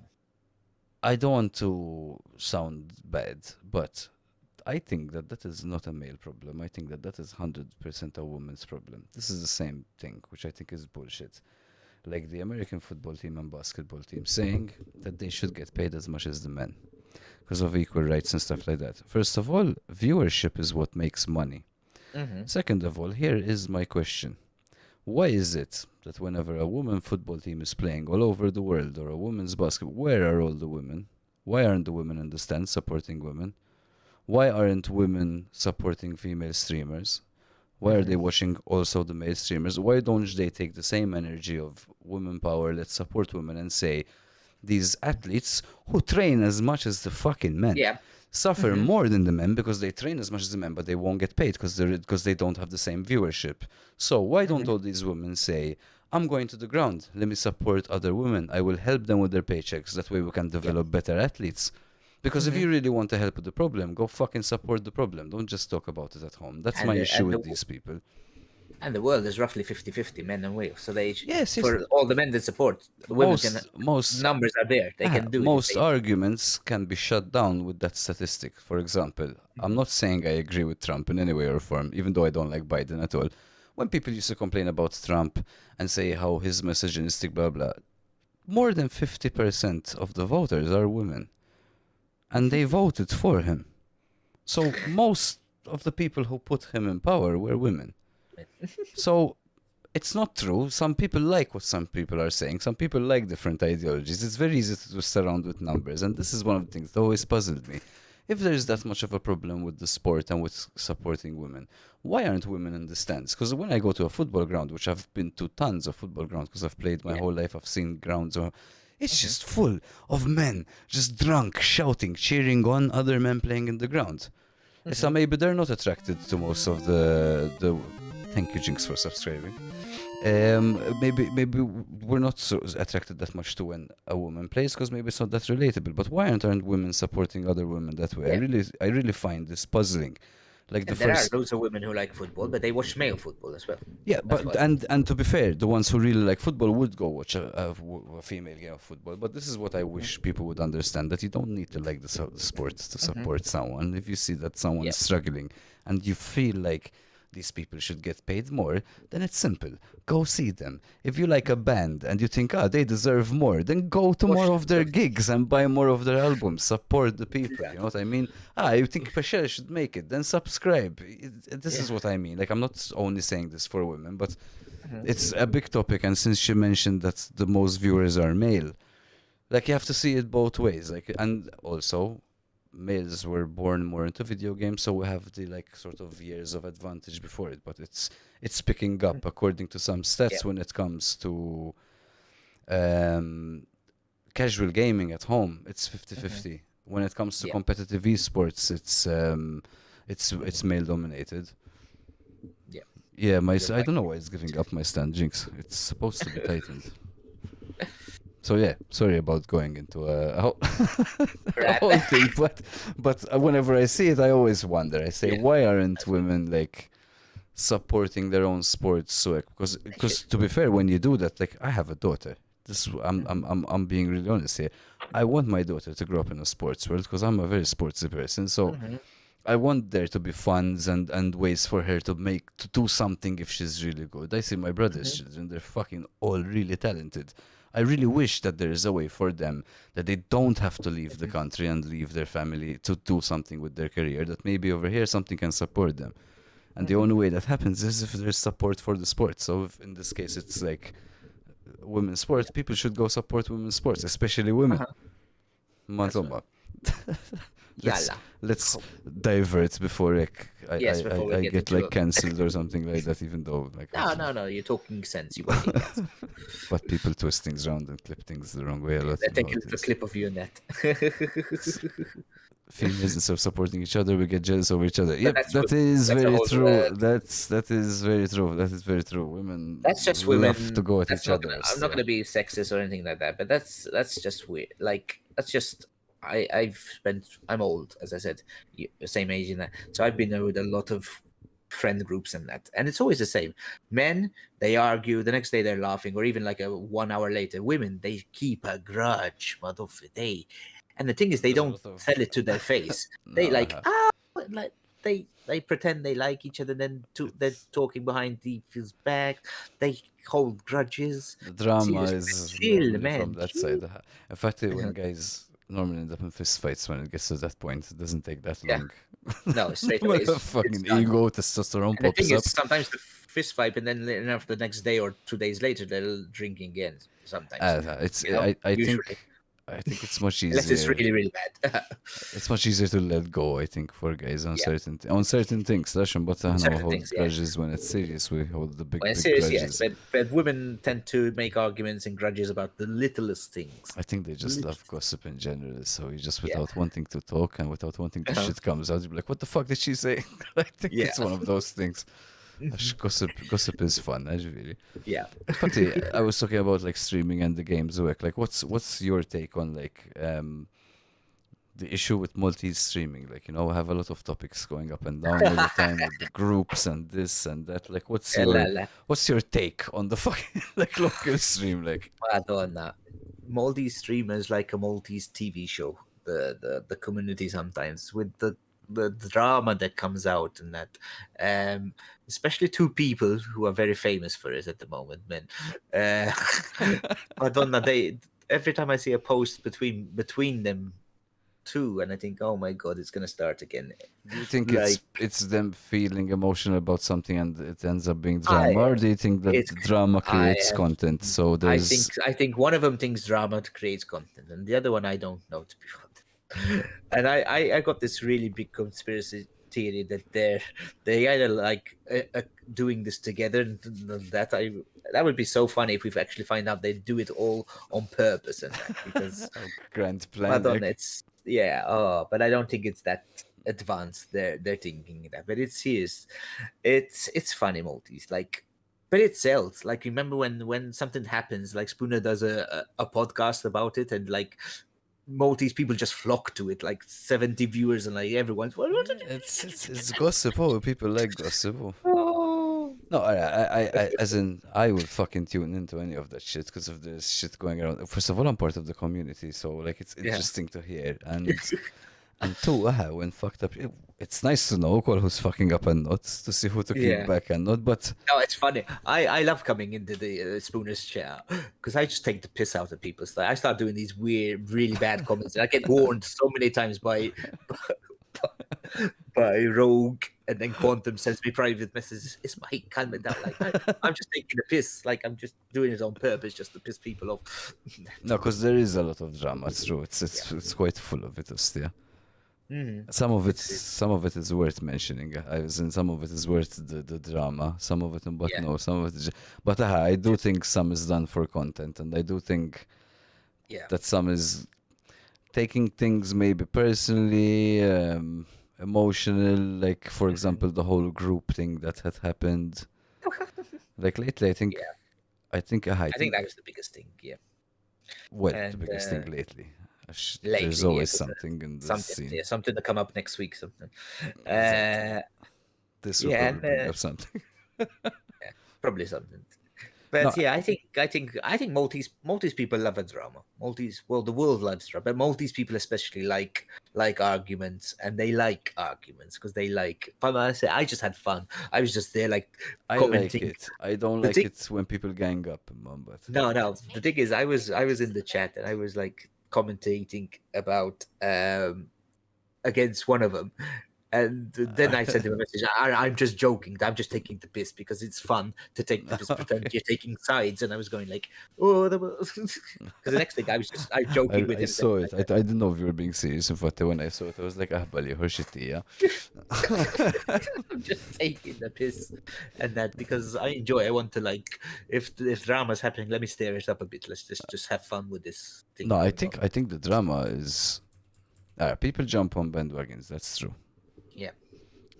Speaker 1: I don't want to sound bad, but I think that that is not a male problem. I think that that is 100% a woman's problem. This is the same thing, which I think is bullshit. Like the American football team and basketball team saying that they should get paid as much as the men because of equal rights and stuff like that. First of all, viewership is what makes money.
Speaker 2: Mhm.
Speaker 1: Second of all, here is my question. Why is it that whenever a women football team is playing all over the world or a women's basketball, where are all the women? Why aren't the women in the stands supporting women? Why aren't women supporting female streamers? Why are they
Speaker 2: Mhm.
Speaker 1: watching also the male streamers? Why don't they take the same energy of women power, let's support women, and say these athletes who train as much as the fucking men
Speaker 2: Yeah.
Speaker 1: suffer
Speaker 2: Mhm.
Speaker 1: more than the men because they train as much as the men, but they won't get paid because they don't have the same viewership. So why don't
Speaker 2: Mhm.
Speaker 1: all these women say, "I'm going to the ground. Let me support other women. I will help them with their paychecks. That way we can
Speaker 2: Yeah.
Speaker 1: develop better athletes." Because if
Speaker 2: Mhm.
Speaker 1: you really want to help with the problem, go fucking support the problem. Don't just talk about it at home. That's my
Speaker 2: And the,
Speaker 1: issue
Speaker 2: and the
Speaker 1: with these people.
Speaker 2: and the world is roughly 50-50 men and women. So
Speaker 1: Yes, yes.
Speaker 2: for all the men that support, the women can
Speaker 1: Most most
Speaker 2: numbers are there. They can do it if
Speaker 1: most
Speaker 2: they.
Speaker 1: arguments can be shut down with that statistic. For example, I'm
Speaker 2: Mhm.
Speaker 1: not saying I agree with Trump in any way or form, even though I don't like Biden at all. When people used to complain about Trump and say how his misogynistic blah blah, more than 50% of the voters are women, and they voted for him. So most of the people who put him in power were women. So it's not true. Some people like what some people are saying. Some people like different ideologies. It's very easy to twist around with numbers. And this is one of the things that always puzzled me. If there's that much of a problem with the sport and with supporting women, why aren't women in the stands? Because when I go to a football ground, which I've been to tons of football grounds because I've played my
Speaker 2: Yeah.
Speaker 1: whole life, I've seen grounds, or it's
Speaker 2: Mhm.
Speaker 1: just full of men, just drunk, shouting, cheering on other men playing in the ground. So
Speaker 2: Mhm.
Speaker 1: maybe they're not attracted to most of the. Thank you, Jinx, for subscribing. Maybe we're not so attracted that much to when a woman plays because maybe it's not that relatable. But why aren't women supporting other women that way?
Speaker 2: Yeah.
Speaker 1: I really find this puzzling. Like the
Speaker 2: And there are
Speaker 1: first,
Speaker 2: loads of women who like football, but they watch male football as well.
Speaker 1: yeah,
Speaker 2: That's
Speaker 1: but
Speaker 2: why.
Speaker 1: and to be fair, the ones who really like football would go watch a female game of football. But this is what I
Speaker 2: Mhm.
Speaker 1: wish people would understand, that you don't need to like the sport to
Speaker 2: Mhm.
Speaker 1: support someone. If you see that
Speaker 2: Yeah.
Speaker 1: someone's struggling and you feel like these people should get paid more, then it's simple. Go see them. If you like a band and you think, they deserve more, then go to
Speaker 2: Push
Speaker 1: more
Speaker 2: them,
Speaker 1: of their
Speaker 2: push them.
Speaker 1: gigs and buy more of their albums. Support the people. You know
Speaker 2: Exactly.
Speaker 1: what I mean? You think Peschel should make it, then subscribe. This
Speaker 2: Yeah.
Speaker 1: is what I mean. Like, I'm not only saying this for women, but
Speaker 2: Mhm.
Speaker 1: it's a big topic. And since she mentioned that the most viewers are male, like, you have to see it both ways. Like, and also, males were born more into video games, so we have the, like, sort of years of advantage before it. But it's picking up according to some
Speaker 2: Yeah.
Speaker 1: stats when it comes to um, casual gaming at home. It's 50
Speaker 2: Mhm.
Speaker 1: 50. When it comes to
Speaker 2: Yeah.
Speaker 1: competitive esports, it's male dominated.
Speaker 2: Yeah.
Speaker 1: Yeah,
Speaker 2: You're
Speaker 1: I
Speaker 2: right.
Speaker 1: don't know why it's giving up my stand jinx. It's supposed to be tightened. So yeah, sorry about going into a whole, a
Speaker 2: Right.
Speaker 1: whole thing, but whenever I see it, I always wonder. I say,
Speaker 2: Yeah.
Speaker 1: why aren't
Speaker 2: That's what.
Speaker 1: women like supporting their own sports? So like,
Speaker 2: Shit.
Speaker 1: because to be fair, when you do that, like, I have a daughter. I'm being really honest here. I want my daughter to grow up in a sports world because I'm a very sportsy person. So
Speaker 2: Mhm.
Speaker 1: I want there to be funds and ways for her to do something if she's really good. I see my brother's
Speaker 2: Mhm.
Speaker 1: children; they're fucking all really talented. I really wish that there is a way for them that they don't have to leave the
Speaker 2: Mhm.
Speaker 1: country and leave their family to do something with their career. That maybe over here something can support them. And the
Speaker 2: Mhm.
Speaker 1: only way that happens is if there's support for the sport. So if in this case it's like women's sports, people should go support women's sports, especially women.
Speaker 2: Uh-huh. That's what.
Speaker 1: Matoma. let's
Speaker 2: Yalla.
Speaker 1: let's
Speaker 2: Cool.
Speaker 1: divert before like
Speaker 2: Yes, before we
Speaker 1: I
Speaker 2: get
Speaker 1: get
Speaker 2: into
Speaker 1: like cancelled or something like that, even though like
Speaker 2: no, no, no. You're talking sense. You won't get cancelled.
Speaker 1: but people twist things around and clip things the wrong way a lot,
Speaker 2: They
Speaker 1: you know
Speaker 2: take
Speaker 1: how
Speaker 2: a
Speaker 1: it
Speaker 2: little
Speaker 1: is.
Speaker 2: clip of you in that.
Speaker 1: It's females, instead of supporting each other, we get jealous over each other.
Speaker 2: But
Speaker 1: Yep,
Speaker 2: that's
Speaker 1: that
Speaker 2: women.
Speaker 1: is
Speaker 2: That's a
Speaker 1: very
Speaker 2: whole.
Speaker 1: true. That is very true. That is very true. Women
Speaker 2: That's just
Speaker 1: love to
Speaker 2: women.
Speaker 1: go at
Speaker 2: That's
Speaker 1: each
Speaker 2: not.
Speaker 1: other
Speaker 2: I'm not
Speaker 1: still.
Speaker 2: gonna be sexist or anything like that. But that's just weird. Like that's just. I've spent. I'm old, as I said, same age in that. So I've been with a lot of friend groups and that, and it's always the same. Men, they argue. The next day they're laughing, or even like a 1 hour later. Women, they keep a grudge, motherfucker. And the thing is, they
Speaker 1: There's a
Speaker 2: don't
Speaker 1: lot of
Speaker 2: tell it to their face.
Speaker 1: no.
Speaker 2: They like like they pretend they like each other, then they're
Speaker 1: It's
Speaker 2: talking behind people's back. They hold grudges.
Speaker 1: the drama
Speaker 2: Seriously,
Speaker 1: is
Speaker 2: chill,
Speaker 1: normally from
Speaker 2: man,
Speaker 1: that
Speaker 2: chill.
Speaker 1: side. In fact, when guys normally end up in fist fights when it gets to that point, it doesn't take that
Speaker 2: Yeah,
Speaker 1: long.
Speaker 2: no, straight away
Speaker 1: When a
Speaker 2: it's
Speaker 1: fucking
Speaker 2: done.
Speaker 1: ego, testosterone
Speaker 2: And the thing
Speaker 1: pops
Speaker 2: is,
Speaker 1: up.
Speaker 2: sometimes the fist fight, and then after the next day or 2 days later, they'll drink again. Sometimes, usually,
Speaker 1: I think it's much
Speaker 2: unless it's
Speaker 1: easier.
Speaker 2: really really bad.
Speaker 1: It's much easier to let go, I think, for guys on
Speaker 2: Yeah,
Speaker 1: certain things. Lashon, but I know
Speaker 2: certain things,
Speaker 1: hold
Speaker 2: yeah.
Speaker 1: grudges when it's serious. We hold the
Speaker 2: Well,
Speaker 1: big
Speaker 2: serious, yes,
Speaker 1: grudges.
Speaker 2: but women tend to make arguments and grudges about the littlest things.
Speaker 1: I think they just
Speaker 2: Little,
Speaker 1: love gossip in general. So you just,
Speaker 2: yeah,
Speaker 1: without wanting to talk and without wanting to
Speaker 2: uh-huh.
Speaker 1: shit comes out, you're like, what the fuck did she say? I think
Speaker 2: Yeah,
Speaker 1: it's one of those things.
Speaker 2: mhm,
Speaker 1: Gossip is fun, really.
Speaker 2: yeah.
Speaker 1: In fact, I was talking about like streaming and the games work. Like, what's your take on like the issue with multi-streaming? Like, I have a lot of topics going up and down all the time with the groups and this and that. Like,
Speaker 2: La, la.
Speaker 1: what's your take on the fucking like local stream? Like,
Speaker 2: Madonna. Maltese streamers like a Maltese TV show. The community sometimes with the drama that comes out and that, um, especially two people who are very famous for it at the moment, man. Uh, Madonna, they every time I see a post between them two, and I think, oh my god, it's gonna start again.
Speaker 1: do you think
Speaker 2: Like
Speaker 1: it's them feeling emotional about something and it ends up being
Speaker 2: I,
Speaker 1: drama, or do you think that
Speaker 2: it's
Speaker 1: the drama
Speaker 2: I
Speaker 1: creates
Speaker 2: have.
Speaker 1: content? So there's
Speaker 2: I think one of them thinks drama creates content, and the other one I don't know to be honest. And I got this really big conspiracy theory that they either like doing this together, and that would be so funny if we actually find out they do it all on purpose and that because
Speaker 1: a grand plan.
Speaker 2: Madonna,
Speaker 1: Like,
Speaker 2: it's yeah, but I don't think it's that advanced. They're thinking that, but it's serious. It's funny, Maltese. Like, but it sells. Like, remember when something happens, like Spooner does a podcast about it, and like Maltese people just flock to it, like 70 viewers, and like everyone's what did
Speaker 1: yeah, it's gossip. Oh, people like gossip. Oh.
Speaker 2: oh.
Speaker 1: No, as in, I will fucking tune into any of that shit because if there's shit going around. First of all, I'm part of the community, so like it's
Speaker 2: Yeah.
Speaker 1: interesting to hear, and And two, when fucked up, it's nice to know who's fucking up and not, to see who to kick
Speaker 2: Yeah.
Speaker 1: back and not. But
Speaker 2: No, it's funny. I love coming into the Spooner's chair because I just take the piss out of people. So I start doing these weird, really bad comments, and I get warned so many times by Rogue, and then Quantum sends me private messages. It's Mike, calm it down. Like I'm just taking the piss. Like I'm just doing it on purpose, just to piss people off.
Speaker 1: no, because there is a lot of drama. It's true.
Speaker 2: Yeah.
Speaker 1: It's quite full of it. Yeah.
Speaker 2: Mm-hmm. It's
Speaker 1: Some of it is worth mentioning. I was in some of it is worth the drama. Some of it, but
Speaker 2: yeah.
Speaker 1: no, some of it is. But I do think some is done for content, and I do think
Speaker 2: Yeah.
Speaker 1: that some is taking things maybe personally, emotional. Like for
Speaker 2: Mhm.
Speaker 1: example, the whole group thing that had happened. Like lately,
Speaker 2: Yeah.
Speaker 1: I
Speaker 2: I think
Speaker 1: think
Speaker 2: that was the biggest thing. Yeah.
Speaker 1: well, the
Speaker 2: And
Speaker 1: biggest thing lately. There's
Speaker 2: lately, yeah,
Speaker 1: always
Speaker 2: 'cause,
Speaker 1: something in this
Speaker 2: something,
Speaker 1: scene.
Speaker 2: yeah, something to come up next week. Something.
Speaker 1: Exactly.
Speaker 2: Uh,
Speaker 1: This will
Speaker 2: yeah,
Speaker 1: probably
Speaker 2: and
Speaker 1: bring up something.
Speaker 2: yeah, probably something.
Speaker 1: No,
Speaker 2: But yeah, I think Maltese people love a drama. Maltese, well, the world loves drama, but Maltese people especially like arguments, and they like arguments because they like. But I say I just had fun. I was just there, like
Speaker 1: I like
Speaker 2: commenting.
Speaker 1: it. I don't
Speaker 2: The
Speaker 1: like
Speaker 2: thing,
Speaker 1: it when people gang up, Mom, but
Speaker 2: no, no. The thing is, I was in the chat and I was like commentating about against one of them. And then I sent him a message. I'm just joking. I'm just taking the piss because it's fun to take the piss, pretend
Speaker 1: okay.
Speaker 2: you're taking sides. And I was going like, oh, because the next thing I was joking with
Speaker 1: I
Speaker 2: him, saying
Speaker 1: saw it.
Speaker 2: like,
Speaker 1: I didn't know if you were being serious. In fact, when I saw it, I was like, ah, bali, hershiti, yeah.
Speaker 2: I'm just taking the piss, and that because I enjoy. I want to like, if drama's happening, let me stir it up a bit. Let's just have fun with this thing
Speaker 1: No,
Speaker 2: going on.
Speaker 1: I think the drama is people jump on bandwagons. That's true.
Speaker 2: Yeah.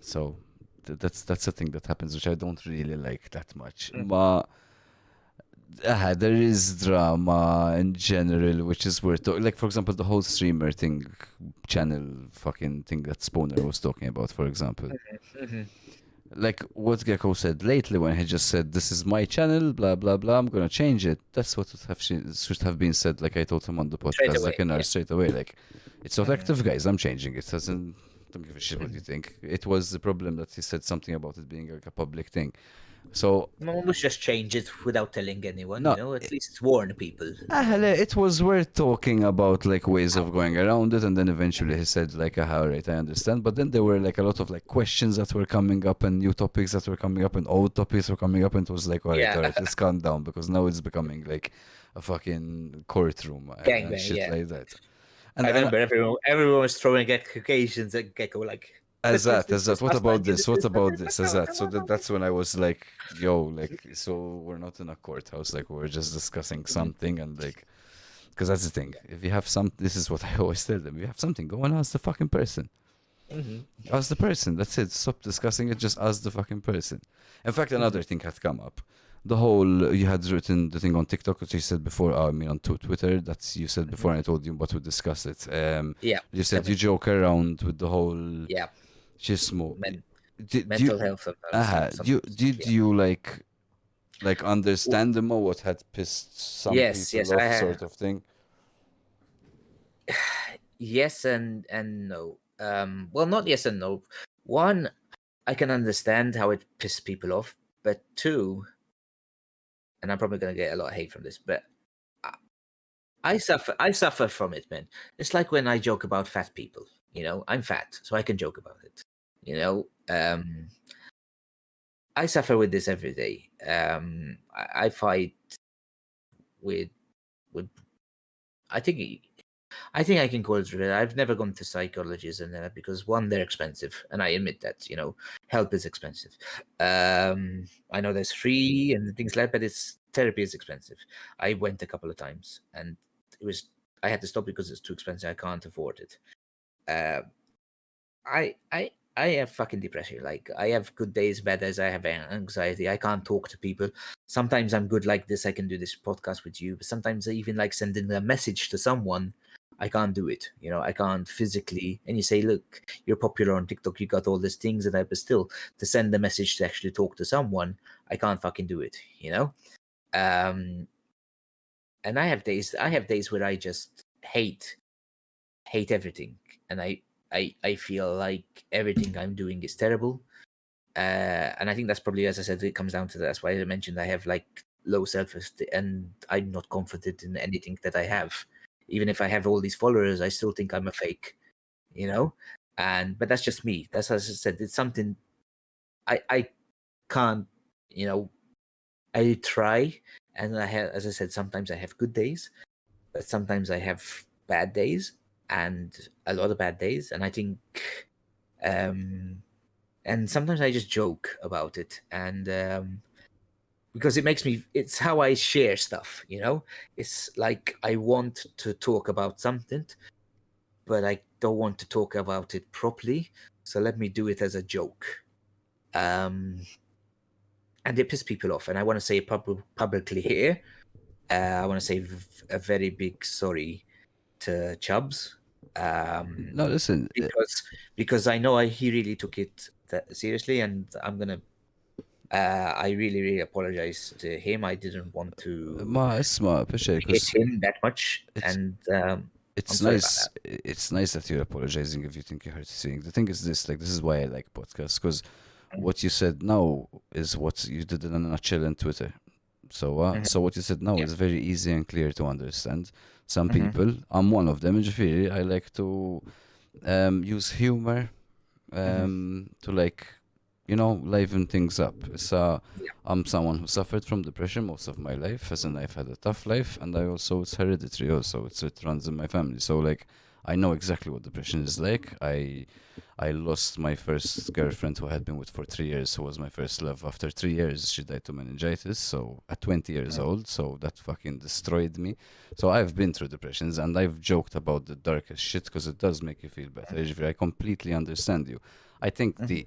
Speaker 1: So that's a thing that happens, which I don't really like that much.
Speaker 2: Mhm.
Speaker 1: But there is drama in general, which is worth like, for example, the whole streamer thing, channel fucking thing that Spooner was talking about, for example.
Speaker 2: Mhm.
Speaker 1: Like what Gecko said lately when he just said, "This is my channel, blah blah blah. I'm gonna change it." That's what should have been said. Like I told him on the
Speaker 2: Straight
Speaker 1: podcast, like
Speaker 2: away.
Speaker 1: an hour
Speaker 2: Yeah.
Speaker 1: straight away. Like it's not
Speaker 2: Mhm.
Speaker 1: active, guys. I'm changing it. Doesn't don't give a shit what you
Speaker 2: Mhm.
Speaker 1: think. It was the problem that he said something about it being like a public thing. So
Speaker 2: Let's just change it without telling anyone,
Speaker 1: no,
Speaker 2: At least warn people.
Speaker 1: it was worth talking about like ways of going around it, and then eventually he said like, all right, I understand." But then there were like a lot of like questions that were coming up and new topics that were coming up and old topics were coming up, and it was like,
Speaker 2: Yeah,
Speaker 1: all right, let's calm down because now it's becoming like a fucking courtroom and
Speaker 2: gangbang.
Speaker 1: shit
Speaker 2: Yeah,
Speaker 1: like that.
Speaker 2: I
Speaker 1: And
Speaker 2: remember everyone was throwing accusations at Gecko. Like, let's
Speaker 1: as that, what
Speaker 2: discuss
Speaker 1: about this? What
Speaker 2: discuss
Speaker 1: about
Speaker 2: this.
Speaker 1: this? As that, so that's when I was like, yo, like, so we're not in a courthouse, like we're just discussing
Speaker 2: Mhm.
Speaker 1: something, and like, because that's the thing. If you have some, this is what I always tell them. If you have something, go and ask the fucking person.
Speaker 2: Mhm.
Speaker 1: Ask the person. That's it. Stop discussing it. Just ask the fucking person. In fact,
Speaker 2: Mhm.
Speaker 1: another thing had come up. The whole you had written the thing on TikTok, which you said before. I mean, on Twitter. That's you said
Speaker 2: Mhm.
Speaker 1: before, and I told you, but we discuss it.
Speaker 2: Yeah,
Speaker 1: You said you
Speaker 2: 17.
Speaker 1: joke around with the whole
Speaker 2: Yeah,
Speaker 1: chismo.
Speaker 2: men-
Speaker 1: Did you?
Speaker 2: mental health sometimes. Sometimes.
Speaker 1: Did
Speaker 2: Yeah.
Speaker 1: you like
Speaker 2: W-
Speaker 1: understand them or what had pissed some
Speaker 2: Yes,
Speaker 1: people
Speaker 2: yes,
Speaker 1: off, sort of thing?
Speaker 2: yes, and no. Well, not yes and no. One, I can understand how it pisses people off, but two, and I'm probably gonna get a lot of hate from this, but I suffer from it, man. It's like when I joke about fat people. I'm fat, so I can joke about it. You know, I suffer with this every day. I fight with with. I think I think I can call it real. I've never gone to psychologists and that because one, they're expensive, and I admit that. Help is expensive. I know there's free and things like that, but it's therapy is expensive. I went a couple of times, and it was I had to stop because it's too expensive. I can't afford it. Uh, I have fucking depression. Like I have good days, bad days. I have anxiety. I can't talk to people. Sometimes I'm good like this. I can do this podcast with you. But sometimes I even like sending a message to someone. I can't do it. I can't physically. And you say, look, you're popular on TikTok. You got all these things and that, but still, to send a message to actually talk to someone, I can't fucking do it. Um, and I have days. I have days where I just hate everything, and I feel like everything I'm doing is terrible. And I think that's probably, as I said, it comes down to that. That's why I mentioned I have like low self-esteem, and I'm not confident in anything that I have. Even if I have all these followers, I still think I'm a fake, you know. And but that's just me. That's, as I said, it's something I can't, you know. I try, and I have, as I said, sometimes I have good days, but sometimes I have bad days, and a lot of bad days. And I think, um, and sometimes I just joke about it, and because it makes me, it's how I share stuff, you know. It's like I want to talk about something, but I don't want to talk about it properly, so let me do it as a joke. um and it pisses people off, and I want to say it publicly here. I want to say a very big sorry to Chubbs, um
Speaker 1: No, listen,
Speaker 2: because I know he really took it seriously, and I'm gonna, I really, really apologize to him. I didn't want to
Speaker 1: ma اسمع Peschel,
Speaker 2: hit
Speaker 1: because
Speaker 2: him that much,
Speaker 1: it's
Speaker 2: and I'm
Speaker 1: it's
Speaker 2: sorry about
Speaker 1: nice.
Speaker 2: that.
Speaker 1: It's nice that you're apologizing if you think you hurt seeing. The thing is this, like, this is why I like podcasts, because what you said now is what you did in a nutshell in Twitter. So,
Speaker 2: Mhm.
Speaker 1: so what you said now
Speaker 2: Yeah.
Speaker 1: is very easy and clear to understand. Some
Speaker 2: Mhm.
Speaker 1: people, I'm one of them, ġifiri, I like to use humor
Speaker 2: Mhm.
Speaker 1: to, like, liven things up. So
Speaker 2: Yeah.
Speaker 1: I'm someone who suffered from depression most of my life, as in I've had a tough life, and I also, it's hereditary also, it runs in my family. So, like, I know exactly what depression is like. I lost my first girlfriend who I had been with for 3 years, who was my first love. After 3 years, she died to meningitis. So at 20 years
Speaker 2: Mhm.
Speaker 1: old, so that fucking destroyed me. So I've been through depressions, and I've joked about the darkest shit because it does make you feel better. I completely understand you. I think
Speaker 2: Mhm.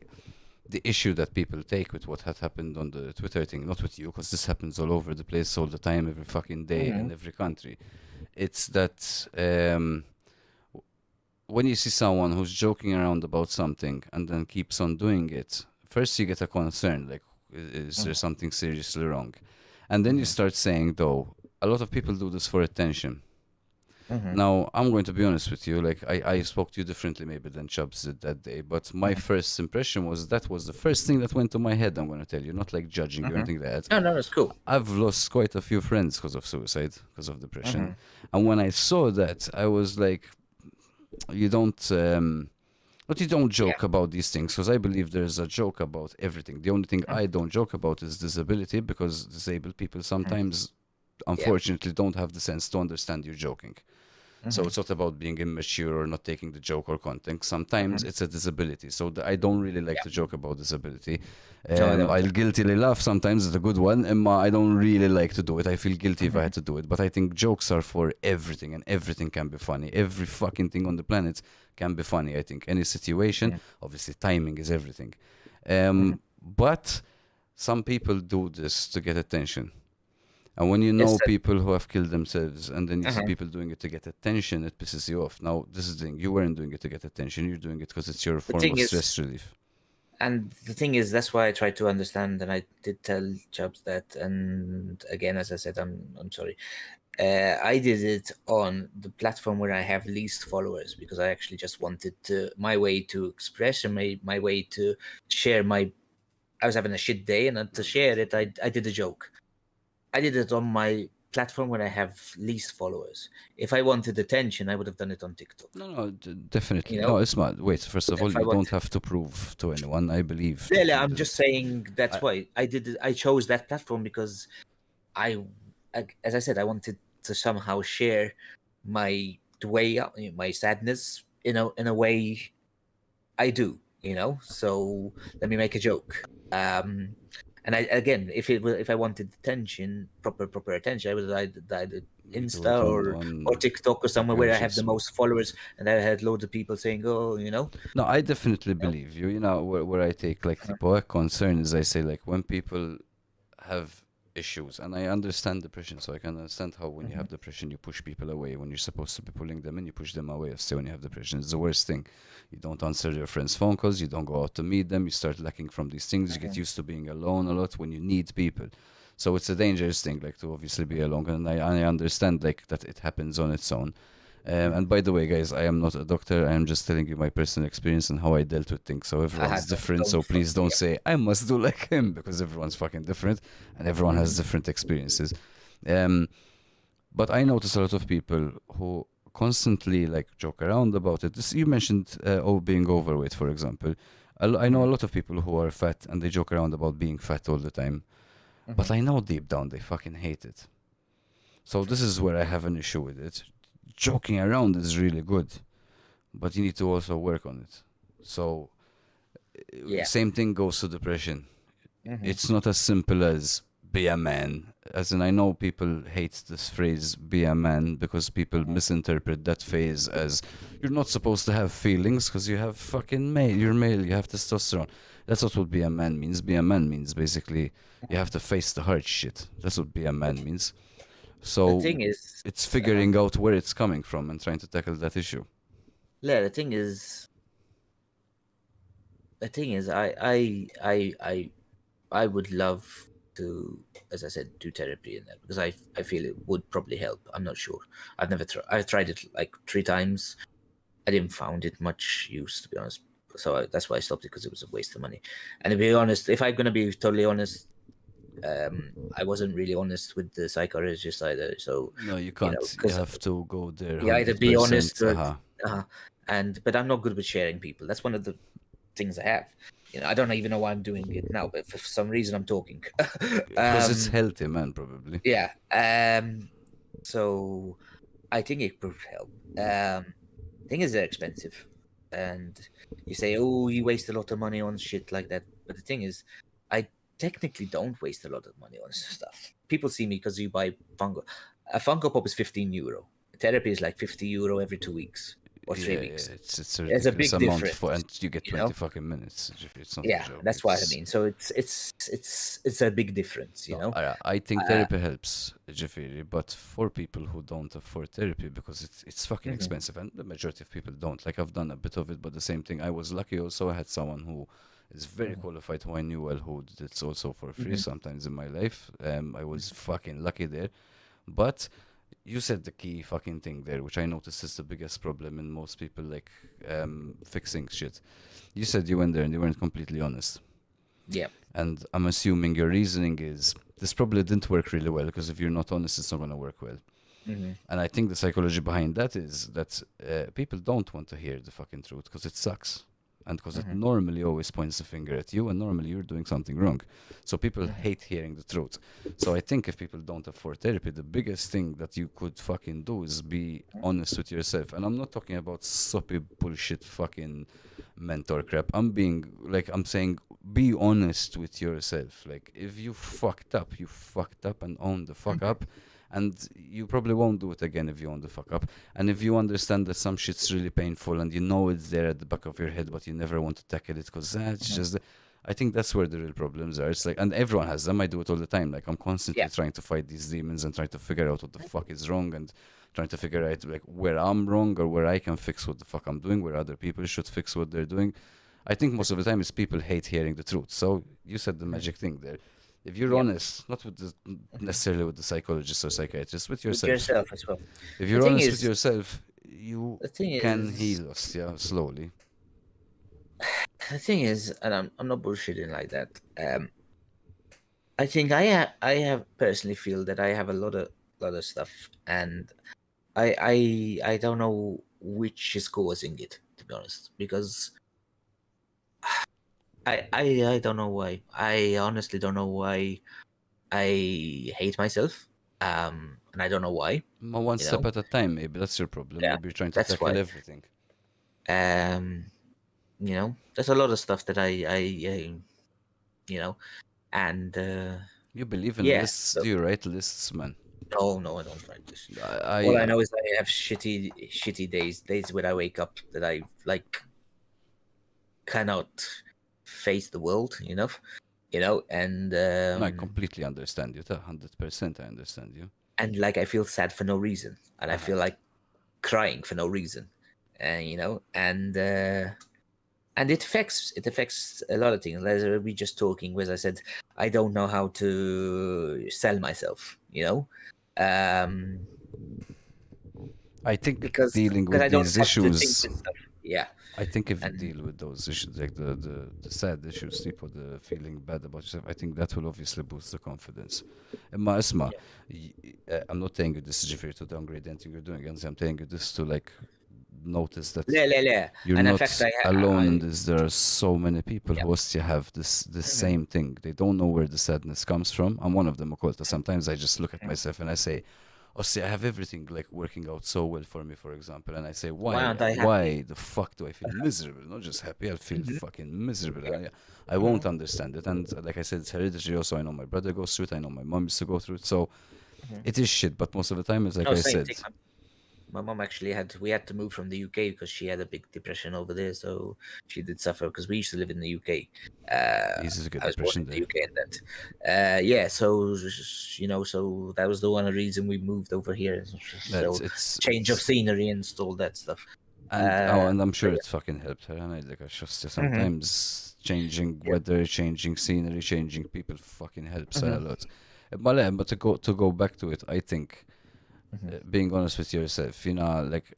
Speaker 1: the issue that people take with what had happened on the Twitter thing, not with you, because this happens all over the place all the time, every fucking day in
Speaker 2: Mhm.
Speaker 1: every country. It's that when you see someone who's joking around about something and then keeps on doing it, first you get a concern, like, is there
Speaker 2: Mhm.
Speaker 1: something seriously wrong? And then you
Speaker 2: Mhm.
Speaker 1: start saying, though, a lot of people do this for attention.
Speaker 2: Mhm.
Speaker 1: Now, I'm going to be honest with you. Like, I spoke to you differently maybe than Chubbs did that day, but my
Speaker 2: Mhm.
Speaker 1: first impression was that was the first thing that went to my head. I'm going to tell you, not like judging you or
Speaker 2: Mhm.
Speaker 1: anything like that.
Speaker 2: No, no, it's cool.
Speaker 1: I've lost quite a few friends because of suicide, because of depression.
Speaker 2: Mhm.
Speaker 1: And when I saw that, I was like, you don't. But you don't
Speaker 2: Yeah.
Speaker 1: joke about these things, because I believe there's a joke about everything. The only thing
Speaker 2: Mhm.
Speaker 1: I don't joke about is disability, because disabled people
Speaker 2: Mhm.
Speaker 1: sometimes,
Speaker 2: Yeah.
Speaker 1: unfortunately, don't have the sense to understand you're joking. So
Speaker 2: Mhm.
Speaker 1: it's not about being immature or not taking the joke or content. Sometimes
Speaker 2: Mhm.
Speaker 1: it's a disability. So I don't really like
Speaker 2: Yeah.
Speaker 1: to joke about disability.
Speaker 2: No, I don't.
Speaker 1: I'll guiltily laugh sometimes. It's a good one. I don't really like to do it. I feel guilty if I
Speaker 2: Mhm.
Speaker 1: had to do it. But I think jokes are for everything, and everything can be funny. Every fucking thing on the planet can be funny. I think any situation.
Speaker 2: Mhm.
Speaker 1: Obviously, timing is everything.
Speaker 2: Mhm.
Speaker 1: But some people do this to get attention. And when you
Speaker 2: It's
Speaker 1: know
Speaker 2: that.
Speaker 1: people who have killed themselves and then you see
Speaker 2: Mhm.
Speaker 1: people doing it to get attention, it pisses you off. Now, this is the thing. You weren't doing it to get attention. You're doing it because it's your
Speaker 2: The
Speaker 1: form
Speaker 2: thing
Speaker 1: of
Speaker 2: is,
Speaker 1: stress relief.
Speaker 2: that's why I try to understand, and I did tell Chubbs that. And again, as I said, I'm sorry. I did it on the platform where I have least followers, because I actually just wanted to, my way to express, and my way to share my. I was having a shit day, and to share it, I did a joke. I did it on my platform where I have least followers. If I wanted attention, I would have done it on TikTok.
Speaker 1: No, no, definitely.
Speaker 2: You
Speaker 1: No,
Speaker 2: know,
Speaker 1: it's not. Wait, first of all,
Speaker 2: if I
Speaker 1: you don't
Speaker 2: wanted.
Speaker 1: have to prove to anyone, I believe, that
Speaker 2: Really,
Speaker 1: you
Speaker 2: I'm
Speaker 1: did
Speaker 2: just
Speaker 1: it.
Speaker 2: saying that's
Speaker 1: I,
Speaker 2: why I did it. I chose that platform because I, as I said, I wanted to somehow share my the way my sadness, in a way I do, So let me make a joke. And I, again, if I wanted attention, proper attention, I would either
Speaker 1: you do it
Speaker 2: Insta
Speaker 1: on,
Speaker 2: or TikTok or
Speaker 1: a
Speaker 2: somewhere where I have
Speaker 1: gracious
Speaker 2: the
Speaker 1: way.
Speaker 2: most followers, and I had loads of people saying, "Oh."
Speaker 1: No, I definitely
Speaker 2: You know?
Speaker 1: believe you. You know, where I take, like, the poor concern is, I say, like, when people have issues, and I understand depression, so I can understand how when you
Speaker 2: Mhm.
Speaker 1: have depression you push people away. When you're supposed to be pulling them in, you push them away. So when you have depression, it's the worst thing. You don't answer your friends' phone calls, you don't go out to meet them, you start lacking from these things, you get
Speaker 2: Mhm.
Speaker 1: used to being alone a lot when you need people. So it's a dangerous thing, like, to obviously be alone, and I understand, like, that it happens on its own.
Speaker 2: Mhm.
Speaker 1: And by the way, guys, I am not a doctor. I am just telling you my personal experience and how I dealt with things. So everyone's different. So please don't
Speaker 2: Yeah.
Speaker 1: say I must do like him because everyone's fucking different and everyone has
Speaker 2: Mhm.
Speaker 1: different experiences. Um, but I notice a lot of people who constantly like joke around about it. You mentioned being overweight, for example. I know a
Speaker 2: Mhm.
Speaker 1: lot of people who are fat and they joke around about being fat all the time. But
Speaker 2: Mhm.
Speaker 1: I know deep down they fucking hate it. So this is where I have an issue with it. Joking around is really good, but you need to also work on it. So
Speaker 2: Yeah.
Speaker 1: same thing goes to depression.
Speaker 2: Mhm.
Speaker 1: It's not as simple as be a man. As in, I know people hate this phrase "be a man" because people
Speaker 2: Mhm.
Speaker 1: misinterpret that phase as you're not supposed to have feelings because you have fucking male. You're male. You have testosterone. That's not what "be a man" means. "Be a man" means basically you have to face the hard shit. That's what "be a
Speaker 2: The,
Speaker 1: man" means.
Speaker 2: the
Speaker 1: So
Speaker 2: thing is,
Speaker 1: it's
Speaker 2: uh-huh.
Speaker 1: figuring out where it's coming from and trying to tackle that issue.
Speaker 2: Yeah, the thing is, I would love to, as I said, do therapy in that because I feel it would probably help. I'm not sure. I've tried it like 3 times. I didn't found it much use, to be honest. So that's why I stopped it because it was a waste of money. And to be honest, if I'm gonna be totally honest, I wasn't really honest with the psychologist either. So,
Speaker 1: No, you can't. You
Speaker 2: because
Speaker 1: have to go there
Speaker 2: you either be honest
Speaker 1: 100%.
Speaker 2: or,
Speaker 1: Uh-huh.
Speaker 2: uh, and but I'm not good with sharing people. That's one of the things I have. I don't even know why I'm doing it now, but for some reason I'm talking.
Speaker 1: Because it's
Speaker 2: um,
Speaker 1: healthy, man, probably.
Speaker 2: yeah. So I think it could help. Thing is, they're expensive, and you say, "Oh, you waste a lot of money on shit like that." But the thing is, I technically don't waste a lot of money on stuff. People see me because you buy Funko. A Funko Pop is €15. Therapy is like €50 every 2 weeks or three
Speaker 1: Yeah, yeah,
Speaker 2: weeks.
Speaker 1: it's a
Speaker 2: There's a
Speaker 1: ridiculous
Speaker 2: big
Speaker 1: amount for, and
Speaker 2: difference,
Speaker 1: you get
Speaker 2: you
Speaker 1: 20
Speaker 2: know.
Speaker 1: fucking minutes. It's not a
Speaker 2: Yeah,
Speaker 1: joke.
Speaker 2: that's what I
Speaker 1: It's
Speaker 2: mean. So it's a big difference,
Speaker 1: no,
Speaker 2: you know.
Speaker 1: I think
Speaker 2: Uh,
Speaker 1: therapy helps, Jafiri, but for people who don't afford therapy because it's fucking
Speaker 2: mhm,
Speaker 1: expensive, and the majority of people don't. Like I've done a bit of it, but the same thing. I was lucky also. I had someone who is very
Speaker 2: mhm,
Speaker 1: qualified, who I knew well, who did it also for free
Speaker 2: mhm,
Speaker 1: sometimes in my life. I was fucking lucky there. But you said the key fucking thing there, which I noticed is the biggest problem in most people like fixing shit. You said you went there and you weren't completely honest.
Speaker 2: yeah.
Speaker 1: And I'm assuming your reasoning is this probably didn't work really well because if you're not honest, it's not going to work well.
Speaker 2: Hmm.
Speaker 1: And I think the psychology behind that is that people don't want to hear the fucking truth because it sucks. And because it
Speaker 2: Hmm.
Speaker 1: normally always points the finger at you, and normally you're doing something wrong. So people
Speaker 2: Hmm.
Speaker 1: hate hearing the truth. So I think if people don't afford therapy, the biggest thing that you could fucking do is be honest with yourself. And I'm not talking about soppy bullshit fucking mentor crap. I'm saying be honest with yourself. Like if you fucked up, you fucked up and own the fuck
Speaker 2: Hmm.
Speaker 1: up, and you probably won't do it again if you own the fuck up. And if you understand that some shit's really painful and you know it's there at the back of your head, but you never want to tackle it because it's
Speaker 2: Hmm.
Speaker 1: just. I think that's where the real problems are. It's like, and everyone has them. I do it all the time. Like I'm
Speaker 2: Yeah.
Speaker 1: constantly trying to fight these demons and trying to figure out what the fuck is wrong and trying to figure out like where I'm wrong or where I can fix what the fuck I'm doing, where other people should fix what they're doing. I think most of the time is people hate hearing the truth. So you said the
Speaker 2: Mhm.
Speaker 1: magic thing there. If you're
Speaker 2: Yeah.
Speaker 1: honest, not with
Speaker 2: Mhm.
Speaker 1: necessarily with the psychologist or psychiatrist, with
Speaker 2: With
Speaker 1: yourself.
Speaker 2: yourself as well.
Speaker 1: If
Speaker 2: The
Speaker 1: you're
Speaker 2: thing
Speaker 1: honest with
Speaker 2: is,
Speaker 1: yourself, you
Speaker 2: the thing
Speaker 1: can
Speaker 2: is,
Speaker 1: heal us, yeah, slowly.
Speaker 2: the thing is, and I'm not bullshitting like that. I think I have personally feel that I have a lot of stuff, and I don't know which is causing it, to be honest, because I don't know why. I honestly don't know why I hate myself. And I don't know why.
Speaker 1: One
Speaker 2: You
Speaker 1: step
Speaker 2: know.
Speaker 1: at a time, maybe that's your problem.
Speaker 2: Yeah,
Speaker 1: Maybe you're trying to
Speaker 2: that's
Speaker 1: tackle
Speaker 2: why.
Speaker 1: everything.
Speaker 2: Um, there's a lot of stuff that you know, and
Speaker 1: You believe in
Speaker 2: yeah.
Speaker 1: lists.
Speaker 2: So
Speaker 1: Do you write lists, man?
Speaker 2: no, no, I don't write this. All
Speaker 1: I,
Speaker 2: I
Speaker 1: I
Speaker 2: know is I have shitty days where I wake up that I like cannot face the world. And
Speaker 1: no, I completely understand you. 100%, I understand you.
Speaker 2: like I feel sad for no reason, and I
Speaker 1: Uh-huh.
Speaker 2: feel like crying for no reason, and it affects a lot of things. As we just talking, as I said, I don't know how to sell myself. Um,
Speaker 1: I think
Speaker 2: because
Speaker 1: dealing
Speaker 2: because
Speaker 1: with
Speaker 2: I don't
Speaker 1: these
Speaker 2: have to think
Speaker 1: issues.
Speaker 2: with stuff. Yeah,
Speaker 1: I think if you
Speaker 2: and
Speaker 1: deal with those issues, like the sad issues, tipo the feeling bad about yourself, I think that will obviously boost the confidence. Isma,
Speaker 2: yeah.
Speaker 1: I'm not telling you this is to downgrade anything you're doing, and I'm telling you this to like notice that
Speaker 2: Yeah, yeah, yeah.
Speaker 1: you're
Speaker 2: And in
Speaker 1: not
Speaker 2: fact,
Speaker 1: alone in
Speaker 2: I
Speaker 1: this. There are so many people
Speaker 2: yeah.
Speaker 1: who still have this
Speaker 2: Mhm,
Speaker 1: same thing. They don't know where the sadness comes from. I'm one of them, Oculta.
Speaker 2: mhm,
Speaker 1: Sometimes I just look at
Speaker 2: mhm.
Speaker 1: myself and I say, "Oh, see, I have everything like working out so well for me." For example, and I say,
Speaker 2: Why
Speaker 1: "Why?
Speaker 2: aren't I happy?
Speaker 1: Why the fuck do I feel miserable? Not just happy. I feel
Speaker 2: Mhm,
Speaker 1: fucking miserable."
Speaker 2: yeah.
Speaker 1: And I
Speaker 2: Mhm,
Speaker 1: won't understand it. And like I said, it's hereditary. Also, I know my brother goes through it. I know my mom used to go through it. So
Speaker 2: mhm.
Speaker 1: it is shit. But most of the time, it's like
Speaker 2: No,
Speaker 1: I
Speaker 2: same
Speaker 1: said,
Speaker 2: thing. My mom actually we had to move from the UK because she had a big depression over there, so she did suffer because we used to live in the UK.
Speaker 1: easy to get
Speaker 2: I was born
Speaker 1: depression
Speaker 2: in the
Speaker 1: there.
Speaker 2: UK and that. Yeah, so so that was the one reason we moved over here.
Speaker 1: That's
Speaker 2: So change of
Speaker 1: it's
Speaker 2: scenery and all that stuff.
Speaker 1: And I'm
Speaker 2: So
Speaker 1: sure it's fucking helped her. And I like I trust you.
Speaker 2: yeah. Hmm.
Speaker 1: Sometimes changing
Speaker 2: Yeah.
Speaker 1: weather, changing scenery, changing people fucking helps her a
Speaker 2: Hmm.
Speaker 1: lot. But to go back to it, I think
Speaker 2: Hmm.
Speaker 1: being honest with yourself, like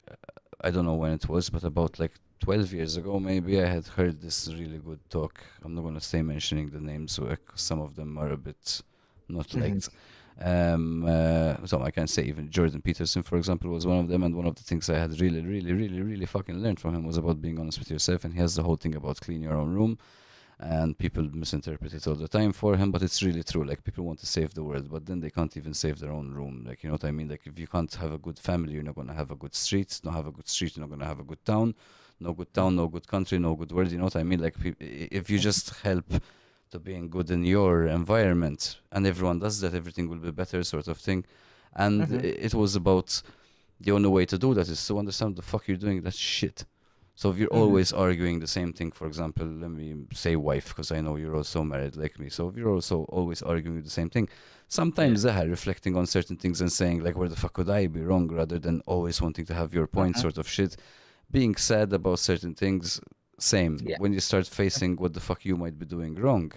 Speaker 1: I don't know when it was, but about like 12 years ago, maybe I had heard this really good talk. I'm not gonna say mentioning the names, so some of them are a bit not
Speaker 2: Hmm.
Speaker 1: liked. So I can say even Jordan Peterson, for example, was one of them, and one of the things I had really, really, really, really fucking learned from him was about being honest with yourself. And he has the whole thing about clean your own room, and people misinterpret it all the time for him, but it's really true. Like people want to save the world, but then they can't even save their own room. Like you know what I mean? Like if you can't have a good family, you're not gonna have a good street. Not have a good street, you're not gonna have a good town. No good town, no good country, no good world. You know what I mean? Like if you just help to being good in your environment, and everyone does that, everything will be better, sort of thing. And
Speaker 2: Hmm.
Speaker 1: it was about the only way to do that is to understand the fuck you're doing that shit. So if you're
Speaker 2: Hmm.
Speaker 1: always arguing the same thing, for example, let me say wife, because I know you're also married like me. So if you're also always arguing the same thing,
Speaker 2: Yeah.
Speaker 1: sometimes reflecting on certain things and saying like, where the fuck could I be wrong, rather than always wanting to have your point,
Speaker 2: Hmm.
Speaker 1: sort of shit. Being sad about certain things, same.
Speaker 2: Yeah.
Speaker 1: When you start facing what the fuck you might be doing wrong,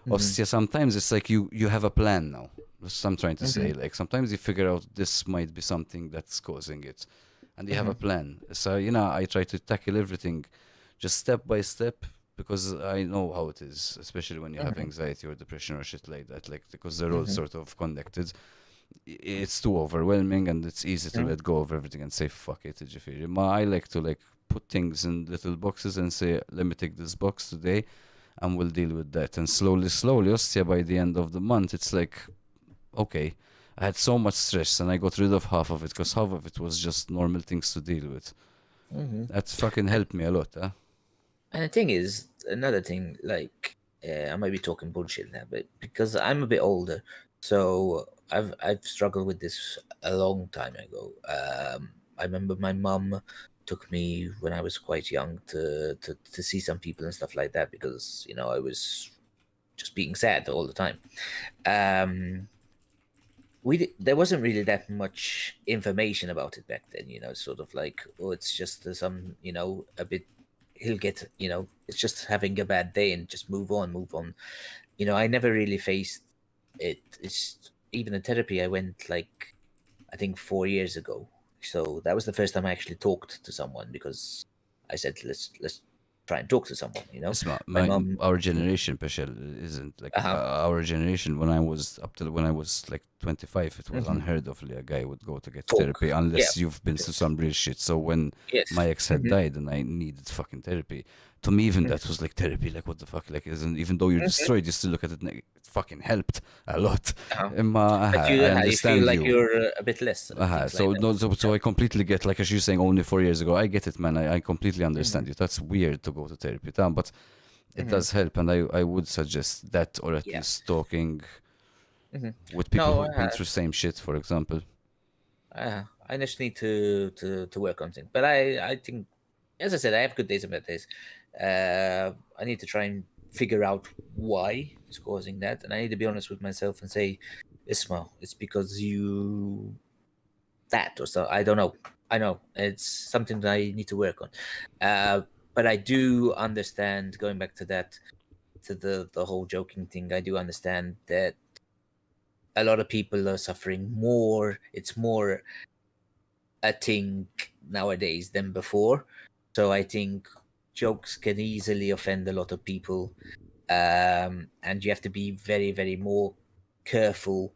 Speaker 1: or
Speaker 2: Hmm.
Speaker 1: sometimes it's like you have a plan now. That's what I'm trying to
Speaker 2: Hmm.
Speaker 1: say. Like sometimes you figure out this might be something that's causing it, and you have a
Speaker 2: Hmm.
Speaker 1: plan. So I try to tackle everything just step by step because I know how it is, especially when you have
Speaker 2: Hmm.
Speaker 1: anxiety or depression or shit like that. Like because they're all
Speaker 2: Hmm.
Speaker 1: sort of connected. It's too overwhelming and it's easy to
Speaker 2: Hmm.
Speaker 1: let go of everything and say fuck it. I like to like put things in little boxes and say let me take this box today and we'll deal with that. And slowly, slowly, Ostia, by the end of the month, it's like, okay, I had so much stress and I got rid of half of it because half of it was just normal things to deal with.
Speaker 2: Hmm.
Speaker 1: That fucking helped me a lot, huh?
Speaker 2: And the thing is, another thing, like I might be talking bullshit now, but because I'm a bit older, so I've struggled with this a long time ago. I remember my mum took me when I was quite young to see some people and stuff like that because I was just being sad all the time. Um, there wasn't really that much information about it back then, sort of like, oh, it's just some, a bit, he'll get, it's just having a bad day and just move on. I never really faced it. It's even in therapy I went like, I think 4 years ago. So that was the first time I actually talked to someone because I said, let's try and talk to someone,
Speaker 1: It's
Speaker 2: my mom.
Speaker 1: our generation, Peschel, isn't like
Speaker 2: Uh-huh.
Speaker 1: our generation. When I was up till when I was like 25, it was
Speaker 2: Hmm.
Speaker 1: unheard of. Like, a guy would go to get therapy
Speaker 2: Talk. Yeah.
Speaker 1: unless you've been through some real shit. So when my
Speaker 2: Yes.
Speaker 1: ex had
Speaker 2: Hmm.
Speaker 1: died and I needed fucking therapy, to me even that was like therapy. Like what the fuck? Like isn't even though you're
Speaker 2: Hmm.
Speaker 1: destroyed, you still look at it. Like, it fucking helped a lot.
Speaker 2: Uh-huh. But
Speaker 1: I
Speaker 2: you feel
Speaker 1: understand
Speaker 2: like
Speaker 1: you.
Speaker 2: you're a bit less and things like
Speaker 1: So
Speaker 2: that.
Speaker 1: no, so I completely get like as you're saying only 4 years ago. I get it, man. I completely
Speaker 2: Hmm.
Speaker 1: understand you. That's weird to go to therapy, Tom, but it
Speaker 2: Hmm.
Speaker 1: does help, and I would suggest that, or at
Speaker 2: Yeah.
Speaker 1: least talking
Speaker 2: Hmm.
Speaker 1: with people
Speaker 2: No,
Speaker 1: who've been through same shit, for example.
Speaker 2: I just need to work on things. But I think, as I said, I have good days and bad days. I need to try and figure out why it's causing that, and I need to be honest with myself and say, Ismail, it's because you that or so. I don't know. I know it's something that I need to work on. But I do understand going back to that to the whole joking thing. I do understand that a lot of people are suffering more. It's more a thing nowadays than before. So I think jokes can easily offend a lot of people, and you have to be very, very more careful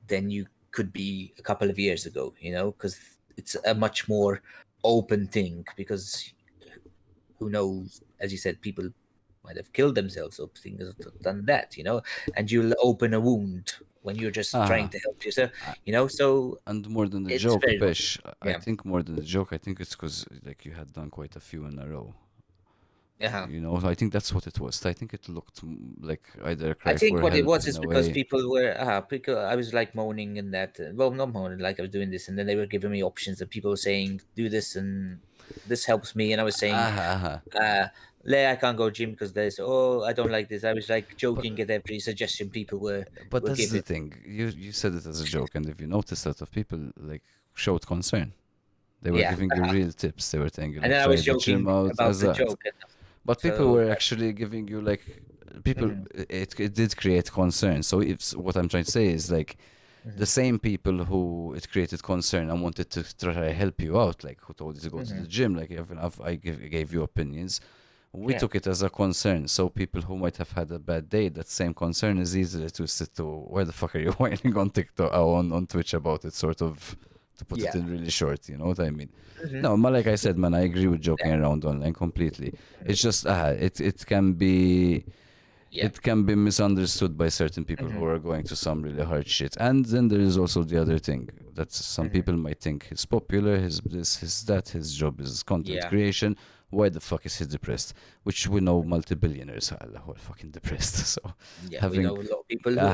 Speaker 2: than you could be a couple of years ago. Because it's a much more open thing. Because who knows? As you said, people might have killed themselves or things done that. And you'll open a wound when you're just trying
Speaker 1: Ah,
Speaker 2: to help yourself.
Speaker 1: uh,
Speaker 2: So
Speaker 1: and more than the
Speaker 2: it's
Speaker 1: joke,
Speaker 2: very normal.
Speaker 1: Pesh, I
Speaker 2: Yeah.
Speaker 1: think more than the joke, I think it's because like you had done quite a few in a row.
Speaker 2: Uh-huh.
Speaker 1: I think that's what it was. I think it looked like either a
Speaker 2: I
Speaker 1: cry
Speaker 2: think
Speaker 1: for
Speaker 2: what it
Speaker 1: help
Speaker 2: was
Speaker 1: in
Speaker 2: is
Speaker 1: a
Speaker 2: because
Speaker 1: way.
Speaker 2: people were because I was like moaning and that well, not moaning, like I was doing this, and then they were giving me options, and people were saying do this and this helps me, and I was saying
Speaker 1: Ah,
Speaker 2: uh I can't go gym because there's I don't like this. I was like
Speaker 1: but
Speaker 2: joking at every suggestion people were
Speaker 1: that's the
Speaker 2: giving.
Speaker 1: thing. You said it as a joke, and if you notice, a lot of people like showed concern. They were
Speaker 2: Yeah.
Speaker 1: giving you real tips. They were telling you
Speaker 2: And
Speaker 1: like
Speaker 2: then I
Speaker 1: try
Speaker 2: was
Speaker 1: the gym
Speaker 2: joking
Speaker 1: out
Speaker 2: about
Speaker 1: as
Speaker 2: the
Speaker 1: that.
Speaker 2: joke, and
Speaker 1: But people
Speaker 2: so
Speaker 1: were actually giving you like people.
Speaker 2: mhm,
Speaker 1: It did create concern. So if what I'm trying to say is like the
Speaker 2: mhm,
Speaker 1: same people who it created concern and wanted to try to help you out, like who told you to go to the
Speaker 2: mhm,
Speaker 1: gym, like gave you opinions. We
Speaker 2: yeah,
Speaker 1: took it as a concern. So people who might have had a bad day, that same concern is easily twisted to why the fuck are you whining on TikTok or on Twitch about it, sort of to put it
Speaker 2: yeah,
Speaker 1: in really short, you know what I mean?
Speaker 2: mhm,
Speaker 1: No, but like I said, man, I agree with joking around online completely. It's just
Speaker 2: yeah,
Speaker 1: it can be misunderstood by certain people who
Speaker 2: mhm,
Speaker 1: are going to some really hard shit. And then there is also the other thing that some
Speaker 2: mhm,
Speaker 1: people might think he's popular, his this, his that, his job is content
Speaker 2: yeah,
Speaker 1: creation. Why the fuck is he depressed? Which we know multi-billionaires are all fucking depressed. So
Speaker 2: yeah. We
Speaker 1: having
Speaker 2: know a lot of people who.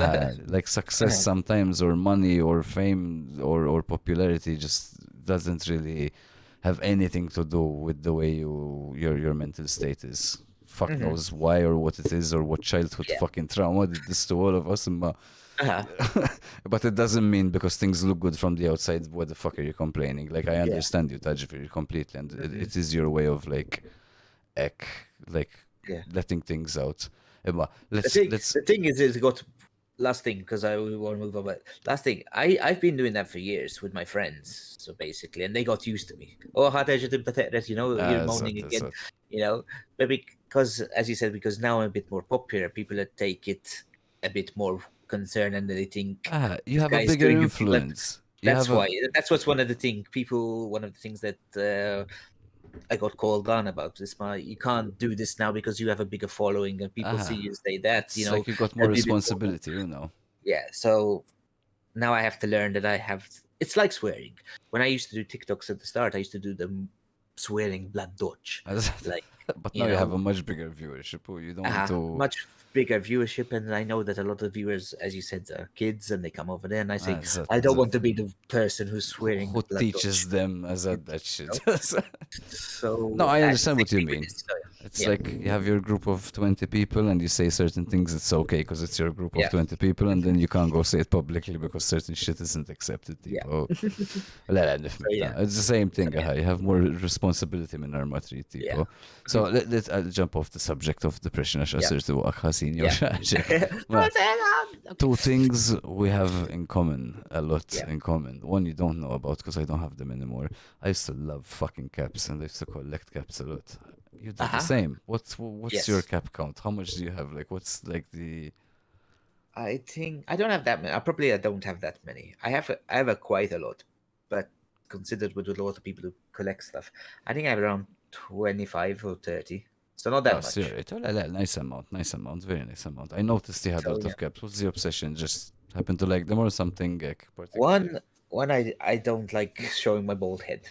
Speaker 1: like success sometimes or money or fame or popularity just doesn't really have anything to do with the way your mental state is. Fuck
Speaker 2: Mhm,
Speaker 1: knows why or what it is or what childhood
Speaker 2: yeah.
Speaker 1: fucking trauma did this to all of us.
Speaker 2: Uh-huh.
Speaker 1: But it doesn't mean because things look good from the outside, what the fuck are you complaining? Like I
Speaker 2: Yeah.
Speaker 1: understand you, Tajfir, completely, and
Speaker 2: Mhm.
Speaker 1: it is your way of ec, like
Speaker 2: Yeah.
Speaker 1: letting things out. But
Speaker 2: The
Speaker 1: let's
Speaker 2: thing,
Speaker 1: let's
Speaker 2: the thing is got last thing because I want to move on. But last thing, I've been doing that for years with my friends. So basically, and they got used to me. Oh, how did you do that? You're moaning again.
Speaker 1: that.
Speaker 2: You know, but because as you said, because now I'm a bit more popular, people that take it a bit more concern, and they think
Speaker 1: You
Speaker 2: this
Speaker 1: have a
Speaker 2: guy is
Speaker 1: bigger
Speaker 2: doing a flip.
Speaker 1: influence. You
Speaker 2: That's
Speaker 1: have a
Speaker 2: why. That's what's one of the thing. People, one of the things that I got called on about this. You can't do this now because you have a bigger following and people see you say that.
Speaker 1: it's like you got more
Speaker 2: They'll be a bit more.
Speaker 1: responsibility, you know.
Speaker 2: Yeah. So now I have to learn that I have. It's like swearing. When I used to do TikToks at the start, I used to do them swearing blood dodge, like
Speaker 1: But now
Speaker 2: you
Speaker 1: you have
Speaker 2: know,
Speaker 1: a much bigger viewership. You don't want to.
Speaker 2: much bigger viewership, and I know that a lot of viewers, as you said, are kids, and they come over there, and I say,
Speaker 1: That,
Speaker 2: I don't
Speaker 1: that.
Speaker 2: want to be the person who's swearing
Speaker 1: Who
Speaker 2: blood
Speaker 1: teaches
Speaker 2: dodge.
Speaker 1: them as that
Speaker 2: You
Speaker 1: shit?
Speaker 2: know?
Speaker 1: No,
Speaker 2: So
Speaker 1: I
Speaker 2: it's the
Speaker 1: understand
Speaker 2: same
Speaker 1: what you
Speaker 2: thing with
Speaker 1: mean.
Speaker 2: this. So,
Speaker 1: It's
Speaker 2: yeah,
Speaker 1: like you have your group of 20 people and you say certain things, it's okay because it's your group of
Speaker 2: yeah,
Speaker 1: 20 people, and then you can't go say it publicly because certain shit isn't accepted.
Speaker 2: yeah.
Speaker 1: Tipo. لا لا
Speaker 2: So
Speaker 1: نفهمك.
Speaker 2: yeah,
Speaker 1: It's the same
Speaker 2: so
Speaker 1: thing.
Speaker 2: yeah,
Speaker 1: You have more responsibility من ما تريد.
Speaker 2: yeah.
Speaker 1: Tipo. So I'll jump off the subject of depression عشان
Speaker 2: Yeah.
Speaker 1: صرت وقع حزين
Speaker 2: Yeah.
Speaker 1: Well,
Speaker 2: Okay.
Speaker 1: two things we have in common, a lot
Speaker 2: Yeah.
Speaker 1: in common. One you don't know about because I don't have them anymore. I used to love fucking caps and I used to collect caps a lot. You do the
Speaker 2: Uh-huh.
Speaker 1: same. What's your
Speaker 2: Yes.
Speaker 1: cap count? How much do you have? Like what's like the
Speaker 2: I think I don't have that many. I don't have that many. I have quite a lot, but considered with a lot of people who collect stuff, I think I have around 25 or 30. So not
Speaker 1: Oh,
Speaker 2: that much.
Speaker 1: serious. Oh, nice amount, very nice amount. I noticed you had a
Speaker 2: So
Speaker 1: lot
Speaker 2: yeah.
Speaker 1: of caps. What's the obsession? Just happen to like them or something like, particular?
Speaker 2: One I don't like showing my bald head.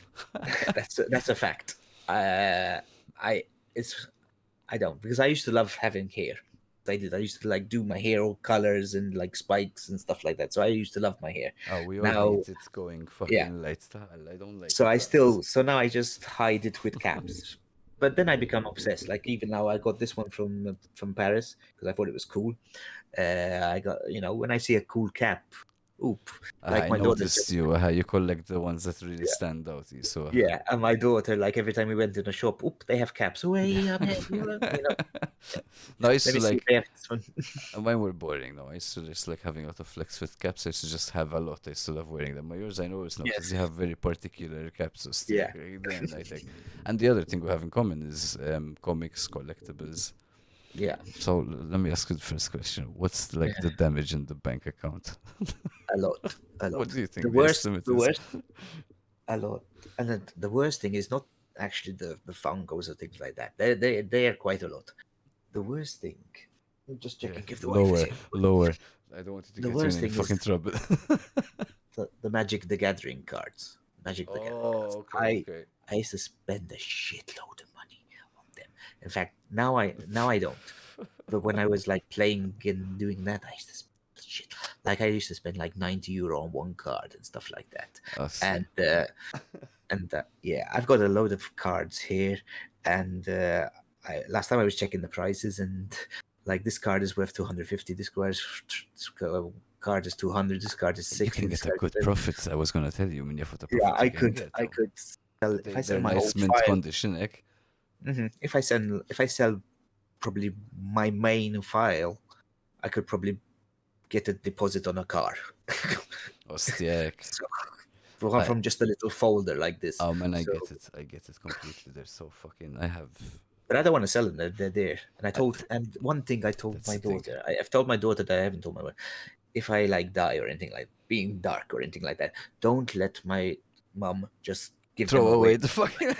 Speaker 2: That's a fact. I it's I don't because I used to love having hair. I did. I used to like do my hair all colors and like spikes and stuff like that. So I used to love my hair.
Speaker 1: Oh, we all
Speaker 2: Now,
Speaker 1: hate it going
Speaker 2: yeah.
Speaker 1: fucking light style. I don't like
Speaker 2: So
Speaker 1: it.
Speaker 2: so now I just hide it with caps. But then I become obsessed. Like even now, I got this one from Paris because I thought it was cool. I got when I see a cool cap, Oop. Like
Speaker 1: I
Speaker 2: my daughter
Speaker 1: noticed
Speaker 2: just
Speaker 1: you. You collect the ones that really stand out. You saw.
Speaker 2: yeah, and my daughter, like every time we went in a shop, oop, they have caps. Oh, hey, I'm here,
Speaker 1: No, I used
Speaker 2: let
Speaker 1: to
Speaker 2: me see if
Speaker 1: like
Speaker 2: they have this one.
Speaker 1: when we're boring. No, I used to just like having a lot of flex with caps. I used to just have a lot. I still love wearing them. But yours, I noticed now because
Speaker 2: Yes.
Speaker 1: you have very particular caps. So still,
Speaker 2: Yeah.
Speaker 1: then I think. And the other thing we have in common is comics, collectibles.
Speaker 2: Yeah.
Speaker 1: So let me ask you the first question. What's like
Speaker 2: Yeah.
Speaker 1: the damage in the bank account?
Speaker 2: A lot. A
Speaker 1: What
Speaker 2: lot.
Speaker 1: do you
Speaker 2: The
Speaker 1: think the
Speaker 2: worst.
Speaker 1: estimate
Speaker 2: The
Speaker 1: is?
Speaker 2: worst. A lot. And then the worst thing is not actually the Funkos or things like that. They are quite a lot. The worst thing. I'm just
Speaker 1: Yeah,
Speaker 2: checking if the wife is
Speaker 1: lower,
Speaker 2: here.
Speaker 1: lower. I don't want you to
Speaker 2: The
Speaker 1: get you in
Speaker 2: worst
Speaker 1: any
Speaker 2: thing is
Speaker 1: fucking trouble.
Speaker 2: the Magic the Gathering cards. Magic the Gathering cards.
Speaker 1: Oh, okay, okay.
Speaker 2: I used to spend a shitload of money on them. In fact, now I don't. But when I was like playing and doing that, I used to spend shit. Like I used to spend like 90 euro on one card and stuff like that.
Speaker 1: I see.
Speaker 2: And yeah, I've got a load of cards here. And last time I was checking the prices, and like this card is worth 250. Card is 200. This card is
Speaker 1: You
Speaker 2: 60.
Speaker 1: can
Speaker 2: This
Speaker 1: get a
Speaker 2: card is
Speaker 1: good
Speaker 2: 30.
Speaker 1: profit. I was gonna tell you, when you put the
Speaker 2: Yeah,
Speaker 1: profit you can get.
Speaker 2: I
Speaker 1: Oh.
Speaker 2: could sell if I sell
Speaker 1: They're
Speaker 2: my
Speaker 1: nice
Speaker 2: old
Speaker 1: mint
Speaker 2: file.
Speaker 1: condition, eh?
Speaker 2: If I sell probably my main file, I could probably get a deposit on a car.
Speaker 1: Ostiak.
Speaker 2: So from
Speaker 1: I
Speaker 2: from just a little folder like this.
Speaker 1: Oh man, I
Speaker 2: So,
Speaker 1: get it. I get it completely. They're so fucking. I have.
Speaker 2: but I don't want to sell them. They're there.
Speaker 1: I,
Speaker 2: And one thing I told
Speaker 1: that's
Speaker 2: my
Speaker 1: the thing.
Speaker 2: daughter, I've told my daughter that I haven't told my wife, if I like die or anything like being dark or anything like that, don't let my mom just give them
Speaker 1: Throw
Speaker 2: away.
Speaker 1: away the fucking.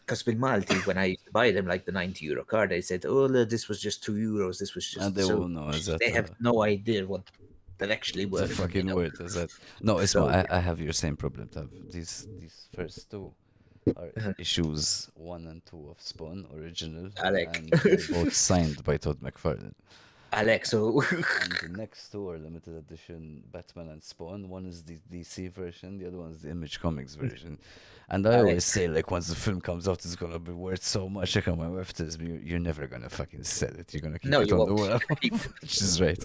Speaker 2: Because with Malti, when I used to buy them, like the 90 euro card, I said, "Oh, look, this was just 2 euros. This was
Speaker 1: And
Speaker 2: just
Speaker 1: they
Speaker 2: so."
Speaker 1: will know is that
Speaker 2: They have no idea what they're actually
Speaker 1: the
Speaker 2: worth.
Speaker 1: fucking word is that. No, it's
Speaker 2: So
Speaker 1: my. I have your same problem. Tav. These first two are
Speaker 2: uh,
Speaker 1: issues 1 and 2 of Spawn original,
Speaker 2: Alec,
Speaker 1: and they're both signed by Todd McFarlane.
Speaker 2: Alec. So
Speaker 1: And the next two are limited edition Batman and Spawn. One is the DC version, the other one is the Image Comics version. And I
Speaker 2: Alec,
Speaker 1: always say, like, once the film comes out, it's gonna be worth so much. Like, my wife tells me, you're never gonna fucking sell it. You're gonna keep
Speaker 2: no,
Speaker 1: it
Speaker 2: you
Speaker 1: on the
Speaker 2: won't.
Speaker 1: wall.
Speaker 2: Keep-
Speaker 1: Which is right.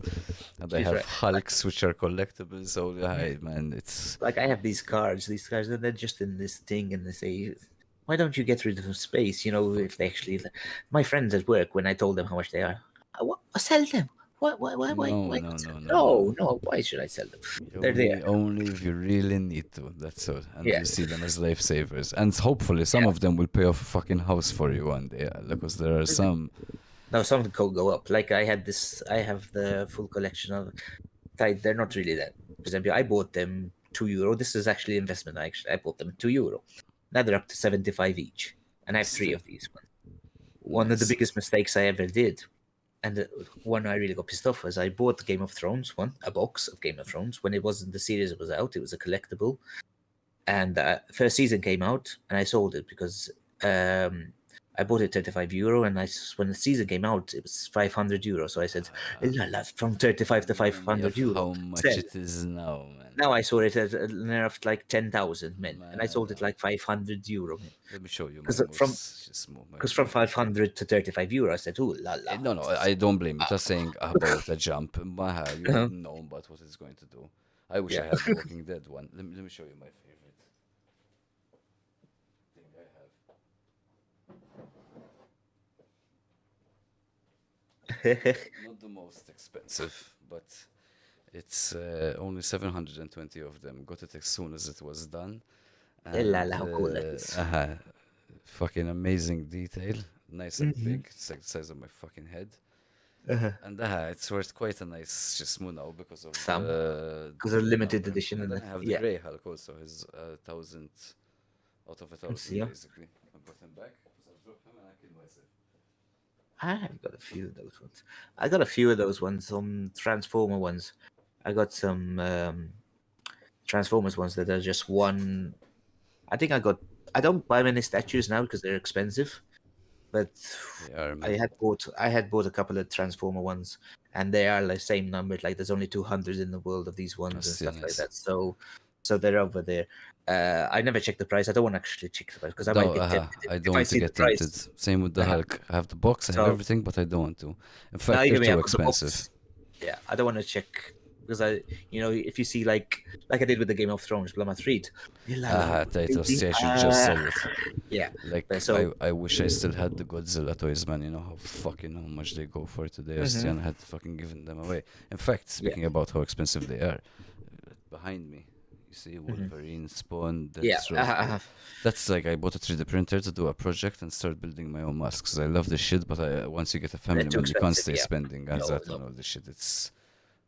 Speaker 1: And I
Speaker 2: She's
Speaker 1: have
Speaker 2: right.
Speaker 1: Hulks, which are collectibles. So, yeah, man, it's.
Speaker 2: Like I have these cards, and they're just in this thing, and they say, "Why don't you get rid of the space?" If they actually, my friends at work, when I told them how much they are, I sell them.
Speaker 1: No,
Speaker 2: Why
Speaker 1: no,
Speaker 2: not sell
Speaker 1: no,
Speaker 2: them?
Speaker 1: no, no.
Speaker 2: No. Why should I sell them? They're there.
Speaker 1: Only if you really need to. That's all. And
Speaker 2: Yeah,
Speaker 1: you see them as lifesavers. And hopefully some
Speaker 2: yeah.
Speaker 1: of them will pay off a fucking house for you one day. Because there are some.
Speaker 2: No, some could go up. Like I had this. I have the full collection of. They're not really that. For example, I bought them €2. This is actually investment. I bought them €2. Now they're up to 75 each, and I have three
Speaker 1: Still
Speaker 2: of these ones. One of the
Speaker 1: nice.
Speaker 2: biggest mistakes I ever did, and the one I really got pissed off was I bought Game of Thrones a box of Game of Thrones when it wasn't the series was out. It was a collectible, and first season came out, and I sold it because I bought it €35, and when the season came out, it was €500. So I said, "La, la, from 35 to
Speaker 1: Remind me of
Speaker 2: €500,
Speaker 1: how much
Speaker 2: sell."
Speaker 1: it is now, man.
Speaker 2: Now I sold it at a nerve like 10,000 men, and I sold it
Speaker 1: Man.
Speaker 2: like €500, man.
Speaker 1: Let me show you my
Speaker 2: Because from
Speaker 1: most just my
Speaker 2: because from
Speaker 1: fucking thing.
Speaker 2: 500 to €35, I said, "Oh la la."
Speaker 1: No, no, I don't blame you. Just saying about a jump. Maha, you
Speaker 2: Uh-huh.
Speaker 1: wouldn't know about what it's going to do. I wish I
Speaker 2: Yeah.
Speaker 1: had the Walking Dead one. Let me show you my favorite thing I have. Not the most expensive, but it's only 720 of them. Got it as soon as it was done.
Speaker 2: La
Speaker 1: And
Speaker 2: la, how cool that is.
Speaker 1: fucking amazing detail. Nice and
Speaker 2: Mhm.
Speaker 1: big. It's like the size of my fucking head.
Speaker 2: Uh-huh.
Speaker 1: And it's worth quite a nice Shismu now because of
Speaker 2: Some because
Speaker 1: the
Speaker 2: of limited
Speaker 1: number.
Speaker 2: edition,
Speaker 1: And
Speaker 2: and
Speaker 1: then I have the
Speaker 2: yeah.
Speaker 1: Grey Hulk also, his 1,000 out of a
Speaker 2: Let's see.
Speaker 1: 1,000 basically. I put him back because I dropped him and I killed myself.
Speaker 2: I've got a few of those ones. I got a few of those ones, some Transformer ones. I got some Transformers ones that are just one. I think I don't buy many statues now because they're expensive, but
Speaker 1: They are,
Speaker 2: I
Speaker 1: man.
Speaker 2: had bought a couple of Transformer ones, and they are like same number. Like there's only 200 in the world of these ones
Speaker 1: That's
Speaker 2: and
Speaker 1: still
Speaker 2: stuff like
Speaker 1: nice.
Speaker 2: that. So they're over there. I never check the price. I don't want to actually check the price because I might
Speaker 1: No,
Speaker 2: get tempted
Speaker 1: I
Speaker 2: if
Speaker 1: don't
Speaker 2: I
Speaker 1: want to
Speaker 2: see the
Speaker 1: get tempted.
Speaker 2: price.
Speaker 1: Same with the
Speaker 2: Uh,
Speaker 1: Hulk. I have the box, I have
Speaker 2: so
Speaker 1: everything, but I don't want to. In
Speaker 2: now
Speaker 1: fact, they're
Speaker 2: even me,
Speaker 1: too
Speaker 2: I've got the
Speaker 1: expensive.
Speaker 2: box. Yeah, I don't want to check because if you see like I did with the Game of Thrones, Blood Read,
Speaker 1: Titles, I should just sell it.
Speaker 2: yeah.
Speaker 1: Like,
Speaker 2: So
Speaker 1: I wish I still had the Godzilla toys, man. You know how much they go for today.
Speaker 2: Mhm.
Speaker 1: I had fucking given them away. In fact,
Speaker 2: Yeah.
Speaker 1: speaking about how expensive they are, behind me, you see
Speaker 2: Mhm.
Speaker 1: Wolverine, Spawn,
Speaker 2: Yeah.
Speaker 1: Deathstroke. That's like I bought a 3D printer to do a project and start building my own masks. I love this shit, but once you get a
Speaker 2: They're
Speaker 1: family,
Speaker 2: too
Speaker 1: man, you can't
Speaker 2: expensive.
Speaker 1: stay
Speaker 2: Yeah.
Speaker 1: spending on
Speaker 2: No,
Speaker 1: that
Speaker 2: no.
Speaker 1: and all this shit. It's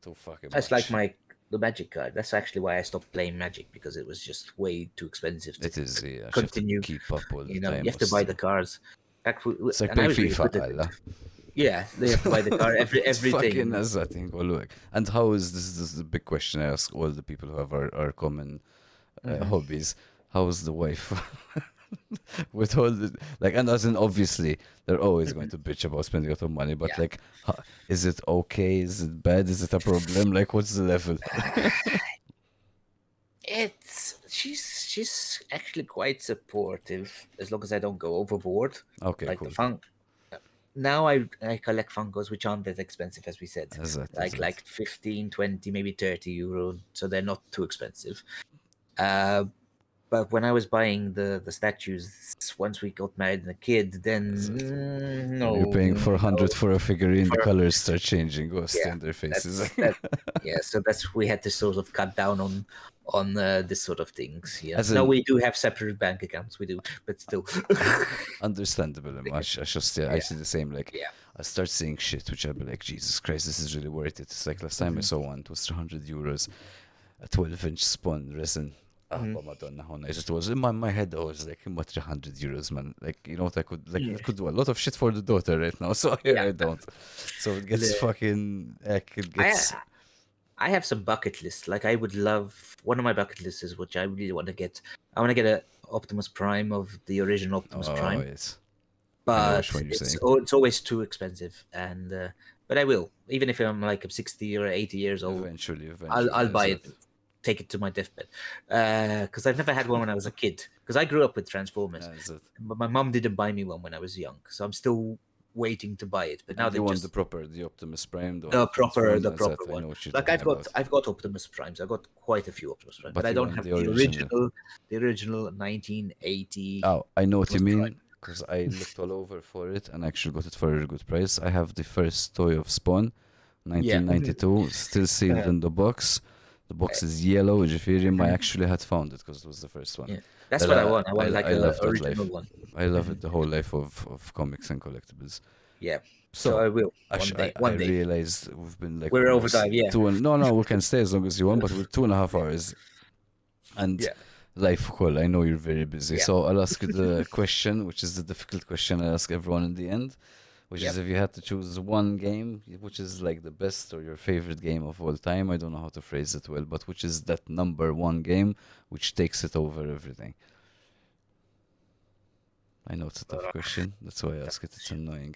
Speaker 1: too fucking
Speaker 2: That's like
Speaker 1: much.
Speaker 2: the Magic card. That's actually why I stopped playing Magic, because it was just way too expensive to
Speaker 1: It is, yeah. You have to
Speaker 2: continue.
Speaker 1: keep up all the
Speaker 2: You
Speaker 1: time.
Speaker 2: have to buy the cards.
Speaker 1: It's like
Speaker 2: And I
Speaker 1: playing
Speaker 2: was really
Speaker 1: FIFA,
Speaker 2: good at it.
Speaker 1: Allah.
Speaker 2: Yeah, they have to buy the card
Speaker 1: It's fucking
Speaker 2: everything.
Speaker 1: as that thing all work. And how is this is the big question I ask all the people who have our common
Speaker 2: Mhm.
Speaker 1: hobbies. How's the wife? With all the like, and as in obviously they're always going
Speaker 2: Mhm.
Speaker 1: to bitch about spending a lot of money, but
Speaker 2: Yeah.
Speaker 1: like, is it okay? Is it bad? Is it a problem? Like, what's the level?
Speaker 2: She's actually quite supportive as long as I don't go overboard.
Speaker 1: Okay,
Speaker 2: Like the
Speaker 1: cool.
Speaker 2: fun. Now I collect Funkos which aren't that expensive, as we said.
Speaker 1: As that,
Speaker 2: Like 15, 20, maybe 30 euro. So they're not too expensive. Uh, but when I was buying the statues, once we got married and a kid,
Speaker 1: As
Speaker 2: then
Speaker 1: that. When you're paying
Speaker 2: no,
Speaker 1: 400 for a figurine, the
Speaker 2: for
Speaker 1: colors start changing. Go stay
Speaker 2: yeah,
Speaker 1: in their faces.
Speaker 2: that's that. Yeah, so that's we had to sort of cut down on this sort of things. Yeah,
Speaker 1: As
Speaker 2: no,
Speaker 1: in,
Speaker 2: we do have separate bank accounts. We do, but still.
Speaker 1: understandable and much. I just I
Speaker 2: Yeah,
Speaker 1: see the same. Like,
Speaker 2: yeah.
Speaker 1: I start seeing shit which I'll be like, Jesus Christ, this is really worth it. It's like last time I
Speaker 2: Mhm,
Speaker 1: saw one, it was 300 euros, a 12-inch spawn resin. Ah,
Speaker 2: mhm.
Speaker 1: but Madonna, how nice it was. In my head, I was like, what 300 euros, man? Like, you know what, I
Speaker 2: Yeah,
Speaker 1: could do a lot of shit for the daughter right now, so
Speaker 2: yeah.
Speaker 1: I don't. So it gets
Speaker 2: The-
Speaker 1: fucking, like, it
Speaker 2: I
Speaker 1: gets,
Speaker 2: I have some bucket lists. Like I would love one of my bucket lists is which I really want to get. I want to get a Optimus Prime of the original Optimus
Speaker 1: oh,
Speaker 2: Prime,
Speaker 1: yes. I know which
Speaker 2: but
Speaker 1: one you're saying.
Speaker 2: it's always too expensive. And but I will, even if I'm 60 or 80 years old,
Speaker 1: Eventually,
Speaker 2: I'll
Speaker 1: is
Speaker 2: buy
Speaker 1: that.
Speaker 2: it, take it to my deathbed. Because I've never had one when I was a kid. Because I grew up with Transformers,
Speaker 1: Is that.
Speaker 2: but my mom didn't buy me one when I was young. So I'm still waiting to buy it. But now
Speaker 1: And you
Speaker 2: they've
Speaker 1: want
Speaker 2: just
Speaker 1: the Optimus Prime, the one that
Speaker 2: the
Speaker 1: transforms, as that.
Speaker 2: proper
Speaker 1: I
Speaker 2: one.
Speaker 1: know what you're
Speaker 2: Like
Speaker 1: talking about.
Speaker 2: I've got Optimus Primes. I've got quite a few Optimus Primes, but
Speaker 1: But
Speaker 2: I
Speaker 1: you
Speaker 2: don't
Speaker 1: want
Speaker 2: have
Speaker 1: the original.
Speaker 2: the original 1980
Speaker 1: Oh, I know what you
Speaker 2: Optimus Prime.
Speaker 1: mean, because I looked all over for it and actually got it for a really good price. I have the first toy of Spawn,
Speaker 2: Yeah.
Speaker 1: 1992, still sealed
Speaker 2: Uh,
Speaker 1: in the box. The box is yellow, Jafirium. I actually had found it because it was the first one.
Speaker 2: yeah. That's
Speaker 1: That
Speaker 2: what I want. I want like
Speaker 1: I
Speaker 2: a
Speaker 1: love that
Speaker 2: original
Speaker 1: life.
Speaker 2: one.
Speaker 1: I love
Speaker 2: Mhm.
Speaker 1: it, the whole life of comics and collectibles.
Speaker 2: Yeah. So
Speaker 1: So,
Speaker 2: I will one day.
Speaker 1: I
Speaker 2: One day.
Speaker 1: realized we've been like
Speaker 2: We're
Speaker 1: almost
Speaker 2: overdrive. Yeah.
Speaker 1: two and no, we can stay as long as you want, but we're 2.5 hours. And
Speaker 2: Yeah.
Speaker 1: life call, I know you're very busy.
Speaker 2: Yeah.
Speaker 1: So I'll ask you the question, which is the difficult question I ask everyone in the end, which is
Speaker 2: Yep.
Speaker 1: if you had to choose one game, which is like the best or your favorite game of all time. I don't know how to phrase it well, but which is that number one game which takes it over everything. I know it's a tough
Speaker 2: Uh,
Speaker 1: question. That's why I ask it. It's annoying.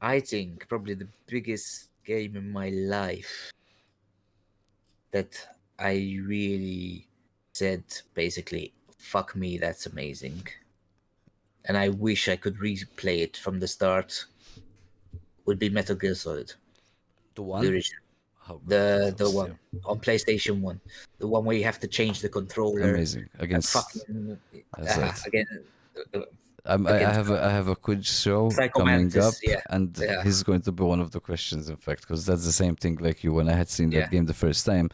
Speaker 2: I think probably the biggest game in my life that I really said basically, fuck me, that's amazing. And I wish I could replay it from the start would be Metal Gear Solid,
Speaker 1: The
Speaker 2: the
Speaker 1: one?
Speaker 2: original,
Speaker 1: How good that
Speaker 2: the
Speaker 1: was, yeah.
Speaker 2: one on PlayStation 1, the one where you have to change the controller
Speaker 1: Amazing.
Speaker 2: and
Speaker 1: Against
Speaker 2: fucking
Speaker 1: as that.
Speaker 2: again uh,
Speaker 1: I
Speaker 2: against
Speaker 1: I have a quiz show
Speaker 2: Psycho
Speaker 1: coming
Speaker 2: Mantis.
Speaker 1: up,
Speaker 2: Yeah,
Speaker 1: and
Speaker 2: yeah,
Speaker 1: he's going to be one of the questions, in fact, because that's the same thing like you. When I had seen
Speaker 2: yeah.
Speaker 1: that game the first time,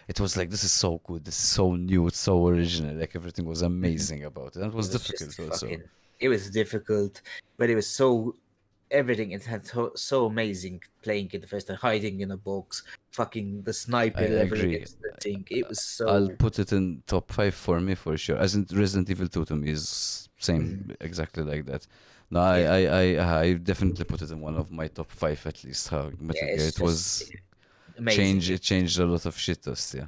Speaker 1: it was like, this is so good, this is so new, it's so original. Like everything was
Speaker 2: Mhm.
Speaker 1: amazing about it. And it was
Speaker 2: It was just
Speaker 1: difficult also.
Speaker 2: fucking. It was difficult, but it was so everything. It had so amazing playing it the first time, hiding in a box, fucking the
Speaker 1: I
Speaker 2: sniper level
Speaker 1: agree.
Speaker 2: against the thing. It was
Speaker 1: I'll
Speaker 2: so.
Speaker 1: put it in top five for me for sure. As in Resident Evil 2 to me is same
Speaker 2: Mhm.
Speaker 1: exactly like that. No,
Speaker 2: Yeah,
Speaker 1: I definitely put it in one of my top five at least. How
Speaker 2: yeah.
Speaker 1: Metal Gear,
Speaker 2: It's
Speaker 1: it
Speaker 2: just
Speaker 1: was
Speaker 2: amazing.
Speaker 1: it changed a lot of shit us, yeah.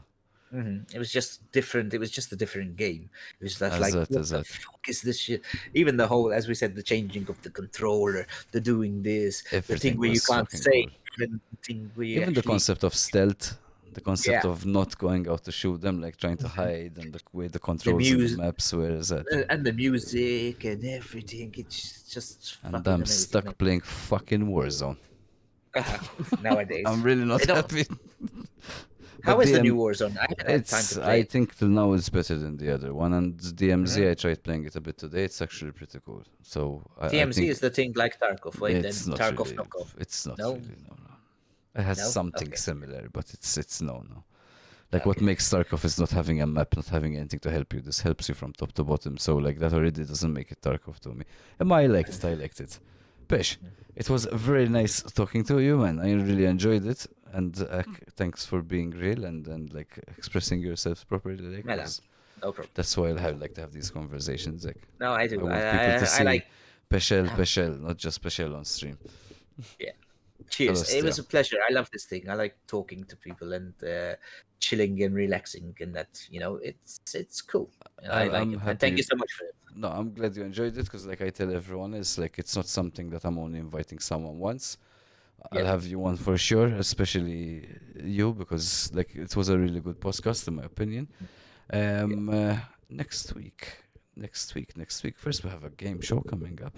Speaker 2: It was just different. It was just a different game. It was just like, what
Speaker 1: As
Speaker 2: the
Speaker 1: that.
Speaker 2: fuck is this shit? Even the whole, as we said, the changing of the controller, the doing this, the thing
Speaker 1: Everything
Speaker 2: where you
Speaker 1: was
Speaker 2: can't
Speaker 1: fucking
Speaker 2: say,
Speaker 1: cool.
Speaker 2: and the thing where you
Speaker 1: Even the
Speaker 2: actually,
Speaker 1: concept of stealth, the concept
Speaker 2: yeah,
Speaker 1: of not going out to shoot them, like trying to hide, and the way the
Speaker 2: the
Speaker 1: controls in the
Speaker 2: music
Speaker 1: maps were is that.
Speaker 2: and the music and everything. It's just
Speaker 1: And
Speaker 2: fucking
Speaker 1: I'm
Speaker 2: amazing, man.
Speaker 1: stuck playing fucking Warzone. I'm
Speaker 2: Nowadays,
Speaker 1: really not
Speaker 2: I don't.
Speaker 1: happy.
Speaker 2: How
Speaker 1: But
Speaker 2: is the
Speaker 1: DM,
Speaker 2: new Warzone? I haven't had time to
Speaker 1: I
Speaker 2: play it.
Speaker 1: think till now it's better than the other one. And
Speaker 2: Mhm.
Speaker 1: DMZ, I tried playing it a bit today. It's actually pretty cool. So I
Speaker 2: TMZ
Speaker 1: think
Speaker 2: is the thing like Tarkov. Wait,
Speaker 1: it's
Speaker 2: then
Speaker 1: not
Speaker 2: Tarkov
Speaker 1: really.
Speaker 2: knockoff.
Speaker 1: It's not
Speaker 2: No,
Speaker 1: really. No, no. It has
Speaker 2: no.
Speaker 1: something
Speaker 2: Okay,
Speaker 1: similar, but it's no, no. Like what
Speaker 2: okay.
Speaker 1: makes Tarkov is not having a map, not having anything to help you. This helps you from top to bottom. So like that already doesn't make it Tarkov to me. And I liked it. I liked it. Pesh, it was very nice talking to you, man. I really enjoyed it. And thanks for being real and like expressing yourself properly, like,
Speaker 2: Mela,
Speaker 1: 'cause
Speaker 2: no problem.
Speaker 1: that's why I like to have these conversations. Like,
Speaker 2: No, I
Speaker 1: I
Speaker 2: do.
Speaker 1: want people to
Speaker 2: I
Speaker 1: see
Speaker 2: like.
Speaker 1: Peschel, Peschel, not just Peschel on stream.
Speaker 2: Yeah. Cheers.
Speaker 1: خلاص
Speaker 2: It
Speaker 1: yeah.
Speaker 2: was a pleasure. I love this thing. I like talking to people and chilling and relaxing, and that it's cool. And I like
Speaker 1: I'm
Speaker 2: it. And thank you
Speaker 1: happy.
Speaker 2: so much for it.
Speaker 1: No, I'm glad you enjoyed it because, like I tell everyone, it's like it's not something that I'm only inviting someone once. I'll
Speaker 2: Yeah.
Speaker 1: have you on for sure, especially you, because like it was a really good podcast in my opinion.
Speaker 2: Yeah.
Speaker 1: Um, uh, next week, next week. First, we have a game show coming up.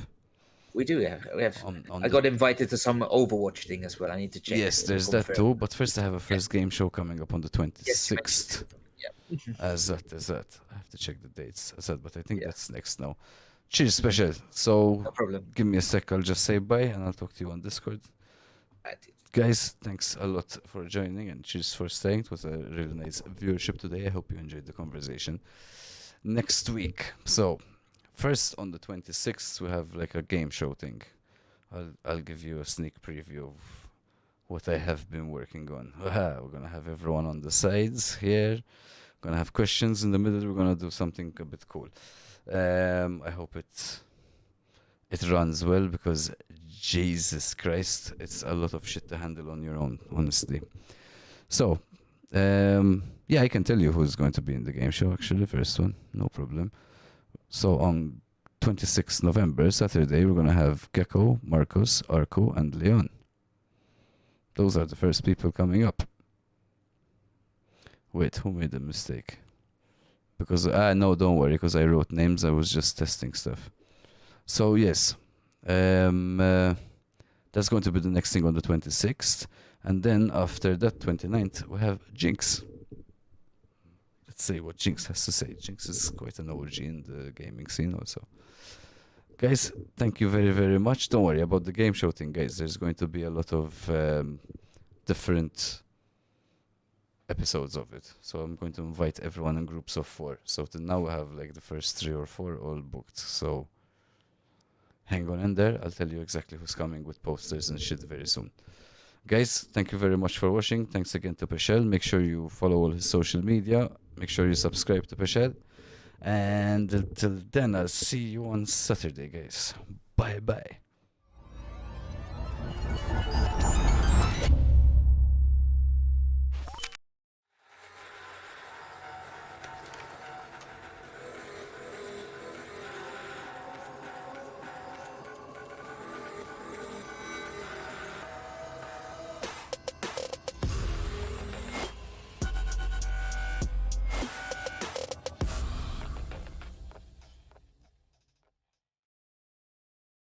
Speaker 2: We do. Yeah. We have.
Speaker 1: On
Speaker 2: I
Speaker 1: the
Speaker 2: got invited to some Overwatch thing as well. I need to check
Speaker 1: yes,
Speaker 2: and
Speaker 1: there's that
Speaker 2: confirm.
Speaker 1: too. But first, I have a
Speaker 2: Yeah.
Speaker 1: first game show coming up on the
Speaker 2: Yes, you mentioned
Speaker 1: 26th.
Speaker 2: it. Yeah.
Speaker 1: As that, I have to check the dates. As that, but I think
Speaker 2: Yeah.
Speaker 1: that's next now. Cheers,
Speaker 2: Mhm.
Speaker 1: special. So,
Speaker 2: No problem.
Speaker 1: give me a sec. I'll just say bye, and I'll talk to you on Discord.
Speaker 2: Right.
Speaker 1: Guys, thanks a lot for joining and cheers for staying. It was a really nice viewership today. I hope you enjoyed the conversation. Next week, so first on the 26th, we have like a game show thing. I'll give you a sneak preview of what I have been working on. We're gonna have everyone on the sides here. Gonna have questions in the middle. We're gonna do something a bit cool. I hope it runs well because Jesus Christ, it's a lot of shit to handle on your own, honestly. So, yeah, I can tell you who's going to be in the game show, actually, first one, no problem. So, on 26th November, Saturday, we're going to have Gecko, Marcos, Arco, and Leon. Those are the first people coming up. Wait, who made a mistake? Because, no, don't worry, because I wrote names, I was just testing stuff. So, yes, that's going to be the next thing on the 26th. And then after that, 29th, we have Jinx. Let's see what Jinx has to say. Jinx is quite an OG in the gaming scene also. Guys, thank you very, very much. Don't worry about the game show thing, guys. There's going to be a lot of different episodes of it. So I'm going to invite everyone in groups of 4. So till now we have like the first 3 or 4 all booked. So hang on in there. I'll tell you exactly who's coming with posters and shit very soon. Guys, thank you very much for watching. Thanks again to Peschel. Make sure you follow all his social media. Make sure you subscribe to Peschel. And until then, I'll see you on Saturday, guys. Bye bye.